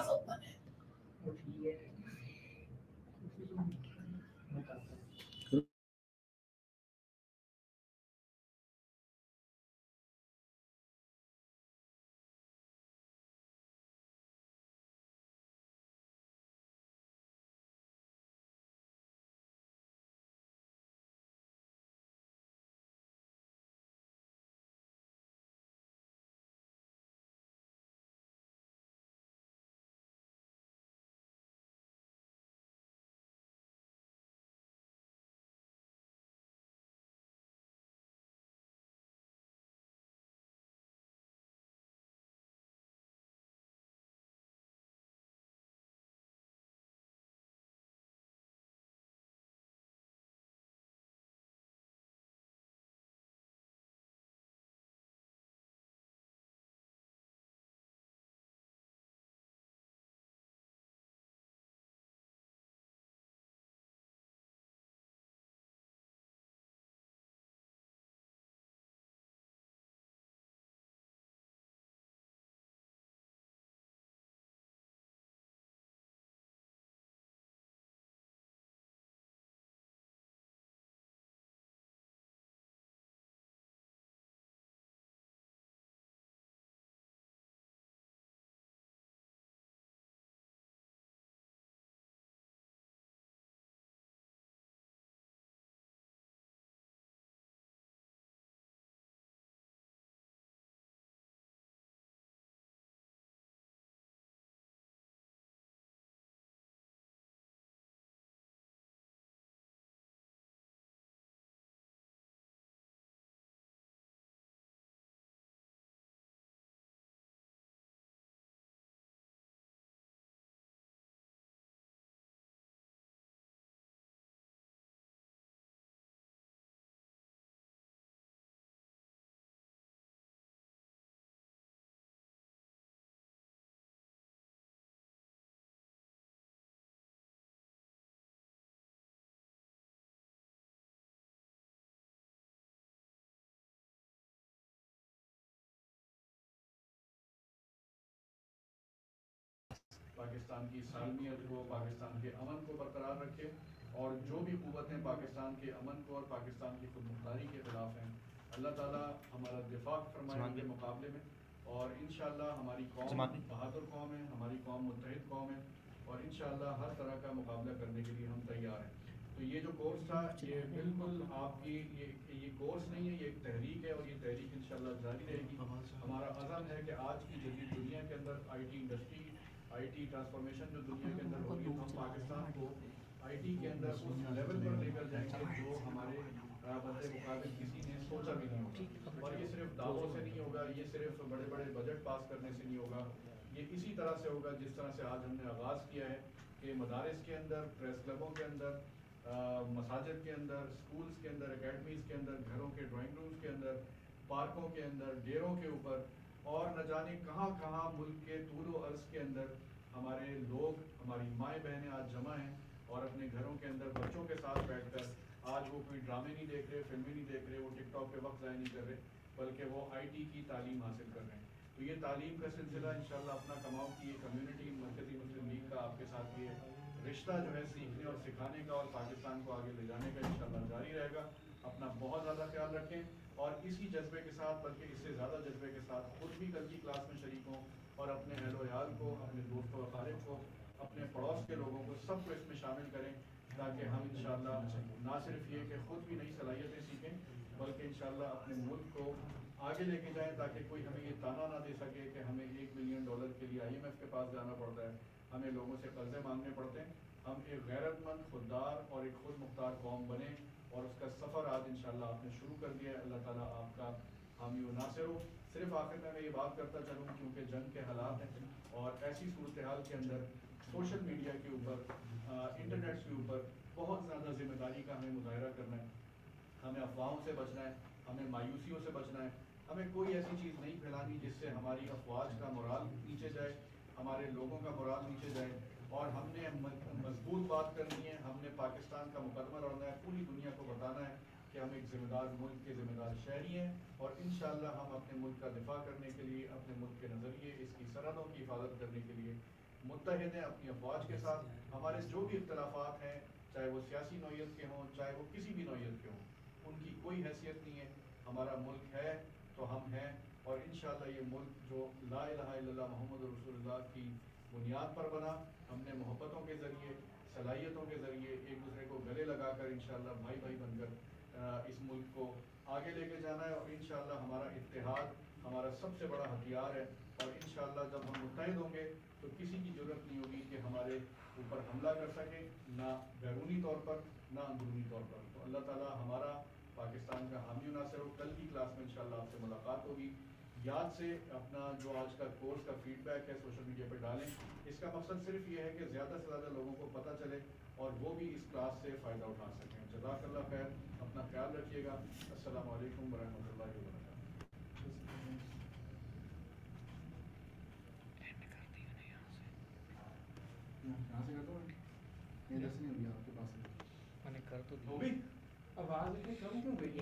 پاکستان کی سالمیت کو، پاکستان کے امن کو برقرار رکھے، اور جو بھی قوتیں پاکستان کے امن کو اور پاکستان کی خود مختاری کے خلاف ہیں، اللہ تعالیٰ ہمارا دفاع فرمائے ان کے مقابلے میں. اور انشاءاللہ ہماری قوم بہادر قوم ہے، ہماری قوم متحد قوم ہے، اور انشاءاللہ ہر طرح کا مقابلہ کرنے کے لیے ہم تیار ہیں. تو یہ جو کورس تھا یہ بالکل آپ کی یہ کورس نہیں ہے، یہ ایک تحریک ہے، اور یہ تحریک انشاءاللہ جاری رہے گی. ہمارا عزم ہے کہ آج کی جدید دنیا کے اندر I T industry, I T transformation جو دنیا کے اندر ہوگی، ہم پاکستان کو آئی ٹی کے اندر اس لیول پر لے کر جائیں گے جو ہمارے بد مقابل کسی نے سوچا بھی نہیں ہوگا. اور یہ صرف دعووں سے نہیں ہوگا، یہ صرف بڑے بڑے بجٹ پاس کرنے سے نہیں ہوگا، یہ اسی طرح سے ہوگا جس طرح سے آج ہم نے آغاز کیا ہے کہ مدارس کے اندر، پریس کلبوں کے اندر، مساجد کے اندر، اسکولز کے اندر، اکیڈمیز کے اندر، گھروں کے ڈرائنگ رومز کے اندر، پارکوں کے اندر، ڈیروں کے اوپر، اور نہ جانے کہاں کہاں ملک کے طول و عرض کے اندر ہمارے لوگ، ہماری مائیں بہنیں آج جمع ہیں، اور اپنے گھروں کے اندر بچوں کے ساتھ بیٹھ کر آج وہ کوئی ڈرامے نہیں دیکھ رہے، فلمیں نہیں دیکھ رہے، وہ ٹک ٹاک پہ وقت ضائع نہیں کر رہے، بلکہ وہ آئی ٹی کی تعلیم حاصل کر رہے ہیں. تو یہ تعلیم کا سلسلہ انشاءاللہ اپنا کماؤ کی یہ کمیونٹی مرکزی مسلم لیگ کا آپ کے ساتھ ساتھ یہ رشتہ جو ہے سیکھنے اور سکھانے کا اور پاکستان کو آگے لے جانے کا انشاءاللہ جاری رہے گا. اپنا بہت زیادہ خیال رکھیں اور اسی جذبے کے ساتھ بلکہ اس سے زیادہ جذبے کے ساتھ خود بھی کل کی کلاس میں شریک ہوں اور اپنے اہل و عیال کو, اپنے دوست و اقارب کو, اپنے پڑوس کے لوگوں کو سب کو اس میں شامل کریں تاکہ ہم انشاءاللہ نہ صرف یہ کہ خود بھی نئی صلاحیتیں سیکھیں بلکہ انشاءاللہ اپنے ملک کو آگے لے کے جائیں تاکہ کوئی ہمیں یہ تانا نہ دے سکے کہ ہمیں $1 ملین کے لیے IMF کے پاس جانا پڑتا ہے, ہمیں لوگوں سے قرضے مانگنے پڑتے ہیں. ہم ایک غیرت مند, خوددار اور ایک خود مختار قوم بنیں اور اس کا سفر آج انشاءاللہ آپ نے شروع کر دیا ہے. اللہ تعالیٰ آپ کا حامی و ناصر ہو. صرف آخر میں یہ بات کرتا چلوں کیونکہ جنگ کے حالات ہیں اور ایسی صورتحال کے اندر سوشل میڈیا کے اوپر, انٹرنیٹ کے اوپر بہت زیادہ ذمہ داری کا ہمیں مظاہرہ کرنا ہے. ہمیں افواہوں سے بچنا ہے, ہمیں مایوسیوں سے بچنا ہے, ہمیں کوئی ایسی چیز نہیں پھیلانی جس سے ہماری افواج کا مورال نیچے جائے, ہمارے لوگوں کا مورال نیچے جائے. اور ہم نے مضبوط بات کرنی ہے, ہم نے پاکستان کا مقدمہ لڑنا ہے, پوری دنیا کو بتانا ہے کہ ہم ایک ذمہ دار ملک کے ذمہ دار شہری ہیں اور انشاءاللہ ہم اپنے ملک کا دفاع کرنے کے لیے, اپنے ملک کے نظریے, اس کی سرحدوں کی حفاظت کرنے کے لیے متحد ہیں اپنی افواج کے ساتھ. ہمارے جو بھی اختلافات ہیں, چاہے وہ سیاسی نوعیت کے ہوں, چاہے وہ کسی بھی نوعیت کے ہوں, ان کی کوئی حیثیت نہیں ہے. ہمارا ملک ہے تو ہم ہیں اور انشاءاللہ یہ ملک جو لا الہ الا اللہ محمد رسول اللہ کی بنیاد پر بنا, ہم نے محبتوں کے ذریعے, صلاحیتوں کے ذریعے ایک دوسرے کو گلے لگا کر انشاءاللہ بھائی بھائی بن کر اس ملک کو آگے لے کے جانا ہے. اور انشاءاللہ ہمارا اتحاد ہمارا سب سے بڑا ہتھیار ہے اور انشاءاللہ جب ہم متحد ہوں گے تو کسی کی ضرورت نہیں ہوگی کہ ہمارے اوپر حملہ کر سکے, نہ بیرونی طور پر نہ اندرونی طور پر. تو اللہ تعالیٰ ہمارا پاکستان کا حامی و ناصر ہو. کل کی کلاس میں انشاءاللہ آپ سے ملاقات ہوگی. یاد سے اپنا جو آج کا کورس کا فیڈ بیک ہے سوشل میڈیا پہ ڈالیں. اس کا مقصد صرف یہ ہے کہ زیادہ سے زیادہ لوگوں کو پتہ چلے اور وہ بھی اس کلاس سے فائدہ اٹھا سکیں. جزاک اللہ خیر, اپنا خیال رکھیے گا. السلام علیکم ورحمۃ اللہ وبرکاتہ. یہاں سے کر دو, یہ دس نہیں ہوگی آپ کے پاس, میں نے کر تو ہوگی آواز اتنی کم کیوں گئی؟